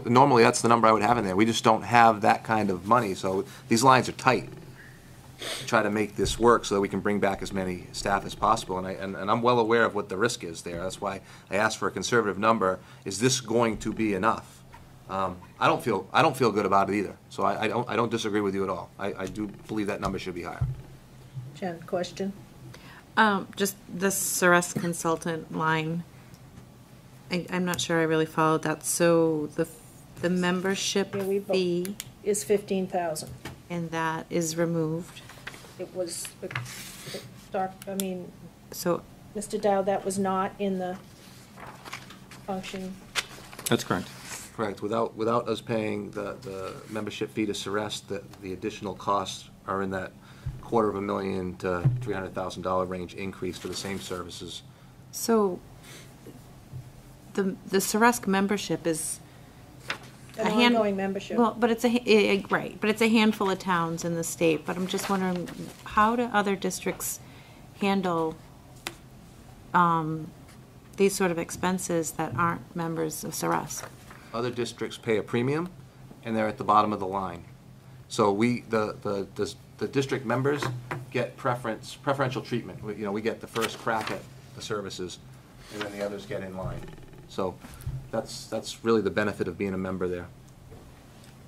K: Normally that's the number I would have in there. We just don't have that kind of money, so these lines are tight. Try to make this work so that we can bring back as many staff as possible, and I'm well aware of what the risk is there. That's why I asked for a conservative number. Is this going to be enough? I don't feel good about it either. So I don't disagree with you at all. I do believe that number should be higher.
A: Jen, question?
S: Just the SORES consultant line. I'm not sure I really followed that. So the membership fee
A: is $15,000,
S: and that is removed.
A: It was,
S: so
A: Mr. Dow, that was not in the function.
B: That's correct.
K: Correct. Without us paying the membership fee to SORES, the additional costs are in that $250,000 to $300,000 range increase for the same services.
S: So the SORES membership is
A: An ongoing membership.
S: Well, but it's right, but it's a handful of towns in the state. But I'm just wondering, how do other districts handle these sort of expenses that aren't members of SORES?
K: Other districts pay a premium, and they're at the bottom of the line. So the district members get preferential treatment. We get the first crack at the services, and then the others get in line. So that's really the benefit of being a member there.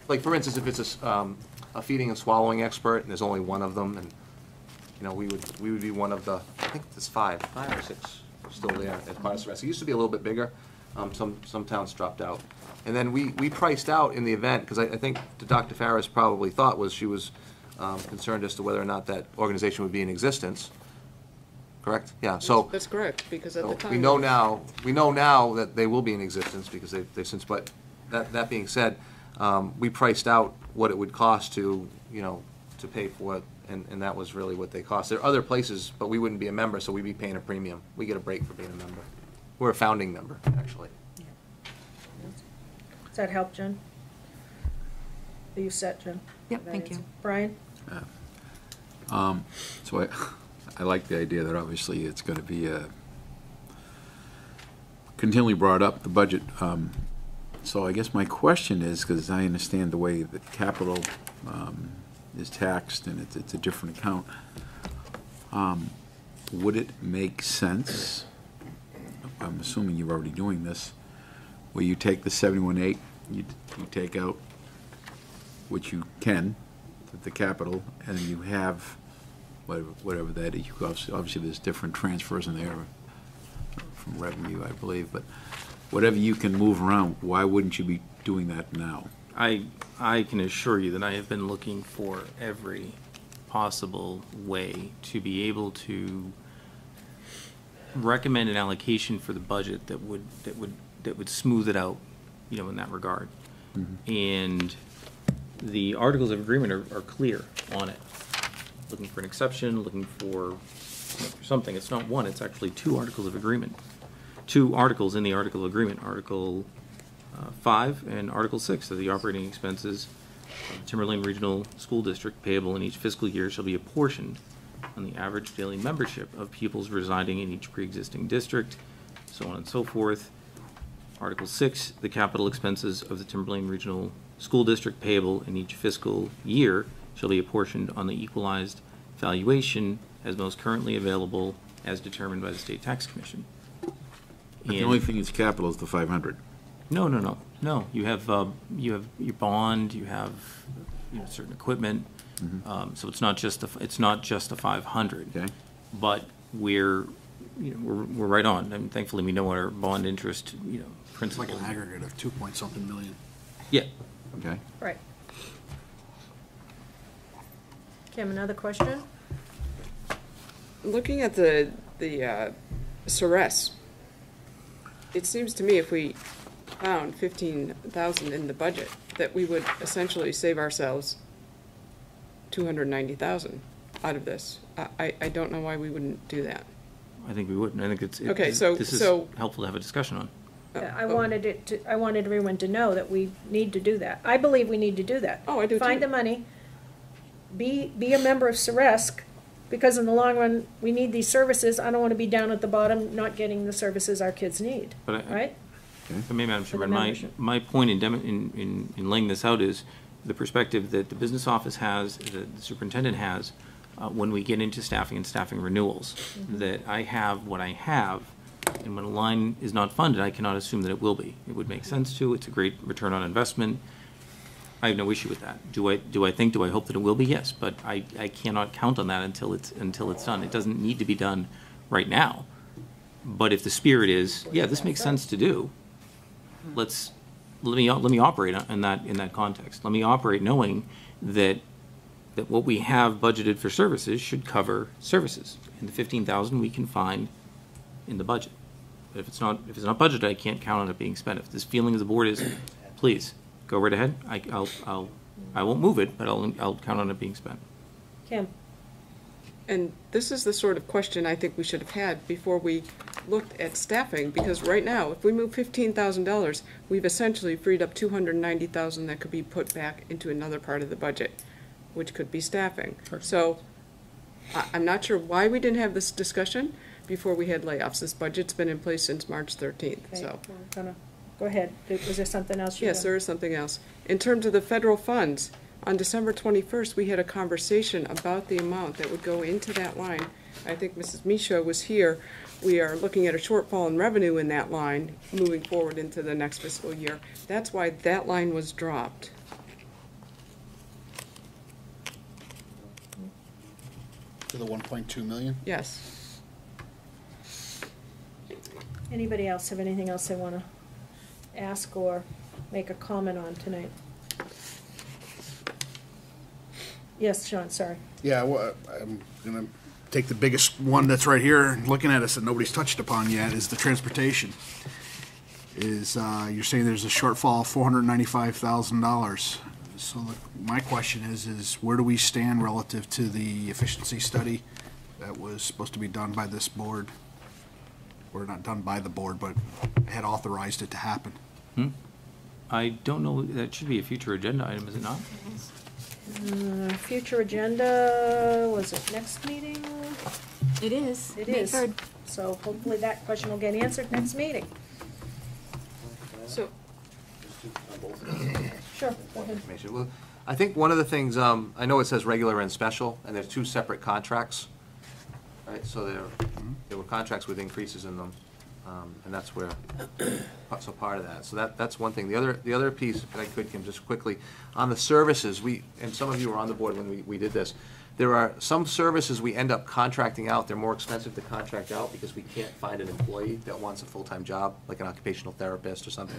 K: Like, for instance, if it's a feeding and swallowing expert, and there's only one of them, and we would be one of the, I think it's five or six still there as part of SORES. It used to be a little bit bigger. Some towns dropped out. And then we priced out in the event, because I think Dr. Farris probably thought she was concerned as to whether or not that organization would be in existence. Correct? Yeah. So
D: that's correct, because at the time
K: we know now that they will be in existence, because they've since. But that being said, we priced out what it would cost to pay for it, and that was really what they cost. There are other places, but we wouldn't be a member, so we'd be paying a premium. We get a break for being a member. We're a founding member, actually.
A: Does that help, Jen? Are you set, Jen?
S: Yep, thank you.
A: Brian?
H: So I like the idea that obviously it's going to be continually brought up, the budget. So I guess my question is, because I understand the way that capital is taxed and it's a different account, would it make sense, I'm assuming you're already doing this, where you take the 71.8, you take out what you can, the capital, and you have whatever that is. Obviously there's different transfers in there from revenue, I believe, but whatever you can move around, why wouldn't you be doing that now?
B: I can assure you that I have been looking for every possible way to be able to recommend an allocation for the budget that would smooth it out, in that regard. And the articles of agreement are clear on it. Looking for an exception, looking for something. It's not one, it's actually two articles of agreement. Two articles in the article of agreement, Article 5 and Article 6 of the operating expenses of the Timberlane Regional School District payable in each fiscal year shall be apportioned on the average daily membership of pupils residing in each pre-existing district, so on and so forth. Article 6, the capital expenses of the Timberlane Regional School District payable in each fiscal year shall be apportioned on the equalized valuation as most currently available as determined by the State Tax Commission.
H: But the only thing that's capital is the 500.
B: No. You have your bond. You have certain equipment. So it's not just the 500.
H: Okay.
B: But we're right on. And thankfully, we know what our bond interest
F: It's
B: principal.
F: like an aggregate of 2-point-something million.
B: Yeah.
H: Okay.
A: Right. Kim, another question?
D: Looking at the SORES, it seems to me if we found 15,000 in the budget, that we would essentially save ourselves 290,000 out of this. I don't know why we wouldn't do that.
B: I think we would. And I think this is helpful to have a discussion on.
A: I wanted everyone to know that we need to do that. I believe we need to do that.
D: Oh, I do
A: Find
D: too.
A: the money, be a member of SORESC, because in the long run, we need these services. I don't want to be down at the bottom not getting the services our kids need, right?
B: If I may, Madam Chairman,
A: membership.
B: my point in laying this out is the perspective that the business office has, that the superintendent has, when we get into staffing and staffing renewals, that I have what I have, and when a line is not funded, I cannot assume that it will be. It would make sense to. It's a great return on investment. I have no issue with that. Do I hope that it will be? Yes, but I cannot count on that until it's done. It doesn't need to be done right now. But if the spirit is, yeah, this makes sense to do, let me operate in that context. Let me operate knowing that what we have budgeted for services should cover services. And the 15,000 we can find in the budget. But if it's not budgeted, I can't count on it being spent. If this feeling of the board is, please go right ahead. I won't move it, but I'll count on it being spent.
A: Kim.
D: And this is the sort of question I think we should have had before we looked at staffing, because right now, if we move $15,000, we've essentially freed up $290,000 that could be put back into another part of the budget, which could be staffing. So I'm not sure why we didn't have this discussion before we had layoffs. This budget's been in place since March 13th,
A: Okay,
D: so.
A: we're gonna go ahead. Was there something else you
D: Yes, there is something else. In terms of the federal funds, on December 21st, we had a conversation about the amount that would go into that line. I think Mrs. Misha was here. We are looking at a shortfall in revenue in that line moving forward into the next fiscal year. That's why that line was dropped.
F: To the 1.2 million?
D: Yes.
A: Anybody else have anything else they want to ask or make a comment on tonight? Yes, Sean, sorry.
F: Yeah, well, I'm going to take the biggest one that's right here, looking at us that nobody's touched upon yet, is the transportation. You're saying there's a shortfall of $495,000. So my question is where do we stand relative to the efficiency study that was supposed to be done by this board? Or not done by the board, but had authorized it to happen.
B: I don't know, that should be a future agenda item, is it not?
A: Future agenda, was it next meeting?
S: It is.
A: It
S: May
A: is.
S: 3rd.
A: So hopefully that question will get answered next meeting.
D: So,
A: Sure, go ahead.
K: Well, I think one of the things, I know it says regular and special, and there's two separate contracts, right? So there were contracts with increases in them, and that's where, so part of that. So that's one thing. The other piece, if I could, Kim, just quickly, on the services, and some of you were on the board when we did this, there are some services we end up contracting out. They're more expensive to contract out because we can't find an employee that wants a full-time job, like an occupational therapist or something.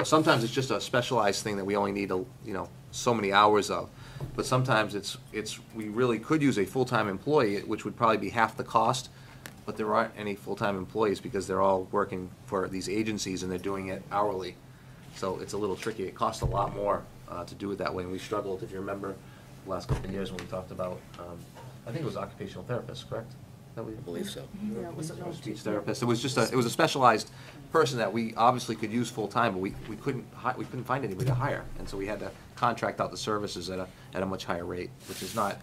K: Sometimes it's just a specialized thing that we only need so many hours of. But sometimes we really could use a full-time employee, which would probably be half the cost, but there aren't any full-time employees because they're all working for these agencies and they're doing it hourly. So it's a little tricky. It costs a lot more to do it that way, and we struggled, if you remember, the last couple of years when we talked about, I think it was occupational therapists, correct? I
C: believe so.
A: Yeah, it was an OT.
K: Speech therapist. It was just it was a specialized person that we obviously could use full-time, but we couldn't find anybody to hire, and so we had to contract out the services at a much higher rate, which is not,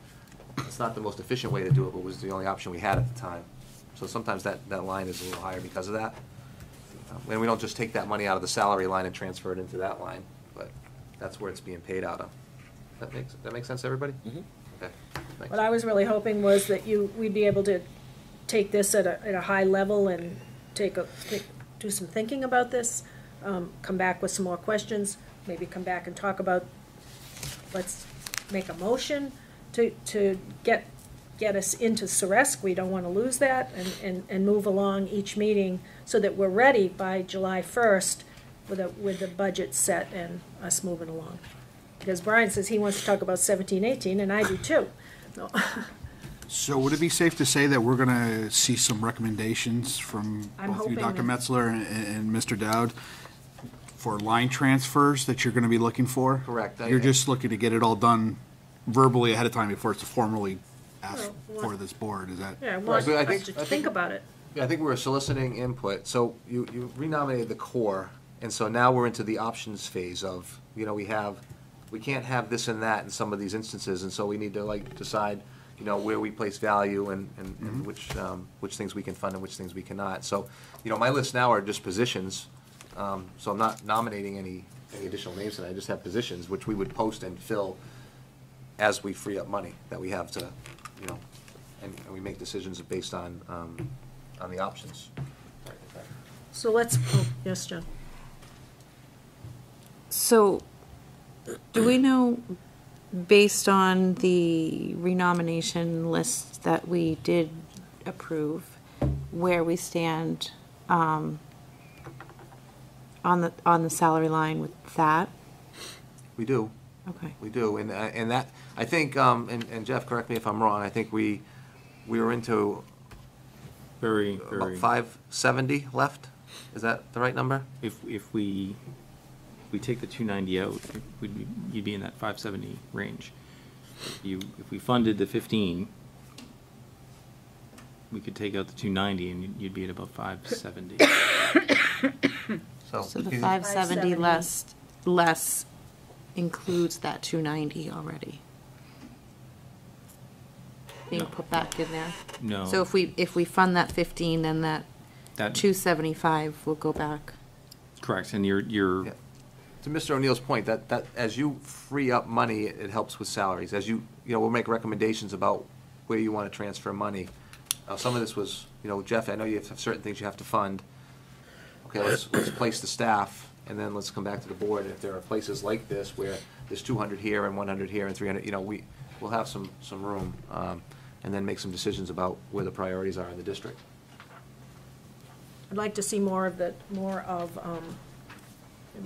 K: it's not the most efficient way to do it, but was the only option we had at the time. So sometimes that line is a little higher because of that. And we don't just take that money out of the salary line and transfer it into that line, but that's where it's being paid out of. That makes sense to everybody? Mm-hmm. Okay, thanks.
A: What I was really hoping was that we'd be able to take this at a high level and do some thinking about this, come back with some more questions, maybe come back and talk about, let's make a motion to get us into Ceresc. We don't want to lose that, and move along each meeting so that we're ready by July 1st with the budget set and us moving along. Because Brian says he wants to talk about 17, 18, and I do too. No.
F: So would it be safe to say that we're going to see some recommendations from
A: I'm
F: both you,
A: hoping
F: Dr.
A: that-
F: Metzler and Mr. Dowd, for line transfers that you're going to be looking for?
K: Correct.
F: You're just looking to get it all done verbally ahead of time before it's formally asked
A: Well,
F: for this board, is that?
A: Yeah, I
K: Right,
A: want
K: but I
A: us to think about it.
K: Yeah, I think we were soliciting input. So you renominated the core, and so now we're into the options phase of, we can't have this and that in some of these instances, and so we need to decide, where we place value and which things we can fund and which things we cannot. So, my list now are just positions, so I'm not nominating any additional names tonight. I just have positions which we would post and fill as we free up money that we have to, and we make decisions based on the options.
A: So let's, yes, Jen.
S: So, do we know, based on the renomination list that we did approve, where we stand on the salary line with that?
K: We do.
S: Okay.
K: We do, and that, I think, and Jeff, correct me if I'm wrong, I think we were into about 570 left? Is that the right number?
B: If we take the 290 out, you'd be in that 570 range. If we funded the 15, we could take out the 290 and you'd be at about 570.
S: So the 570 less includes that 290 already being put back in there?
B: No.
S: So if we fund that 15, then that 275 will go back?
B: Correct, and you're
K: To Mr. O'Neill's point, that as you free up money, it helps with salaries. As we'll make recommendations about where you want to transfer money. Some of this was, Jeff, I know you have certain things you have to fund. Okay, let's place the staff, and then let's come back to the board. If there are places like this where there's 200 here and 100 here and 300, we'll have some room, and then make some decisions about where the priorities are in the district.
A: I'd like to see more of the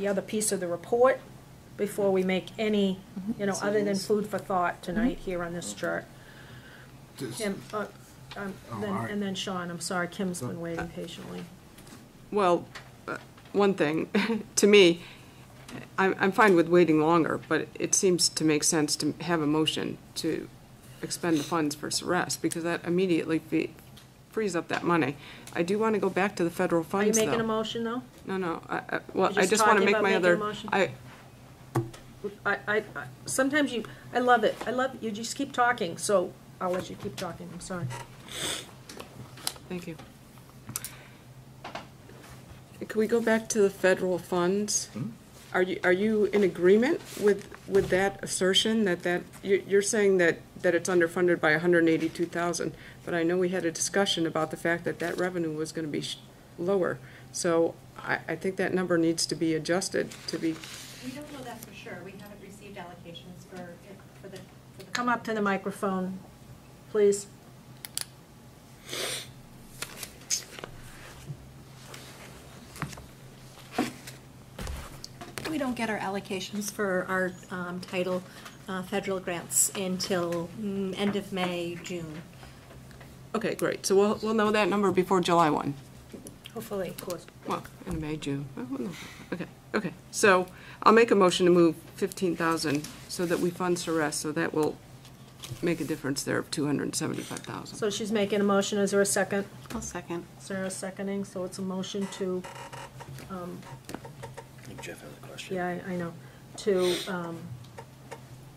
A: other piece of the report before we make any, other than food for thought tonight here on this chart. Kim, and then Sean, I'm sorry, Kim's been waiting patiently.
D: Well, one thing, to me, I'm fine with waiting longer, but it seems to make sense to have a motion to expend the funds for Ceresc, because that immediately frees up that money. I do want to go back to the federal funds,
A: Are you making
D: though.
A: a motion, though?
D: No.
A: You're
D: I just want to
A: talking
D: make
A: about
D: my
A: making
D: other.
A: a motion? I sometimes I love it. You just keep talking, so I'll let you keep talking. I'm sorry.
D: Thank you. Can we go back to the federal funds? Are you in agreement with that assertion that you're saying that it's underfunded by 182,000, but I know we had a discussion about the fact that revenue was going to be lower. So I think that number needs to be adjusted to be.
V: We don't know that for sure. We haven't received allocations for the.
A: Come up to the microphone, please.
V: We don't get our allocations for our title federal grants until end of May, June.
D: Okay, great. So we'll know that number before July 1.
A: Hopefully, of course.
D: Well, in May, June. Well, we'll know. Okay. So I'll make a motion to move 15,000 so that we fund Ceres, so that will make a difference there of 275,000.
A: So she's making a motion, is there a second?
S: I'll second.
A: Sarah's seconding, so it's a motion to,
C: I think Jeff has a question.
A: yeah, I know, to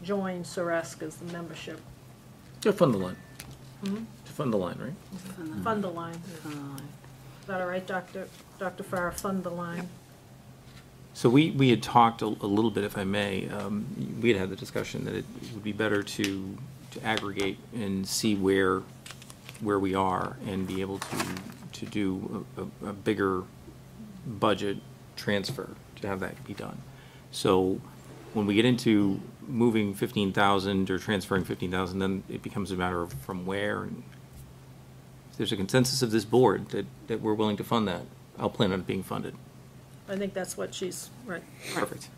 A: join Ceres as the membership.
B: To fund the line.
A: Mhm.
B: To fund the line, right?
A: Fund the line. Is that all right, Dr. Farrar, fund the line?
B: So we had talked a little bit, if I may, we had had the discussion that it would be better to aggregate and see where we are and be able to do a bigger budget transfer to have that be done. So when we get into moving 15,000 or transferring 15,000, then it becomes a matter of from where. And if there's a consensus of this board that we're willing to fund that, I'll plan on it being funded.
A: I think that's what she's, right.
B: Perfect.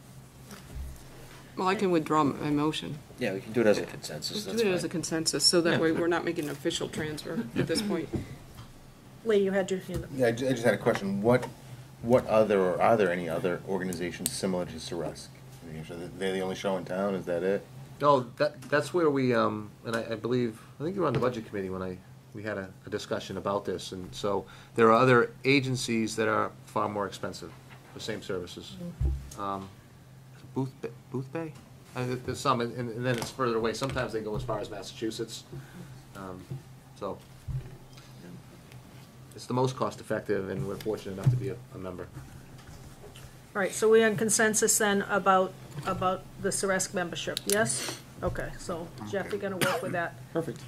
D: Well, I can withdraw my motion.
C: Yeah, we can do it as a consensus,
D: Let's
C: that's
D: do it
C: fine.
D: as a consensus, so that
B: Yeah.
D: way we're not making an official transfer at this point.
A: Lee, you had your hand up.
R: Yeah, I just had a question. What other, or are there any other organizations similar to Ceres? They're the only show in town, is that it?
K: No, that's where we, and I believe, I think you were on the budget committee when we had a discussion about this, and so there are other agencies that are far more expensive for same services. Booth Bay? There's some, and then it's further away. Sometimes they go as far as Massachusetts. So it's the most cost-effective, and we're fortunate enough to be a member.
A: All right, so we're in consensus then about the Ceres membership, yes? Okay, so Jeff, you're gonna work with that.
B: Perfect.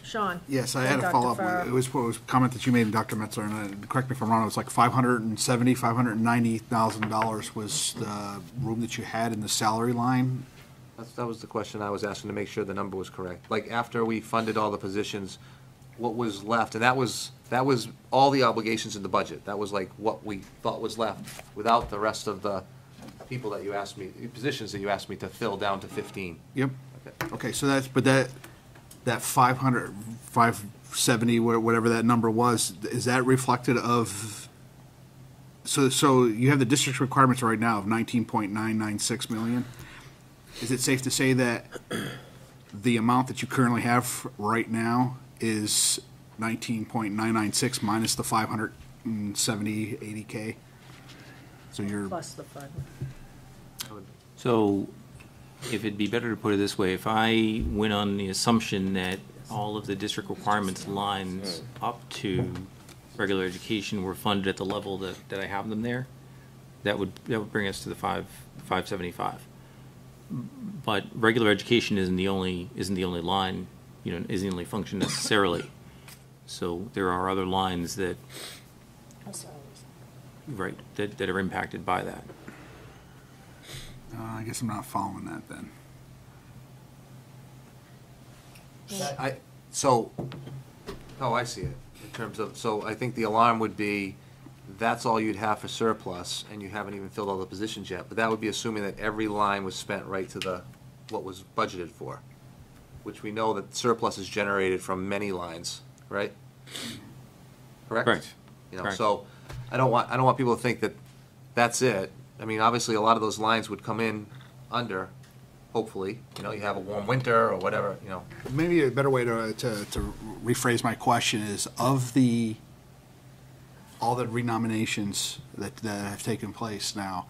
A: Sean?
F: Yes, I
A: and
F: had a
A: Dr.
F: follow-up.
A: Farrar.
F: It was a comment that you made, Dr. Metzler, and correct me if I'm wrong, it was like $590,000 was the room that you had in the salary line?
K: That was the question I was asking, to make sure the number was correct. Like, after we funded all the positions, what was left, and that was all the obligations in the budget. That was like what we thought was left, without the rest of the people that you asked me, positions that you asked me to fill down to 15.
F: Yep. Okay, so that 570, whatever that number was, is that reflected of, so you have the district's requirements right now of 19.996 million. Is it safe to say that the amount that you currently have right now is 19.996 minus the 570, 80K? So you're
A: Plus the fund.
B: So if it'd be better to put it this way, if I went on the assumption that all of the district requirements lines up to regular education were funded at the level that I have them there, that would bring us to the 575. But regular education isn't the only line, isn't the only function necessarily. So there are other lines that are impacted by that.
F: I guess I'm not following that then.
K: I see it, in terms of, so I think the alarm would be, that's all you'd have for surplus, and you haven't even filled all the positions yet, but that would be assuming that every line was spent right to what was budgeted for, which we know that surplus is generated from many lines, right? Correct?
B: Correct.
K: Correct. So, I don't want people to think that that's it. I mean, obviously, a lot of those lines would come in under, hopefully, you have a warm winter or whatever,
F: Maybe a better way to rephrase my question is, of all the renominations that have taken place now,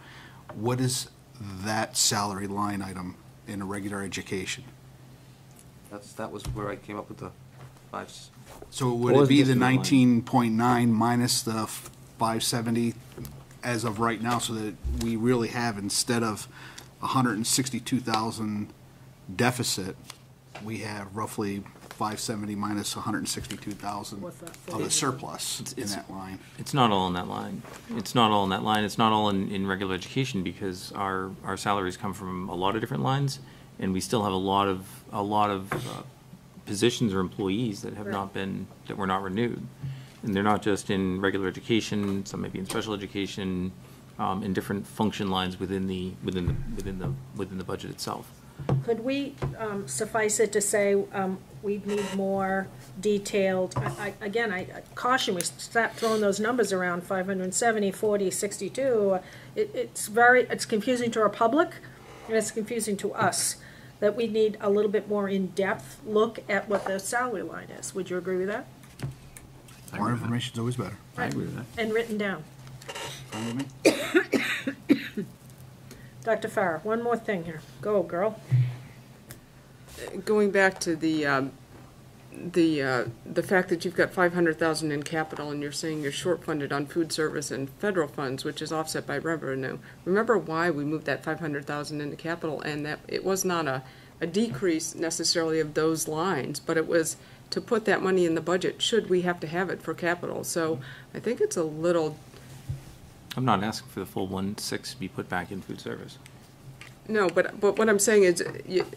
F: what is that salary line item in a regular education?
K: That was where I came up with the 5.
F: So would it be the 19.9 minus the 570 as of right now, so that we really have, instead of 162,000 deficit, we have roughly 570 minus 162,000 of a surplus in that line?
B: It's not all in that line. It's not all in that line. It's not all in regular education, because our salaries come from a lot of different lines, and we still have a lot of positions or employees that have that were not renewed. And they're not just in regular education, some may be in special education, in different function lines within the budget itself.
A: Could we suffice it to say we need more detailed, again, I caution, we start throwing those numbers around, 570, 40, 62. It's confusing to our public, and it's confusing to us, that we need a little bit more in-depth look at what the salary line is. Would you agree with that?
F: More information's always better.
B: I agree with that.
A: And written down.
F: Fine with me.
A: Dr. Farrar, one more thing here. Go, girl.
D: Going back to the fact that you've got 500,000 in capital and you're saying you're short funded on food service and federal funds, which is offset by revenue. Remember why we moved that 500,000 into capital, and that it was not a decrease necessarily of those lines, but it was to put that money in the budget should we have to have it for capital. So I think it's a little.
B: I'm not asking for the full 1.6 to be put back in food service.
D: No, but what I'm saying is,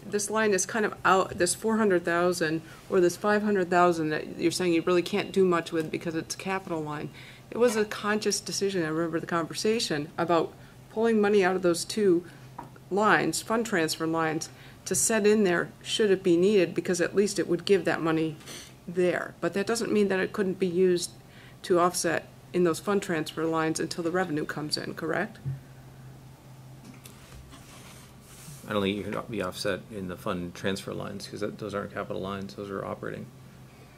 D: this line is kind of out, this 400,000 or this 500,000 that you're saying you really can't do much with because it's a capital line. It was a conscious decision, I remember the conversation, about pulling money out of those two lines, fund transfer lines, to set in there should it be needed, because at least it would give that money there. But that doesn't mean that it couldn't be used to offset in those fund transfer lines until the revenue comes in, correct?
B: I don't think you can be offset in the fund transfer lines, because those aren't capital lines, those are operating.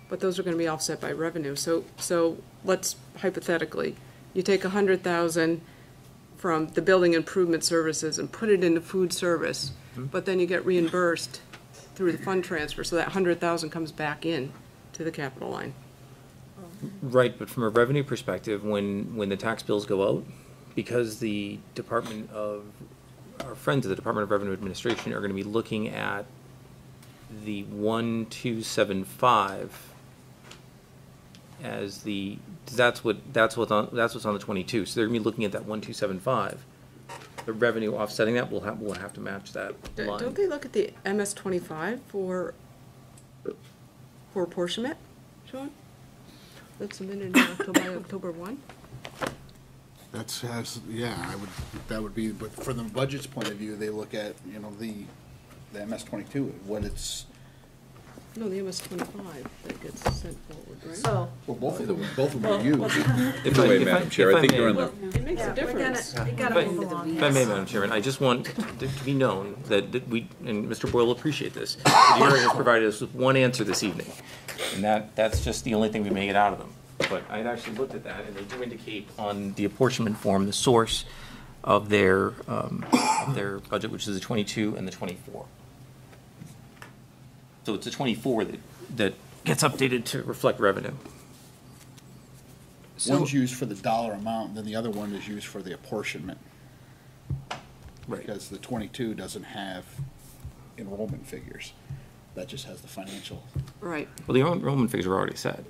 D: But those are going to be offset by revenue. So let's hypothetically, you take 100,000 from the building improvement services and put it into food service, but then you get reimbursed through the fund transfer, so that 100,000 comes back in to the capital line.
B: Right, but from a revenue perspective, when the tax bills go out, because the Department of, our friends at the Department of Revenue Administration are going to be looking at the 1275 as the, that's what's on the 22. So they're going to be looking at that 1275. The revenue offsetting that will have to match that line.
D: Don't they look at the MS-25 for apportionment, Sean? That's submitted in October 1?
F: That would be, but from the budget's point of view, they look at, the MS-22, what it's.
D: No, the MS-25 that gets sent forward, right?
A: So.
F: Well, both of them are used.
B: Either way, Madam Chair, I think you're on the.
D: It makes a difference.
A: We gotta move along.
B: If I may, Madam Chairman, I just want to be known that we, and Mr. Boyle will appreciate this, that the area has provided us with one answer this evening, and that's just the only thing we may get out of them. But I had actually looked at that, and they do indicate on the apportionment form the source of their budget, which is the 22 and the 24. So it's the 24 that gets updated to reflect revenue.
F: One's used for the dollar amount, and then the other one is used for the apportionment.
B: Right.
F: Because the 22 doesn't have enrollment figures. That just has the financial.
D: Right.
B: Well, the enrollment figures are already set.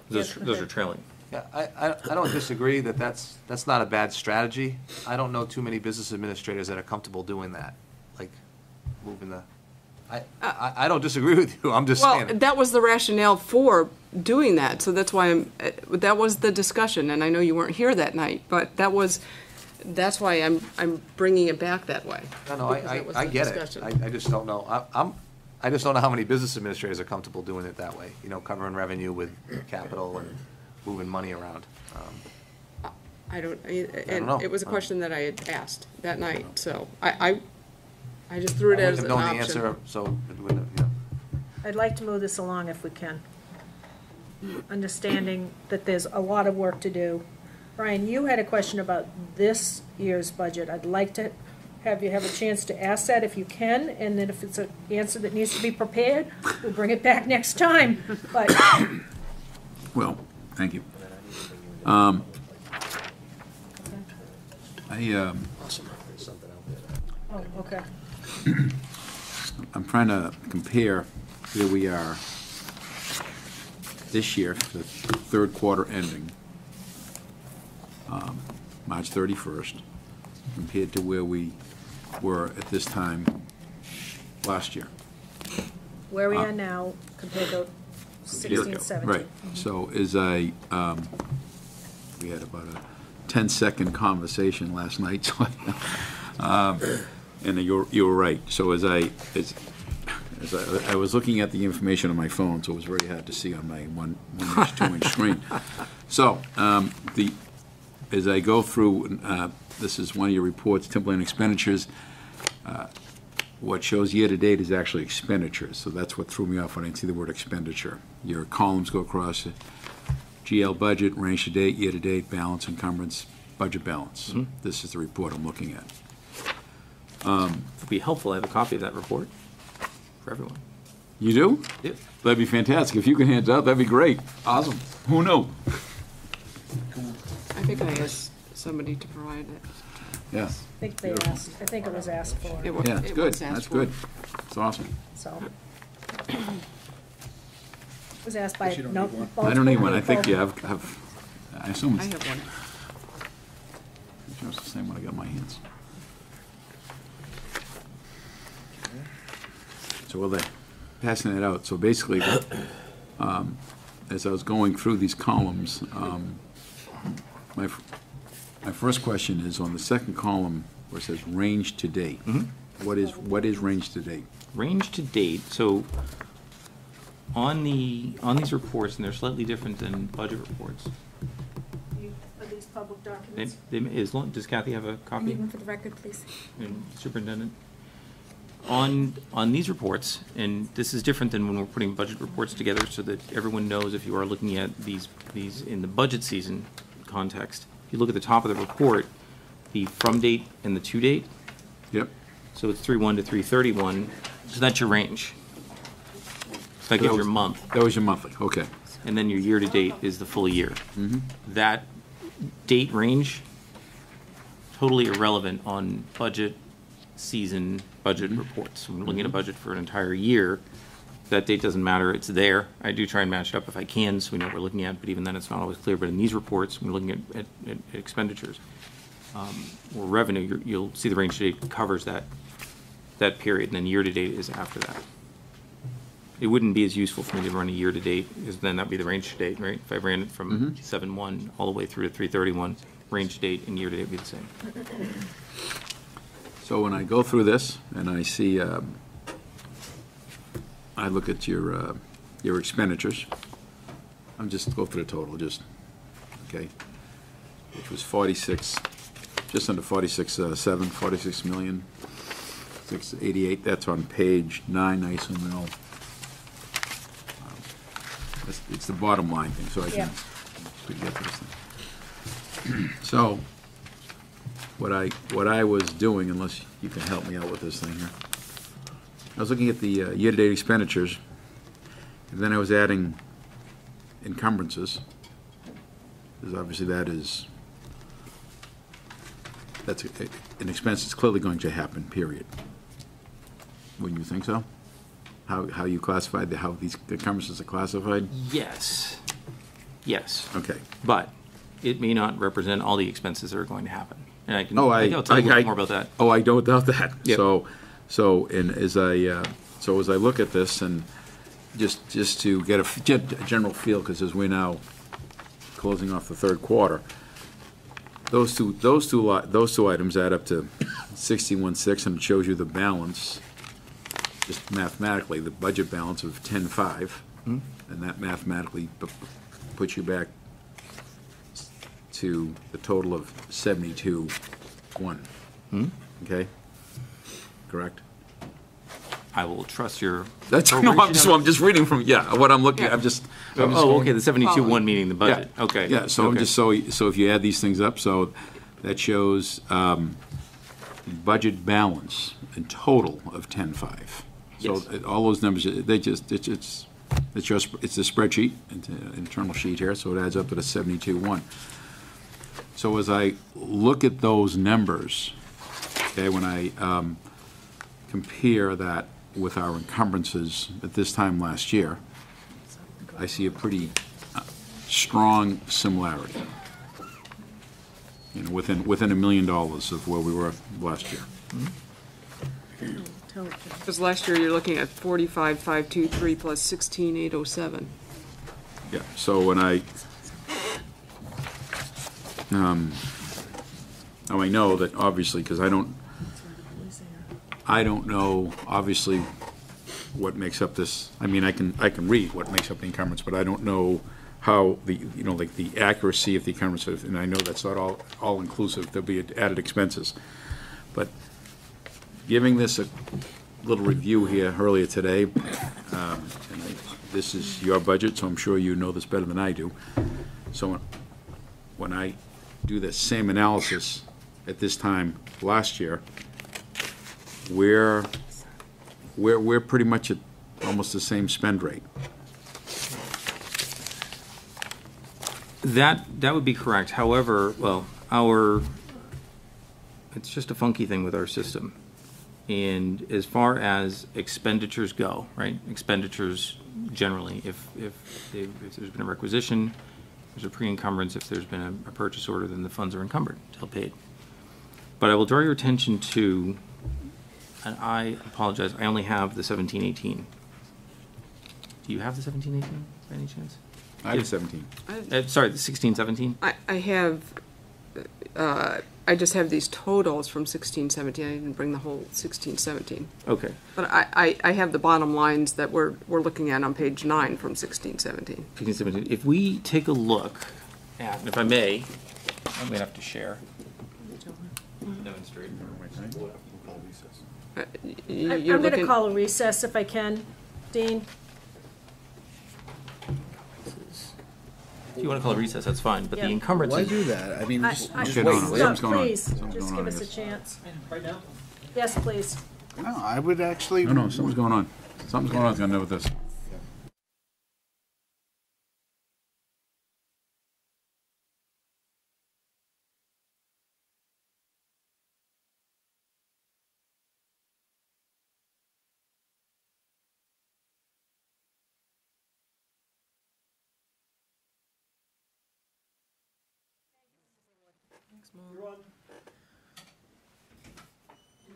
B: Those are trailing.
K: Yeah, I don't disagree that's not a bad strategy. I don't know too many business administrators that are comfortable doing that, like moving the. I don't disagree with you. I'm just saying.
D: Well, that was the rationale for doing that, so that's why that was the discussion, and I know you weren't here that night, but that's why I'm bringing it back that way.
K: No, I get it. I just don't know. I just don't know how many business administrators are comfortable doing it that way. Covering revenue with capital and moving money around.
D: I don't
K: know.
D: It was a question that I had asked that night, so I just threw it as an option.
K: I wouldn't have known the answer, so it wouldn't have,
A: I'd like to move this along if we can. Understanding that there's a lot of work to do. Brian, you had a question about this year's budget. I'd like to have you have a chance to ask that if you can, and then if it's an answer that needs to be prepared, we'll bring it back next time. But
H: Well, thank you.
A: oh, okay.
H: I'm trying to compare where we are this year, the third quarter ending, March 31st, compared to where we were at this time last year.
A: Where we are now compared to 16, 17.
H: Right. So we had about a 10-second conversation last night, so and you were right. So as I was looking at the information on my phone, so it was very hard to see on my 1-inch, 2-inch screen. So, as I go through, this is one of your reports, Timberland expenditures. What shows year-to-date is actually expenditures, so that's what threw me off when I see the word expenditure. Your columns go across it. GL budget, range-to-date, year-to-date, balance, encumbrance, budget balance.
B: Mm-hmm.
H: This is the report I'm looking at.
B: It'd be helpful. I have a copy of that report for everyone.
H: You do?
B: Yep.
H: That'd be fantastic. If you can hand it out, that'd be great. Awesome. Who knew?
D: I think I asked somebody to provide it.
H: Yeah.
A: I think they asked, I think it was asked for.
D: It was,
H: Yeah, it's
D: it
H: good.
D: was asked
H: That's
D: for.
H: good. It's awesome.
A: So. It was asked by,
F: You don't
A: no,
F: need one.
H: I don't need one. I
A: multiple
H: think you
A: people.
H: have, I assume
D: I
H: it's
D: have one.
H: just the same one I got in my hands. So while they're passing it out, so basically, as I was going through these columns, my first question is on the second column where it says range to date.
B: Mm-hmm.
H: What is range to date?
B: Range to date, so on these reports, and they're slightly different than budget reports.
A: Are these public documents?
B: Does Kathy have a copy?
A: Even for the record, please.
B: And Superintendent? On these reports, and this is different than when we're putting budget reports together so that everyone knows if you are looking at these in the budget season context. If you look at the top of the report, the from date and the to date.
H: Yep.
B: So it's 3/1 to 3/31, so that's your range. So that gives your month.
H: That was your monthly, okay.
B: And then your year to date is the full year.
H: Mm-hmm.
B: That date range, totally irrelevant on budget season budget reports. When we're looking at a budget for an entire year, that date doesn't matter, it's there. I do try and match it up if I can, so we know what we're looking at, but even then it's not always clear. But in these reports, when we're looking at expenditures or revenue, you'll see the range to date covers that period, and then year to date is after that. It wouldn't be as useful for me to run a year to date, because then that'd be the range to date, right? If I ran it from 7/1 all the way through to 3/31, range to date and year to date would be the same.
H: So when I go through this and I see, I look at your expenditures, I'm just go through the total, okay, which was 46, just under 46 million, 688. That's on page 9. I assume they'll. It's the bottom line thing, so I can get to this thing. So. What I was doing, unless you can help me out with this thing here, I was looking at the year-to-date expenditures, and then I was adding encumbrances, because obviously that's an expense that's clearly going to happen, period. Wouldn't you think so? How you classified, how these encumbrances are classified?
B: Yes.
H: Okay.
B: But it may not represent all the expenses that are going to happen. And I'll tell you a little more about that.
H: Oh, I don't doubt that.
B: Yep.
H: As I look at this, and just to get a general feel, because as we're now closing off the third quarter, those two items add up to 61.6, and it shows you the balance, just mathematically, the budget balance of 10.5, and that mathematically puts you back to the total of 72.1. Okay? Correct?
B: I will trust your.
H: That's no. I'm just reading from what I'm looking. I'm just.
B: Okay. The 72.1 meaning the budget.
H: Yeah.
B: Okay.
H: Yeah. So I'm just so if you add these things up, so that shows budget balance in total of 10.5. So all those numbers, it's a spreadsheet, it's an internal sheet here, so it adds up to the 72.1. So as I look at those numbers, okay, when I compare that with our encumbrances at this time last year, I see a pretty strong similarity. Within $1 million of where we were last year.
D: Because last year you're looking at 45,523 plus 16,807.
H: Yeah. So when I now I know that obviously, because I don't I don't know, obviously, what makes up this, I mean, I can read what makes up the encumbrance, but I don't know how the, you know, like the accuracy of the encumbrance, and I know that's not all inclusive, there'll be added expenses. But giving this a little review here earlier today, this is your budget, so I'm sure you know this better than I do. So when I do the same analysis at this time last year, we're pretty much at almost the same spend rate.
B: That would be correct. However, well, it's just a funky thing with our system. And as far as expenditures go, right? Expenditures generally, if there's been a requisition, there's a pre-encumbrance. If there's been a purchase order, then the funds are encumbered until paid. But I will draw your attention to, and I apologize, I only have the 17-18. Do you have the 17-18 by any chance?
H: I have 17.
B: Sorry, the 16-17?
D: I have, I just have these totals from 16-17. I didn't bring the whole 16-17.
B: Okay.
D: But I have the bottom lines that we're looking at on page 9 from 16-17.
B: 16-17. If we take a look at, if I may, I'm going to have to share. Demonstrate.
A: I'm going to call a recess if I can, Dean.
B: If you want to call a recess, that's fine, but
A: Yeah.
B: the encumbrance.
F: Why do that? I mean, just
B: Okay,
F: wait.
B: no,
F: Something's going on.
A: Please,
H: Something's
A: just
H: going
A: give
H: on,
A: us a
H: yes.
A: chance. Right now? Yes, please.
F: No, I would actually.
H: No, something's going on. Something's going on with know with this.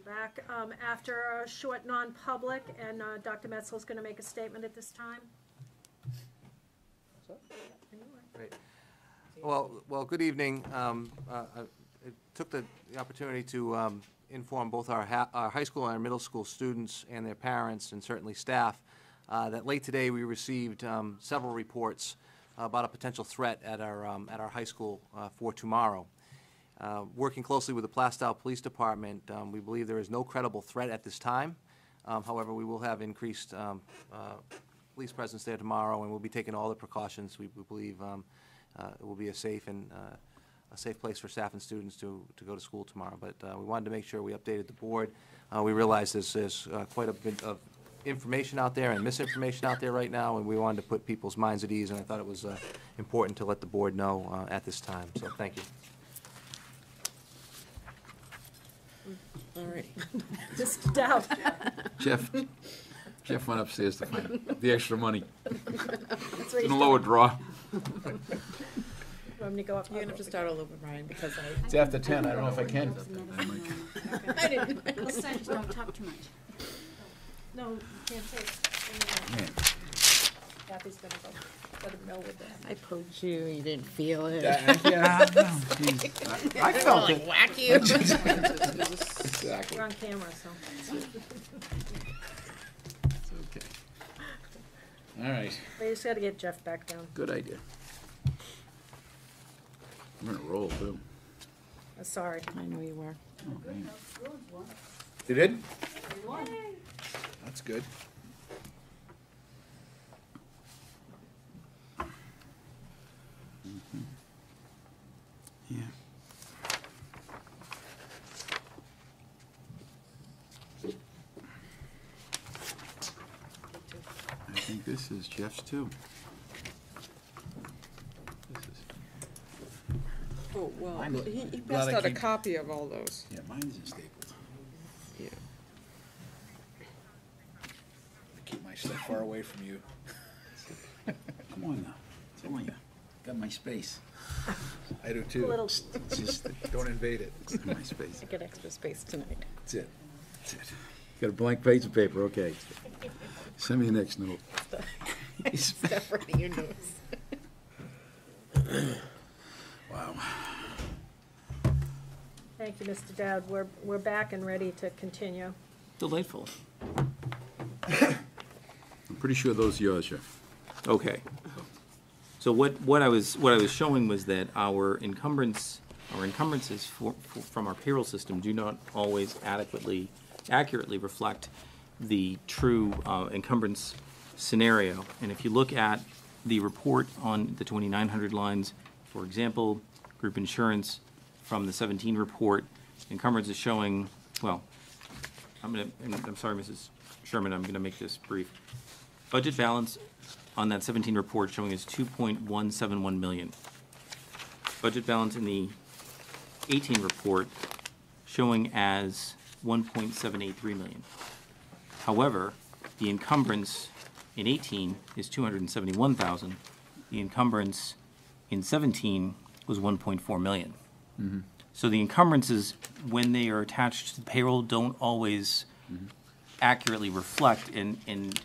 A: Back after a short non-public, and Dr. Metzler's going to make a statement at this time.
K: Great. Well, good evening. I took the opportunity to inform both our high school and our middle school students and their parents, and certainly staff, that late today we received several reports about a potential threat at our high school for tomorrow. Working closely with the Plastow Police Department, we believe there is no credible threat at this time. However, we will have increased police presence there tomorrow, and we'll be taking all the precautions. We believe it will be a safe place for staff and students to go to school tomorrow. But we wanted to make sure we updated the board. We realize there's quite a bit of information out there and misinformation out there right now, and we wanted to put people's minds at ease, and I thought it was important to let the board know at this time. So thank you.
D: All right.
A: Just doubt.
H: Jeff went upstairs to find the extra money.
A: That's what
H: In a lower drawer.
A: Want me to go up?
L: You're gonna have to start all over, Brian, because
H: It's after 10. I don't know if I can.
A: I didn't.
I: Don't talk too much.
A: No, you can't take. Kathy's going to go let him know with that.
I: I poked you, you didn't feel it.
H: Yeah, I felt it.
I: Whack you.
H: Exactly.
A: We're on camera, so.
H: Okay. All right.
A: We just got to get Jeff back down.
H: Good idea. I'm gonna roll too.
A: Sorry.
D: I know you were.
H: Oh, man. You did?
F: That's good.
H: Yeah. I think this is Jeff's too. This is.
D: Oh, well,
H: Mine-
D: he
H: glad
D: passed
H: I
D: out a
H: keep-
D: copy of all those.
H: Yeah, mine isn't stapled.
D: Yeah.
F: I keep my stuff far away from you.
H: Come on now. I'm telling you. Got my space.
F: I do too.
A: A little.
F: It's just don't invade it.
H: It's my space.
L: I get extra space tonight.
H: That's it. That's it. Got a blank page of paper, okay. Send me the next note.
L: Stuff right in your nose.
H: Wow.
A: Thank you, Mr. Dowd. We're back and ready to continue.
B: Delightful.
H: I'm pretty sure those are yours, Jeff.
B: Okay. So what I was showing was that our encumbrances from our payroll system do not always accurately reflect the true encumbrance scenario. And if you look at the report on the 2,900 lines, for example, group insurance from the 17 report, encumbrance is showing, well, I'm sorry, Mrs. Sherman, I'm gonna make this brief. Budget balance on that 17 report showing is 2.171 million. Budget balance in the 18 report showing as 1.783 million. However, the encumbrance in 18 is 271,000. The encumbrance in 17 was 1.4 million.
H: Mm-hmm.
B: So the encumbrances, when they are attached to the payroll, don't always accurately reflect, and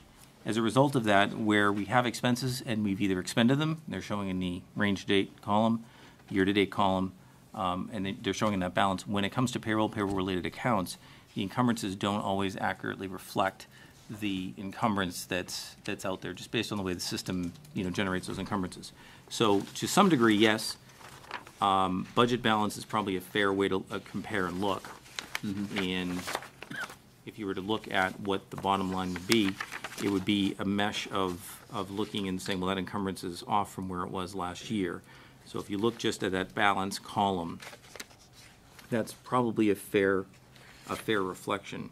B: as a result of that, where we have expenses and we've either expended them, they're showing in the range date column, year-to-date column, and they're showing in that balance. When it comes to payroll-related accounts, the encumbrances don't always accurately reflect the encumbrance that's out there, just based on the way the system, generates those encumbrances. So to some degree, yes, budget balance is probably a fair way to compare and look.
H: Mm-hmm.
B: And if you were to look at what the bottom line would be, it would be a mesh of looking and saying, well, that encumbrance is off from where it was last year. So if you look just at that balance column, that's probably a fair reflection.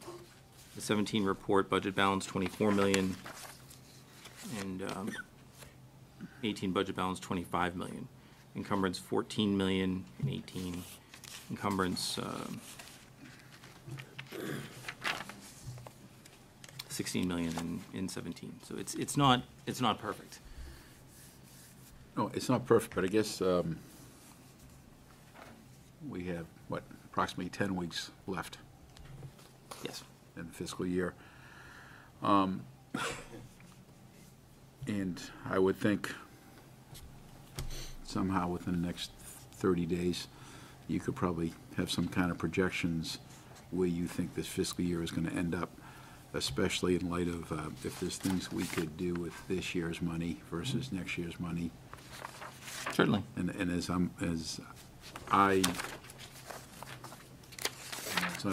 B: The 17 report, budget balance 24 million, and 18 budget balance 25 million. Encumbrance 14 million in 18. Encumbrance 16 million in 17. So it's not perfect.
H: No, it's not perfect, but I guess we have, approximately 10 weeks left.
B: Yes.
H: In the fiscal year. And I would think somehow within the next 30 days, you could probably have some kind of projections where you think this fiscal year is going to end up, especially in light of if there's things we could do with this year's money versus next year's money.
B: Certainly.
H: And it's not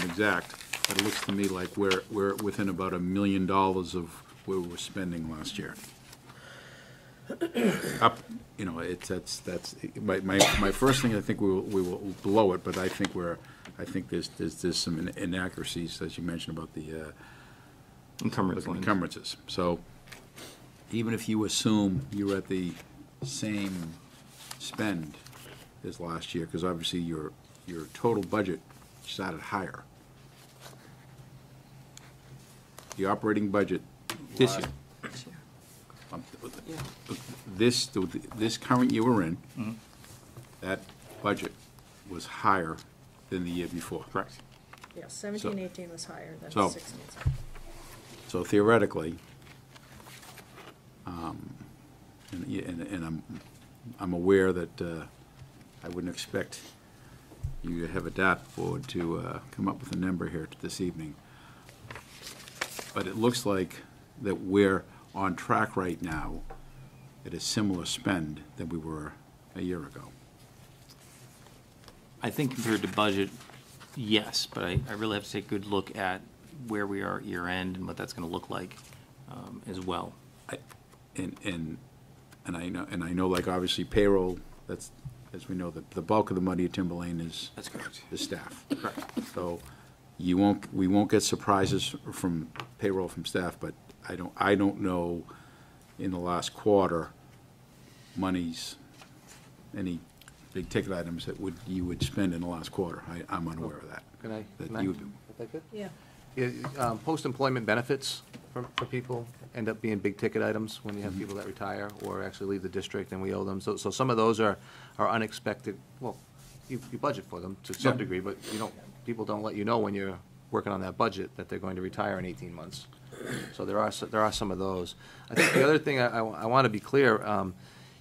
H: exact, but it looks to me like we're within about $1 million of where we were spending last year. Up, that's my first thing. I think we will blow it, but I think there's some inaccuracies, as you mentioned, about the encumbrances. So even if you assume you're at the same spend as last year, because obviously your total budget started higher. The operating budget
B: this year.
H: This current year we're in, that budget was higher than the year before.
B: Correct.
A: Yeah, 17, 18 was higher than
H: So-
A: 16.
H: So theoretically, and I'm aware that I wouldn't expect you to have a dartboard to come up with a number here this evening. But it looks like that we're on track right now at a similar spend than we were a year ago.
B: I think compared to budget, yes, but I really have to take a good look at where we are at year end and what that's going to look like as well.
H: And I know, like, obviously payroll, that's, as we know, the bulk of the money at Timberlane is.
B: That's correct.
H: The staff.
B: Correct.
H: So we won't get surprises from payroll from staff, but I don't know in the last quarter any big ticket items that you would spend in the last quarter. I'm unaware of that.
K: Can I?
H: That you do.
K: If I could?
A: Yeah.
K: Yeah, post-employment benefits for people end up being big ticket items when you have people that retire or actually leave the district and we owe them. So some of those are unexpected. Well, you budget for them to some degree, but people don't let you know when you're working on that budget that they're going to retire in 18 months. So there are some of those. I think the other thing I want to be clear,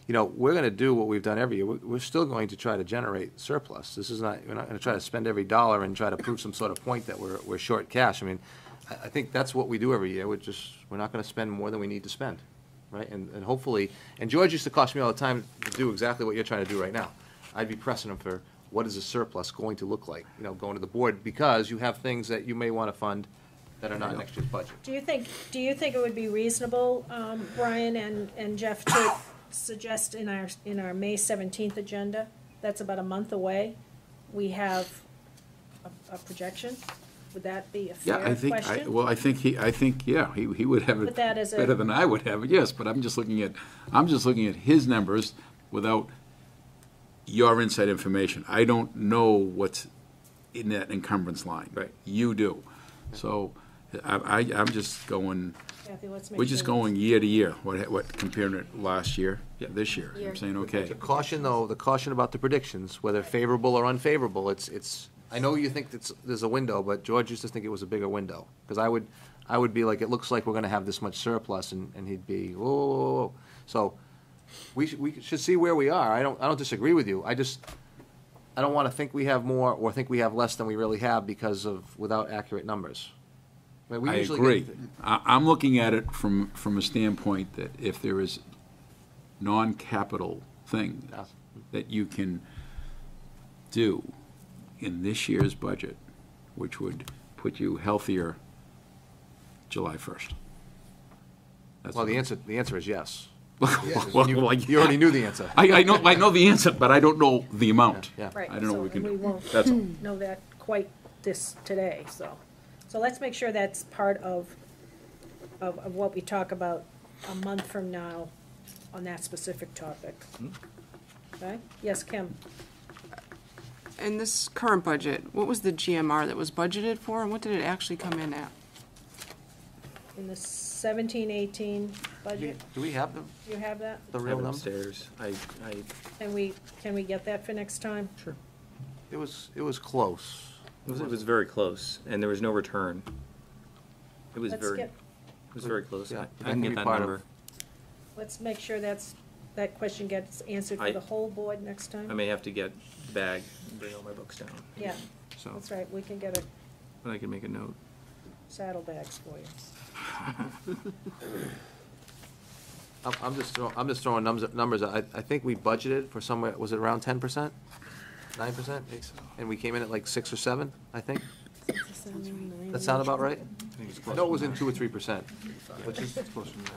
K: we're going to do what we've done every year. We're still going to try to generate surplus. We're not going to try to spend every dollar and try to prove some sort of point that we're short cash. I mean, I think that's what we do every year. We're not gonna spend more than we need to spend, right? And hopefully, and George used to caution me all the time to do exactly what you're trying to do right now. I'd be pressing him for, what is a surplus going to look like, going to the board, because you have things that you may wanna fund that are not next year's budget.
A: Do you think it would be reasonable, Brian and Jeff, to suggest in our May 17th agenda, that's about a month away, we have a projection? Would that be a fair question?
H: I think he would have
A: Put
H: it
A: that as a-
H: better than I would have it, yes, but I'm just looking at his numbers without your inside information. I don't know what's in that encumbrance line.
B: Right.
H: You do. So I'm just going,
A: Kathy, let's make
H: we're just
A: sure
H: going year to year, what comparing it last year, this year.
A: Year.
H: I'm saying, okay.
K: The caution, though, about the predictions, whether favorable or unfavorable, it's, I know you think there's a window, but George used to think it was a bigger window. Because I would be like, it looks like we're gonna have this much surplus, and he'd be, whoa, whoa, whoa, whoa. So, we should see where we are. I don't disagree with you. I don't wanna think we have more or think we have less than we really have without accurate numbers. mean, we
H: I
K: usually
H: agree.
K: get
H: I'm looking at it from a standpoint that if there is non-capital thing that you can do in this year's budget, which would put you healthier July 1st.
K: Well, the answer is yes.
H: Well,
K: you
H: like-
K: already knew the answer.
H: I know the answer, but I don't know the amount.
K: Yeah.
A: Right,
H: I don't know what we can
A: and we
H: do.
A: won't
H: That's all.
A: know that quite this today, so. So let's make sure that's part of what we talk about a month from now on that specific topic. Okay? Yes, Kim?
D: In this current budget, what was the GMR that was budgeted for, and what did it actually come in at?
A: In the 17-18 budget,
K: Do we have
A: you have that?
K: the
B: I
K: real
B: have it
K: number?
B: upstairs.
A: Can we get that for next time?
B: Sure.
K: It was close.
B: It was very close, and there was no return. It was
A: Let's
B: very,
A: get-
B: it was very close.
K: Yeah,
B: I
K: that
B: can
K: can
B: get
K: be
B: that
K: part of-
B: number.
A: Let's make sure that question gets answered for
B: I-
A: the whole board next time.
B: I may have to get the bag and bring all my books down.
A: Yeah,
B: So,
A: that's right, we can get
B: but I can make a note.
A: saddlebags for you.
K: I'm just throwing numbers. I think we budgeted for somewhere, was it around 10%? 9%? And we came in at like 6 or 7, I think. That sound about right? I know it was in 2 or 3%, which is closer than that.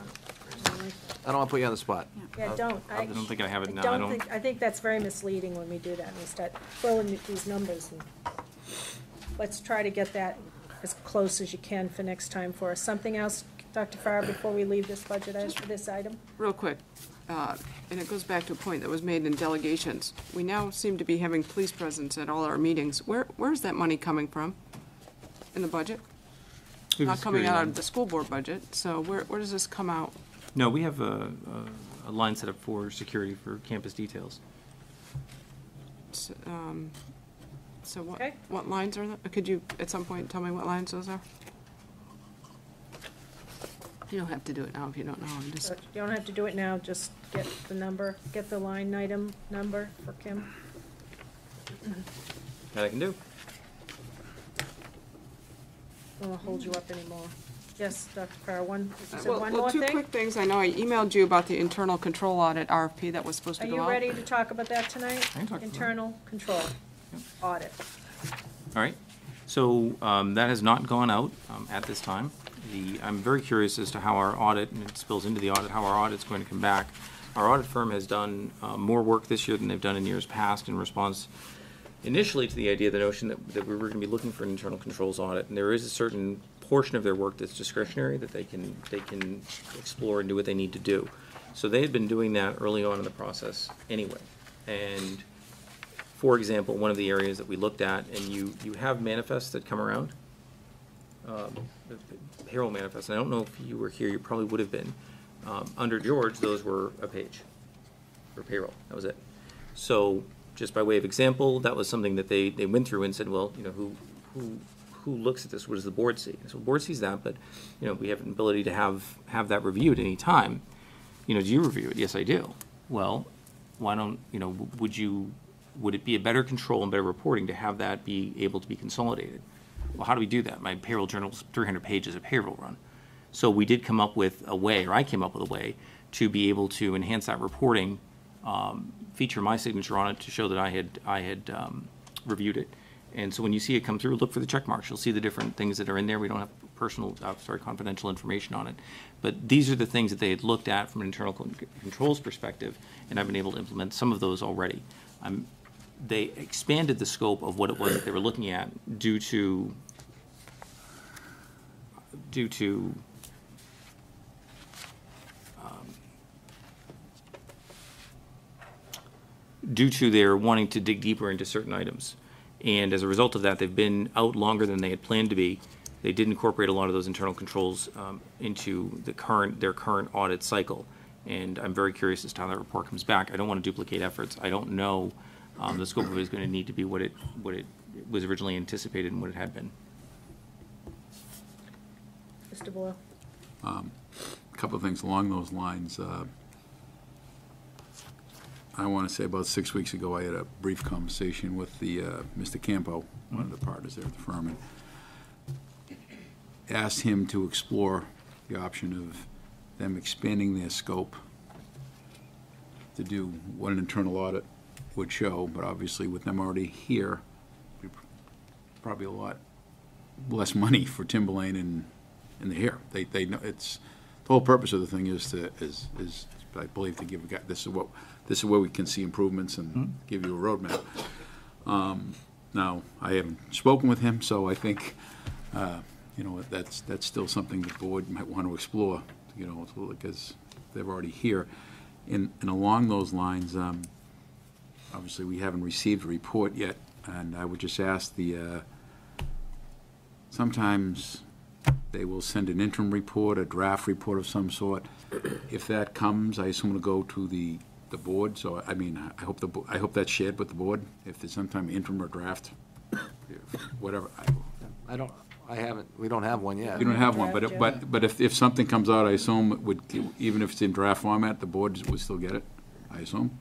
K: I don't want to put you on the spot.
A: Yeah, don't.
B: I don't think I have it now.
A: I think that's very misleading when we do that, and we start throwing these numbers. And let's try to get that as close as you can for next time for us. Something else, Dr. Farr, before we leave this budget, this item?
D: Real quick, and it goes back to a point that was made in delegations. We now seem to be having police presence at all our meetings. Where's that money coming from in the budget? Not coming out of the school board budget, so where does this come out?
B: No, we have a line set up for security for campus details.
D: So what,
A: Okay.
D: what lines are that? Could you, at some point, tell me what lines those are? You don't have to do it now if you don't know. I'm just,
A: You don't have to do it now, just get the number, get the line item number for Kim.
B: That I can do.
A: I won't hold you up anymore. Yes, Dr. Farr, you said
D: well,
A: one
D: well,
A: more
D: two
A: thing?
D: quick things. I know I emailed you about the internal control audit RFP that was supposed
A: Are
D: to go
A: you
D: out.
A: ready to talk about that tonight?
B: I can talk about it.
A: Internal control audit.
B: All right. So that has not gone out at this time. I'm very curious as to how our audit, and it spills into the audit, how our audit's going to come back. Our audit firm has done more work this year than they've done in years past in response initially to the idea, the notion that we were going to be looking for an internal controls audit. And there is a certain portion of their work that's discretionary that they can explore and do what they need to do. So they had been doing that early on in the process anyway. And for example, one of the areas that we looked at, and you have manifests that come around, payroll manifests, and I don't know if you were here, you probably would have been. Under George, those were a page for payroll, that was it. So just by way of example, that was something that they went through and said, well, you know, who looks at this? What does the board see? So the board sees that, but, you know, we have an ability to have that reviewed any time. You know, do you review it? Yes, I do. Well, why don't, you know, would it be a better control and better reporting to have that be able to be consolidated? well, how do we do that? My payroll journal's 300 pages of payroll run. So we did come up with a way, or I came up with a way, to be able to enhance that reporting, feature my signature on it to show that I had reviewed it. And so when you see it come through, look for the check marks. You'll see the different things that are in there. We don't have confidential information on it. But these are the things that they had looked at from an internal controls perspective, and I've been able to implement some of those already. They expanded the scope of what it was that they were looking at due to their wanting to dig deeper into certain items. And as a result of that, they've been out longer than they had planned to be. They did incorporate a lot of those internal controls into their current audit cycle. And I'm very curious as to how that report comes back. I don't want to duplicate efforts. I don't know the scope of it is going to need to be what it was originally anticipated and what it had been.
A: Mr. Boyle?
H: A couple of things along those lines. I want to say about 6 weeks ago, I had a brief conversation with the Mr. Campo, one of the partners there at the firm, and asked him to explore the option of them expanding their scope to do what an internal audit would show, but obviously with them already here, probably a lot less money for Timberlane and they're here. They know it's the whole purpose of the thing is I believe to give a guy this is where we can see improvements and give you a roadmap. Now I haven't spoken with him, so I think that's still something the board might want to explore. Because they're already here, and along those lines, obviously we haven't received a report yet, and I would just ask sometimes they will send an interim report, a draft report of some sort. If that comes, I assume it'll go to the board. So I mean, I hope that's shared with the board. If there's sometime interim or draft, whatever.
K: We don't have one yet.
H: We don't have one, but if something comes out, I assume it would, even if it's in draft format, the board would still get it, I assume.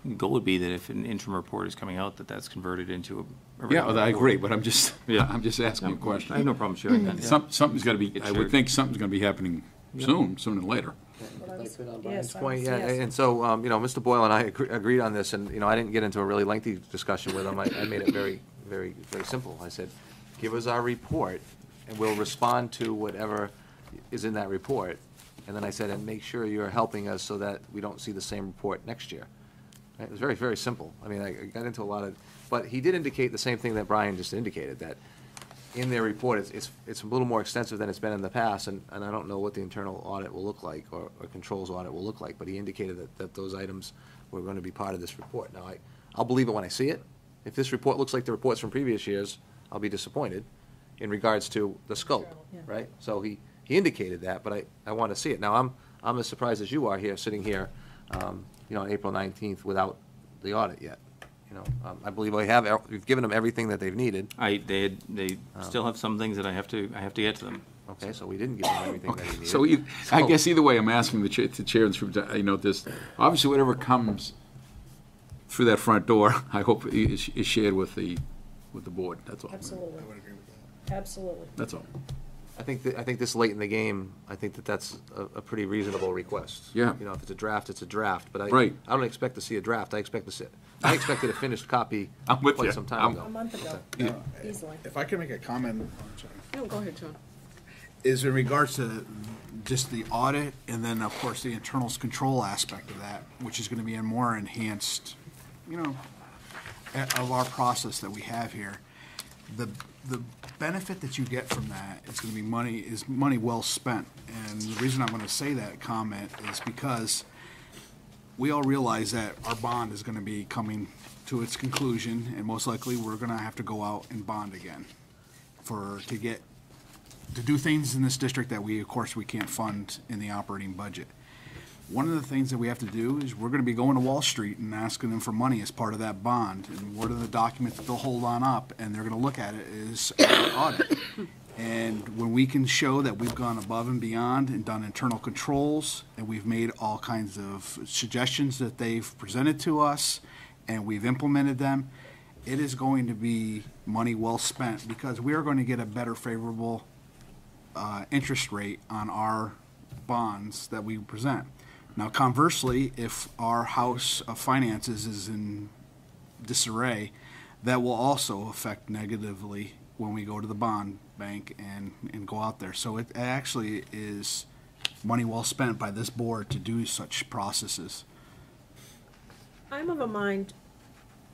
B: The goal would be that if an interim report is coming out, that's converted into a
H: yeah, I agree, but I'm just asking a question.
B: I have no problem sharing that.
H: Something's got to be. I would think something's going to be happening sooner than later.
K: And so, Mr. Boyle and I agreed on this, and, I didn't get into a really lengthy discussion with him. I made it very, very, very simple. I said, give us our report, and we'll respond to whatever is in that report. And then I said, and make sure you're helping us so that we don't see the same report next year. It was very, very simple. I mean, I got into a lot of, but he did indicate the same thing that Brian just indicated, that in their report, it's a little more extensive than it's been in the past, and I don't know what the internal audit will look like, or controls audit will look like, but he indicated that those items were going to be part of this report. Now, I'll believe it when I see it. If this report looks like the reports from previous years, I'll be disappointed in regards to the scope, right? So he indicated that, but I want to see it. Now, I'm as surprised as you are here, sitting here, on April 19th without the audit yet. I believe we've given them everything that they've needed.
B: They still have some things that I have to get to them.
K: Okay, so we didn't give them everything that they needed.
H: So I guess either way, I'm asking the chair and the this. Obviously, whatever comes through that front door, I hope is shared with the board. That's all.
A: Absolutely. I would agree with that. Absolutely.
H: That's all.
K: I think this late in the game, I think that's a pretty reasonable request.
H: Yeah.
K: If it's a draft, it's a draft. But
H: right.
K: I don't expect to see a draft. I expected a finished copy
H: I'm with
K: quite
H: you.
K: some time ago.
A: A month ago, easily.
F: If I can make a comment,
D: No, go ahead, John.
F: is in regards to just the audit, and then of course the internals control aspect of that, which is going to be a more enhanced, of our process that we have here. The benefit that you get from that is going to be money well spent. And the reason I'm going to say that comment is because we all realize that our bond is going to be coming to its conclusion, and most likely we're going to have to go out and bond again to do things in this district that of course we can't fund in the operating budget. One of the things that we have to do is we're going to be going to Wall Street and asking them for money as part of that bond. And one of the documents that they'll hold on up, and they're going to look at it, is our audit. And when we can show that we've gone above and beyond and done internal controls, and we've made all kinds of suggestions that they've presented to us, and we've implemented them, it is going to be money well spent because we are going to get a better favorable interest rate on our bonds that we present. Now, conversely, if our house of finances is in disarray, that will also affect negatively when we go to the bond bank and go out there. So it actually is money well spent by this board to do such processes.
A: I'm of a mind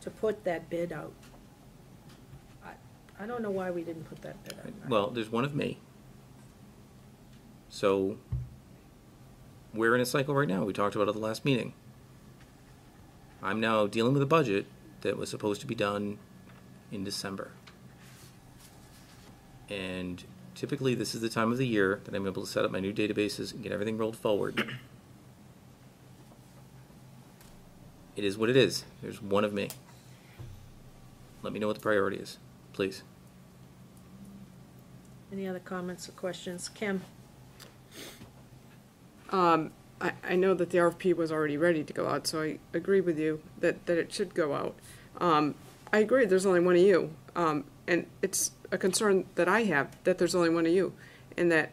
A: to put that bid out. I don't know why we didn't put that bid out.
B: Well, there's one of me. So we're in a cycle right now. We talked about it at the last meeting. I'm now dealing with a budget that was supposed to be done in December. And typically this is the time of the year that I'm able to set up my new databases and get everything rolled forward. It is what it is. There's one of me. Let me know what the priority is, please.
A: Any other comments or questions? Kim?
D: I know that the RFP was already ready to go out, so I agree with you that it should go out. I agree there's only one of you, and it's a concern that I have that there's only one of you, and that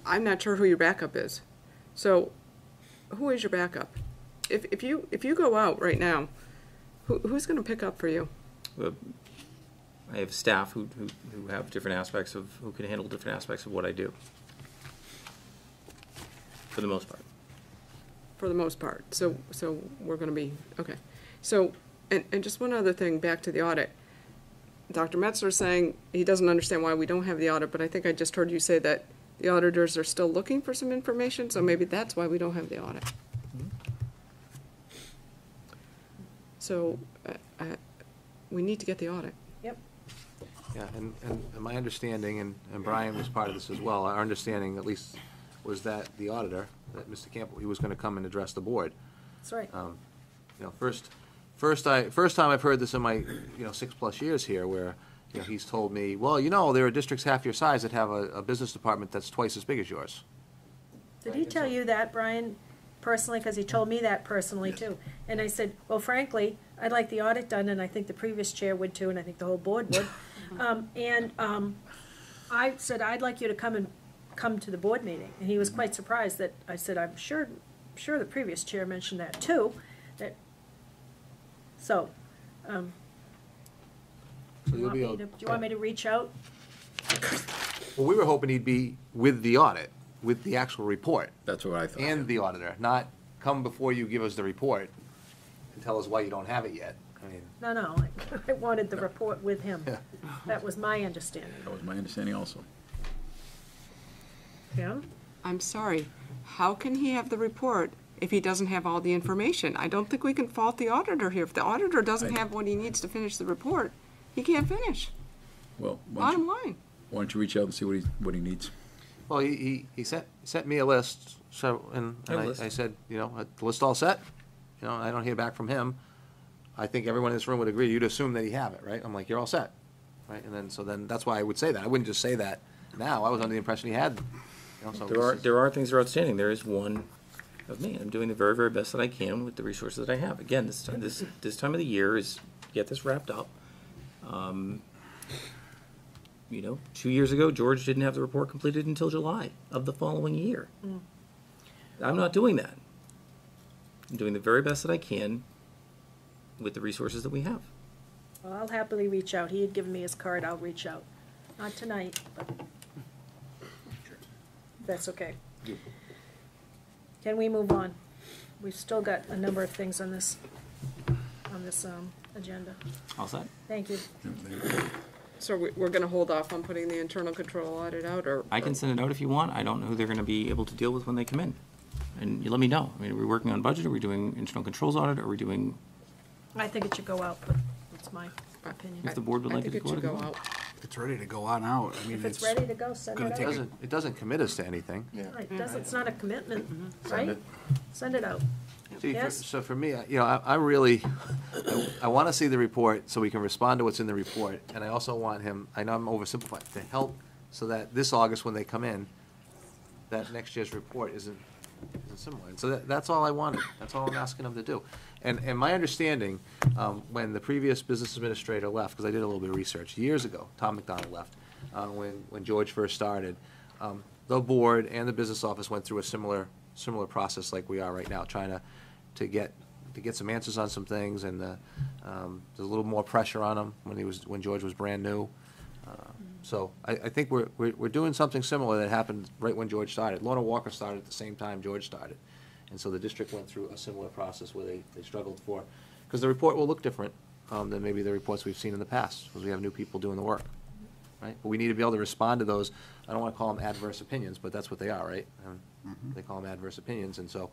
D: I'm not sure who your backup is. So, who is your backup? If you go out right now, who's going to pick up for you?
B: I have staff who have different aspects of, who can handle different aspects of what I do. For the most part.
D: For the most part. So we're going to be, okay. So, and just one other thing back to the audit. Dr. Metzler is saying he doesn't understand why we don't have the audit, but I think I just heard you say that the auditors are still looking for some information, so maybe that's why we don't have the audit. So we need to get the audit.
A: Yep.
K: Yeah, and my understanding, and Brian was part of this as well, our understanding at least was that the auditor, that Mr. Campbell, he was going to come and address the board.
A: That's right.
K: You know, first time I've heard this in my 6+ years here, where he's told me, well, there are districts half your size that have a business department that's twice as big as yours.
A: Did he tell you that, Brian, personally? Because he told me that personally,
K: Yes.
A: too. And I said, well, frankly, I'd like the audit done, and I think the previous chair would, too, and I think the whole board would. I said, I'd like you to come to the board meeting. And he was quite surprised that I said, I'm sure the previous chair mentioned that, too. So, do you want me to reach out?
K: Well, we were hoping he'd be with the audit, with the actual report.
H: That's what I thought.
K: And the auditor, not come before you give us the report and tell us why you don't have it yet. I mean,
A: No, I wanted the report with him.
K: Yeah.
A: That was my understanding.
H: That was my understanding also.
A: Yeah?
D: I'm sorry. How can he have the report if he doesn't have all the information? I don't think we can fault the auditor here. If the auditor doesn't have what he needs to finish the report, he can't finish.
H: Well,
D: Bottom line.
H: why don't you reach out and see what he needs?
K: well, he sent me a list, so, and I said, the list all set? I don't hear back from him. I think everyone in this room would agree, you'd assume that he have it, right? I'm like, you're all set, right? And then that's why I would say that. I wouldn't just say that now. I was under the impression he had. So
B: There are things that are outstanding. There is one of me. I'm doing the very, very best that I can with the resources that I have. Again, this time of the year is get this wrapped up. 2 years ago, George didn't have the report completed until July of the following year. I'm not doing that. I'm doing the very best that I can with the resources that we have.
A: Well, I'll happily reach out. He had given me his card. I'll reach out. Not tonight, but that's okay. Can we move on? We've still got a number of things on this agenda.
B: All set?
A: Thank you.
D: So we're going to hold off on putting the internal control audit out, or?
B: I can send it out if you want. I don't know who they're going to be able to deal with when they come in. And you let me know. I mean, are we working on budget? Are we doing internal controls audit? Are we doing?
A: I think it should go out, but that's my opinion.
B: If the board would like it to go out.
F: It's ready to go on out. I mean,
A: If it's ready to go, send it out.
K: It doesn't commit us to anything.
A: Right, it's not a commitment,
K: Send
A: right?
K: it.
A: Send it out.
K: See,
A: Yes?
K: so for me, I really, I want to see the report so we can respond to what's in the report. And I also want him, I know I'm oversimplifying, to help so that this August when they come in, that next year's report isn't something similar. And so that's all I wanted. That's all I'm asking them to do. And my understanding, when the previous business administrator left, because I did a little bit of research, years ago, Tom McDonald left, when George first started, the board and the business office went through a similar process like we are right now, trying to get some answers on some things, and there's a little more pressure on him when George was brand new. So I think we're doing something similar that happened right when George started. Lorna Walker started at the same time George started. And so the district went through a similar process where they struggled for, because the report will look different than maybe the reports we've seen in the past, because we have new people doing the work, right? But we need to be able to respond to those. I don't want to call them adverse opinions, but that's what they are, right? They call them adverse opinions, and so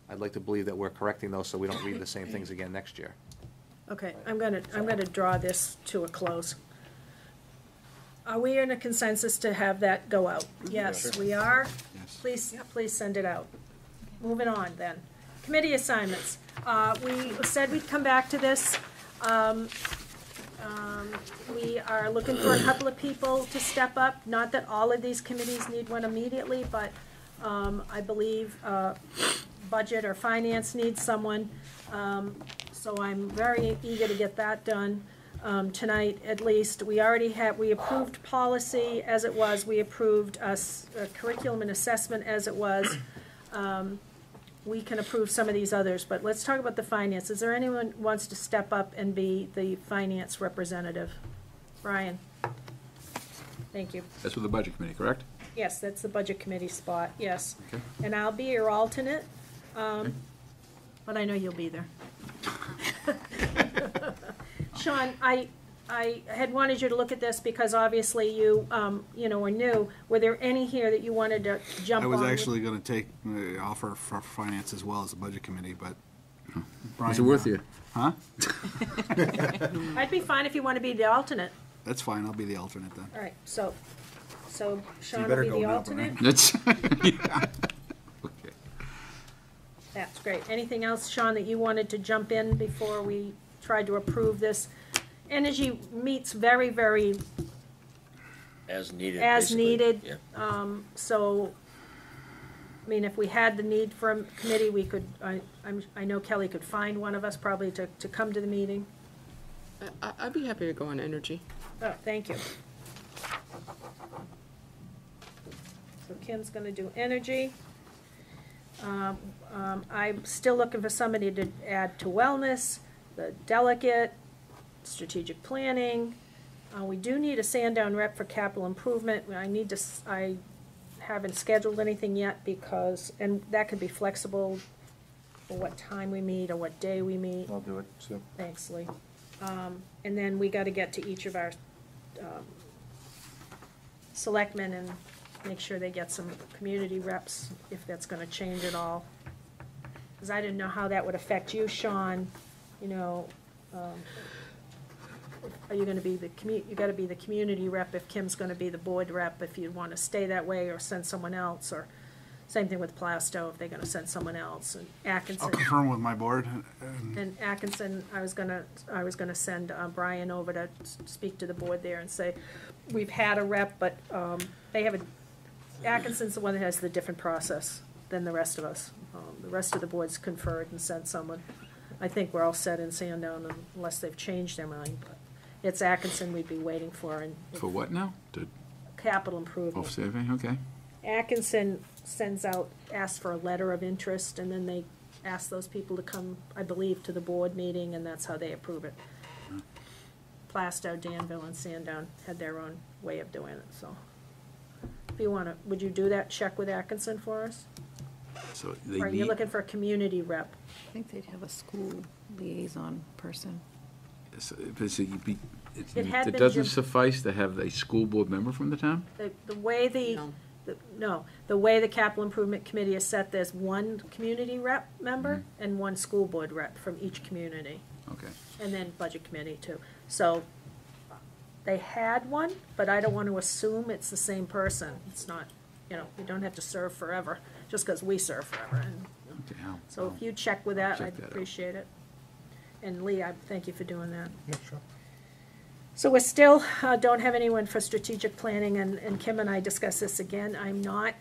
K: I'd like to believe that we're correcting those so we don't read the same things again next year.
A: Okay, I'm gonna draw this to a close. Are we in a consensus to have that go out? Yes, we are. Please send it out. Moving on then. Committee assignments. We said we'd come back to this. We are looking for a couple of people to step up. Not that all of these committees need one immediately, but I believe budget or finance needs someone. So I'm very eager to get that done. Tonight, at least. We approved policy as it was. We approved curriculum and assessment as it was. We can approve some of these others, but let's talk about the finance. Is there anyone who wants to step up and be the finance representative? Brian. Thank you.
H: That's with the budget committee, correct?
A: Yes, that's the budget committee spot, yes.
H: Okay.
A: And I'll be your alternate, but I know you'll be there. Sean, I had wanted you to look at this because obviously you are new. Were there any here that you wanted to jump on?
F: I was actually going to take the offer for finance as well as the budget committee, but Brian,
H: Is it worth you?
F: Huh?
A: I'd be fine if you want to be the alternate.
F: That's fine. I'll be the alternate then.
A: All right, so Sean
F: better
A: will be
F: go
A: the
F: now,
A: alternate.
H: That's
A: That's great. Anything else, Sean, that you wanted to jump in before we tried to approve this? Energy meets very, very
C: As needed.
A: as
C: basically.
A: needed.
C: Yeah.
A: So, I mean, if we had the need for a committee, we could, I know Kelly could find one of us probably to come to the meeting.
D: I'd be happy to go on energy.
A: Oh, thank you. So Kim's gonna do energy. I'm still looking for somebody to add to wellness, the delegate, strategic planning. We do need a Sandown rep for capital improvement. I haven't scheduled anything yet because, and that could be flexible for what time we meet or what day we meet.
R: I'll do it, so.
A: Thanks, Lee. And then we gotta get to each of our selectmen and make sure they get some community reps, if that's gonna change at all. Because I didn't know how that would affect you, Sean, are you gonna be you gotta be the community rep if Kim's gonna be the board rep, if you wanna stay that way or send someone else, or same thing with Plastow, if they're gonna send someone else, and Atkinson.
F: I'll confirm with my board.
A: And Atkinson, I was gonna send Brian over to speak to the board there and say, we've had a rep, but they have Atkinson's the one that has the different process than the rest of us. The rest of the boards conferred and sent someone. I think we're all set in Sandown unless they've changed their mind, but it's Atkinson we'd be waiting for. And
H: for what now?
A: capital improvement.
H: Saving, okay.
A: Atkinson asks for a letter of interest, and then they ask those people to come, I believe, to the board meeting, and that's how they approve it. Plastow, Danville, and Sandown had their own way of doing it, so. If you wanna, would you do that, check with Atkinson for us?
H: So
A: Or you're looking for a community rep?
S: I think they'd have a school liaison person.
A: It
H: It
A: had been
H: doesn't
A: Jim-
H: suffice to have a school board member from the town?
A: The way the way the capital improvement committee is set, there's one community rep member and one school board rep from each community.
H: Okay.
A: And then budget committee too. So they had one, but I don't want to assume it's the same person. It's not, you don't have to serve forever, just because we serve forever. And,
H: Okay,
A: so if you check with that,
H: check
A: I'd
H: that out.
A: appreciate it. And Lee, I thank you for doing that.
R: Yeah, sure.
A: So we still don't have anyone for strategic planning, and Kim and I discussed this again. I'm not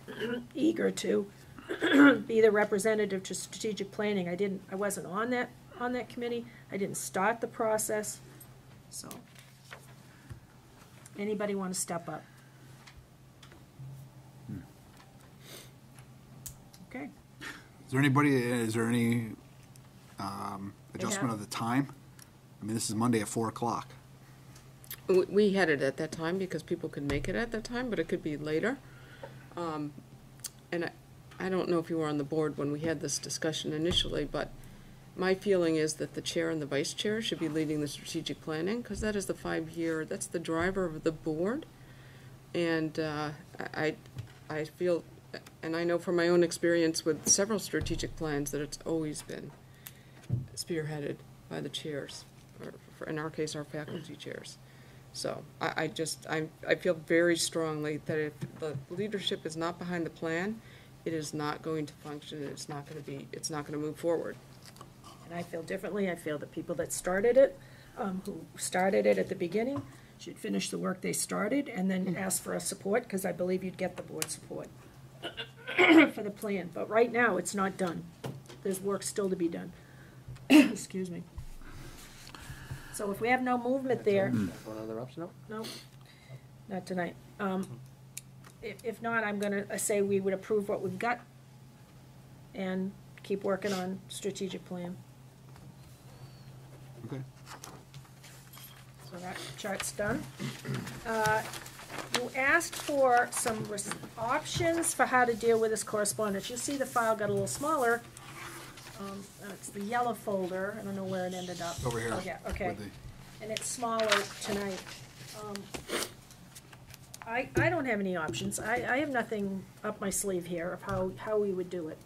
A: eager to be the representative to strategic planning. I wasn't on that committee. I didn't start the process, so. Anybody want to step up? Okay.
F: Is there any adjustment of the time? I mean, this is Monday at 4 o'clock.
D: We had it at that time because people could make it at that time, but it could be later. And I don't know if you were on the board when we had this discussion initially, but my feeling is that the chair and the vice chair should be leading the strategic planning, because that is the 5-year, that's the driver of the board. And I feel, and I know from my own experience with several strategic plans, that it's always been spearheaded by the chairs, or in our case, our faculty chairs. So I feel very strongly that if the leadership is not behind the plan, it is not going to function, it's not going to move forward.
A: And I feel differently. I feel the people that started it, who started it at the beginning, should finish the work they started and then ask for a support, because I believe you'd get the board support for the plan. But right now, it's not done. There's work still to be done. Excuse me. So if we have no movement there.
K: One other option?
A: No, not tonight. If not, I'm gonna say we would approve what we've got and keep working on strategic plan.
F: Okay.
A: So that chart's done. You asked for some options for how to deal with this correspondence. You see the file got a little smaller. It's the yellow folder. I don't know where it ended up.
F: Over here.
A: Oh, yeah, okay. And it's smaller tonight. I don't have any options. I have nothing up my sleeve here of how we would do it.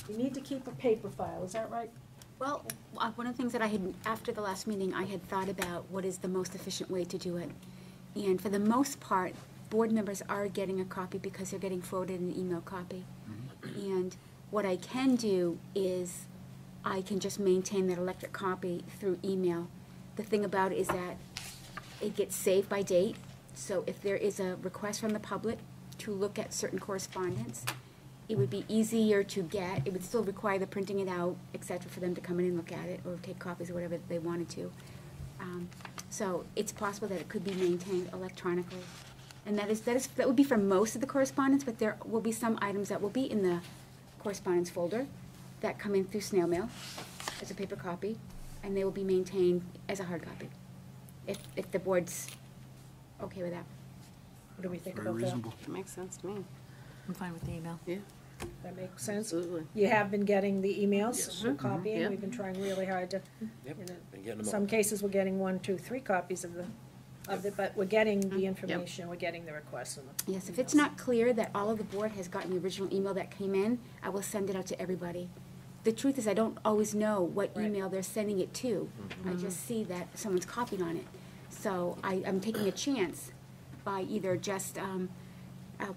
A: We need to keep a paper file, is that right?
M: Well, one of the things that I had, after the last meeting, I had thought about what is the most efficient way to do it. And for the most part, board members are getting a copy because they're getting forwarded an email copy. And what I can do is I can just maintain that electric copy through email. The thing about it is that it gets saved by date. So if there is a request from the public to look at certain correspondence, it would be easier to get. It would still require the printing it out, et cetera, for them to come in and look at it or take copies or whatever they wanted to. So it's possible that it could be maintained electronically. And that would be for most of the correspondence, but there will be some items that will be in the correspondence folder that come in through snail mail as a paper copy, and they will be maintained as a hard copy, if the board's okay with that.
A: What do we think
F: Very
A: about
F: reasonable.
D: That makes sense to me.
S: I'm fine with the email.
D: Yeah.
A: That makes sense?
D: Absolutely.
A: You have been getting the emails,
C: Yes.
A: for copying.
D: Yep.
A: We've been trying really hard to.
C: Yep,
A: you know,
C: been getting
A: in
C: them
A: some
C: all.
A: cases, we're getting 1, 2, 3 copies of it, but we're getting the information, we're getting the requests and the.
M: Yes, if it's not clear that all of the board has gotten the original email that came in, I will send it out to everybody. The truth is, I don't always know what
A: Right.
M: email they're sending it to. I just see that someone's copied on it. So I'm taking a chance by either just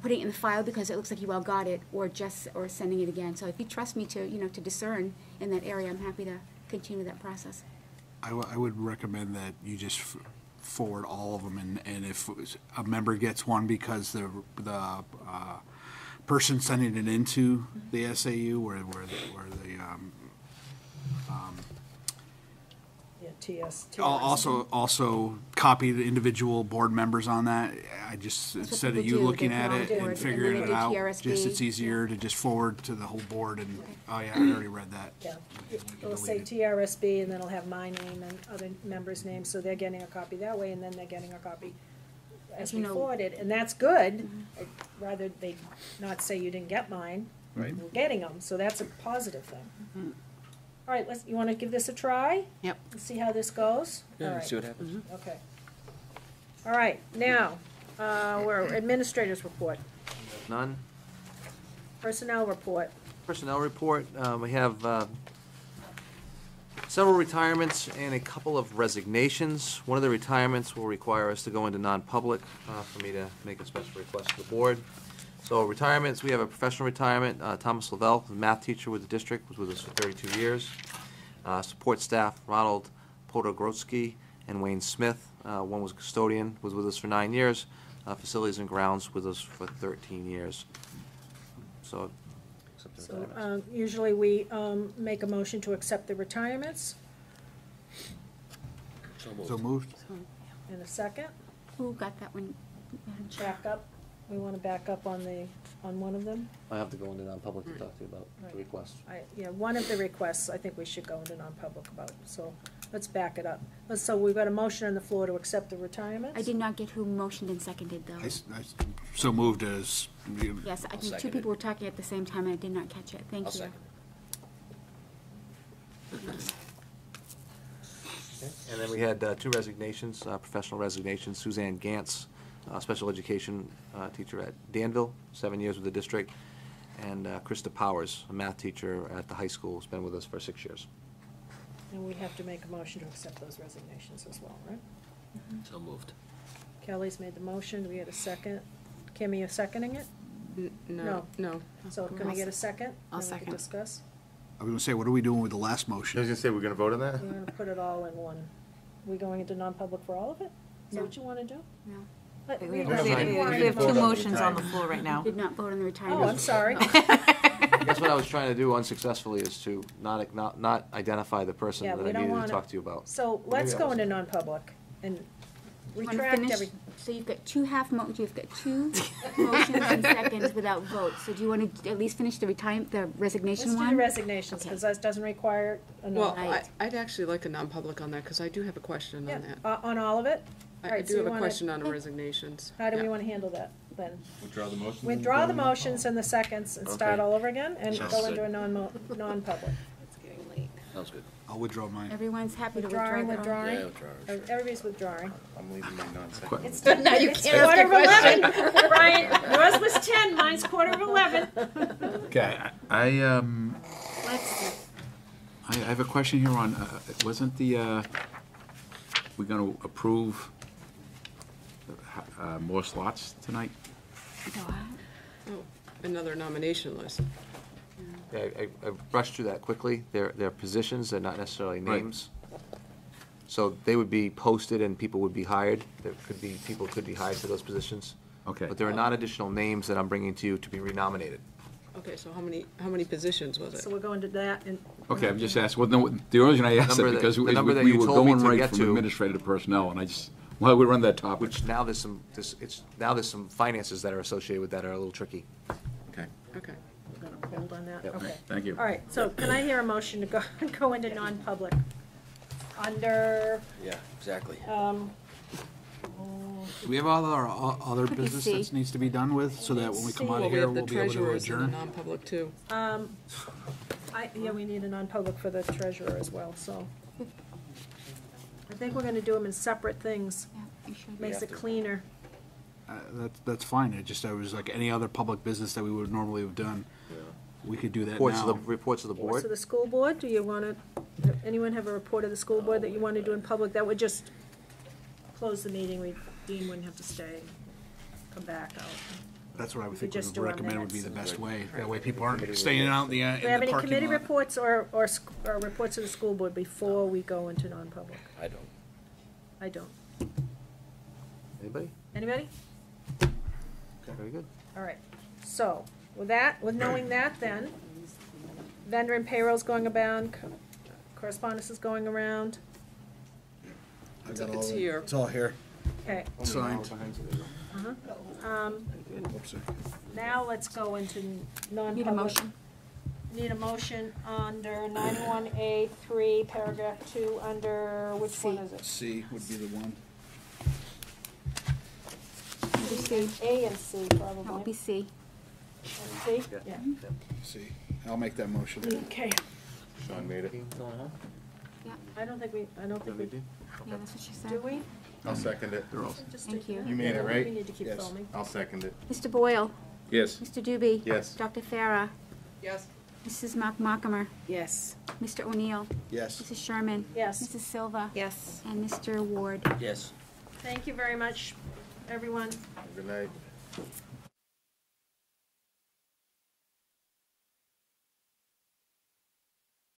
M: putting it in the file because it looks like you all got it, or sending it again. So if you trust me to discern in that area, I'm happy to continue that process.
F: I would recommend that you just forward all of them, and if a member gets one because the person sending it into the SAU where the
A: Yeah, TS.
F: also copy the individual board members on that. I just,
M: That's what
F: instead of
M: people
F: you
M: do.
F: looking
M: They
F: at
M: go on
F: it
M: board,
F: and
M: and
F: figuring
M: then
F: it
M: they do
F: out,
M: TRSD.
F: just it's easier to just forward to the whole board and, oh yeah, I already read that.
A: Yeah, it'll say TRSB, and then it'll have my name and other members' names, so they're getting a copy that way, and then they're getting a copy as
M: You
A: we
M: know-
A: forwarded, and that's good. I'd rather they not say you didn't get mine.
C: Right.
A: We're getting them, so that's a positive thing. All right, you want to give this a try?
D: Yep.
A: Let's see how this goes?
C: Yeah,
A: All right.
C: see what happens.
A: Okay. All right, now, we're administrators report,
K: None?
A: personnel report.
K: Personnel report, we have several retirements and a couple of resignations. One of the retirements will require us to go into non-public for me to make a special request to the board. So retirements, we have a professional retirement. Thomas Lavelle, a math teacher with the district, was with us for 32 years. Support staff, Ronald Podogorski and Wayne Smith. One was a custodian, was with us for 9 years. Facilities and grounds with us for 13 years. so accept the
A: So,
K: retirements.
A: usually we, make a motion to accept the retirements.
F: So moved.
A: In a second,
M: Who got that one?
A: back up, we wanna back up on one of them.
K: I have to go into non-public to talk to you about the request.
A: Yeah, one of the requests, I think we should go into non-public about, so let's back it up. So we've got a motion on the floor to accept the retirements.
M: I did not get who motioned and seconded, though.
F: So moved as.
M: Yes, I think two
K: second
M: people were talking at the same time, and I did not catch it. Thank
K: I'll
M: you.
K: second. And then we had two resignations, professional resignations. Suzanne Gantz, special education teacher at Danville, 7 years with the district, and Krista Powers, a math teacher at the high school, has been with us for 6 years.
A: And we have to make a motion to accept those resignations as well, right?
C: So moved.
A: Kelly's made the motion, do we get a second? Kim, are you seconding it?
D: No.
A: So can we get a second?
G: I'll
A: Then we can
G: second.
A: discuss.
F: I was gonna say, what are we doing with the last
R: I
F: motion?
R: was gonna say, we're gonna vote on that?
A: We're gonna put it all in one. We going into non-public for all of it? Is that
M: No.
A: what you wanna do?
M: No.
A: But
S: We
A: we
S: have
A: already
S: we
A: already
S: have two
A: voted.
S: motions on the floor right now.
M: Did not vote on the
A: Oh,
M: retirement.
A: I'm sorry.
K: I guess what I was trying to do unsuccessfully is to not identify the person
A: Yeah,
K: that
A: we
K: I
A: don't
K: needed to
A: wanna-
K: talk to you about.
A: So let's
K: Maybe I
A: go
K: wasn't.
A: into non-public and
M: You wanna
A: retract
M: finish?
A: everything.
M: So you've got two you've got two motions and seconds without votes. So do you want to at least finish the resignation
A: Let's do
M: one?
A: the resignations, because that doesn't require a
D: Well,
A: non.
D: I'd actually like a non-public on that, because I do have a question on that.
A: On all of it?
D: I
A: Alright,
D: do
A: so
D: have
A: you
D: a
A: wanna-
D: question on the resignations.
A: How do we
D: Yeah.
A: wanna handle that, then?
R: Withdraw the motion?
A: Withdraw the motions and the seconds and start
R: Okay.
A: all over again and
R: Sounds
A: go into
R: good.
A: a non-public.
C: Sounds good.
F: I'll withdraw mine.
M: Everyone's happy to
A: Withdrawing,
M: withdraw their own?
A: withdrawing. Everybody's withdrawing.
R: I'm leaving my non-second.
A: It's
G: Now you
A: it's
G: can't ask
A: quarter
G: a
A: of 11. Brian, yours was 10, mine's quarter of 11.
H: Okay, I
A: Let's,
H: I have a question here on, wasn't we're gonna approve more slots tonight?
D: Oh, another nomination list.
K: Yeah, I brushed through that quickly. They're positions, they're not necessarily
H: Right.
K: names. So they would be posted and people would be hired. People could be hired for those positions.
H: Okay.
K: But there are not additional names that I'm bringing to you to be renominated.
D: Okay, so how many positions was it?
A: so we're going to that and.
H: Okay, I'm just asking, well, no, the only reason I asked
K: Number
H: that,
K: that-
H: because
K: the
H: we
K: number that
H: we
K: you
H: were
K: told me
H: going
K: to
H: right
K: get
H: from
K: to-
H: administrative to personnel, and I just, well, we run that topic.
K: Which now there's some finances that are associated with that are a little tricky.
H: Okay.
D: Okay.
A: We're gonna hold on that,
K: Yep.
A: okay.
H: Thank you.
A: All right, so can I hear a motion to go into non-public? Under,
C: Yeah, exactly.
F: Do we have other
M: Could be
F: business
M: C.
F: that needs to be done with, so that when we come out
D: Well,
F: of
D: we
F: here,
D: have the
F: we'll be able to
D: treasurers in the
F: adjourn?
D: non-public too.
A: yeah, we need a non-public for the treasurer as well, so. I think we're gonna do them in separate things.
M: Yeah, you should.
A: Makes it cleaner.
F: That's fine, I was like any other public business that we would normally have done. We could do that
K: Reports of
F: now.
K: reports of the
A: Reports
K: board.
A: of the school board, do you wanna, anyone have a report of the school board that you wanna do in public? That would just close the meeting, Dean wouldn't have to stay, come back out.
F: That's what I would
A: We
F: think
A: could just
F: would
A: do our
F: recommend would be the
A: minutes.
F: best way. That way people aren't staying out in the
A: Do we have any
F: parking
A: committee
F: lot.
A: reports or reports of the school board before we go into non-public?
C: I don't.
A: I don't.
K: Anybody?
A: Anybody?
K: Very good.
A: All right, so, with knowing that then, vendor and payroll's going around, correspondence is going around,
F: I got
D: It's
F: all
D: here.
F: It's all here.
A: okay.
F: Signed.
A: Uh-huh. Now let's go into non-public.
M: Need a motion?
A: Need a motion under 91A3, paragraph 2, under, which one is it?
F: C would be the one.
M: Under C.
A: A and C,
M: That would be
A: probably.
M: C.
A: And C? Yeah.
F: C. I'll make that motion.
A: Okay.
R: Sean made it.
A: I don't think we,
M: Yeah, that's what she said.
A: do we?
R: I'll second it.
A: Just
M: Thank
A: take it
M: you.
A: out.
R: You made it, right?
A: We need to keep
R: Yes.
A: filming.
R: I'll second it.
M: Mr. Boyle?
H: Yes.
M: Mr. Doobie?
R: Yes.
M: Dr. Farah?
D: Yes.
M: Mrs. Markham?
G: Yes.
M: Mr. O'Neill?
F: Yes.
M: Mrs. Sherman?
A: Yes.
M: Mrs. Silva?
G: Yes.
M: And Mr. Ward?
C: Yes.
A: Thank you very much, everyone.
R: Good night.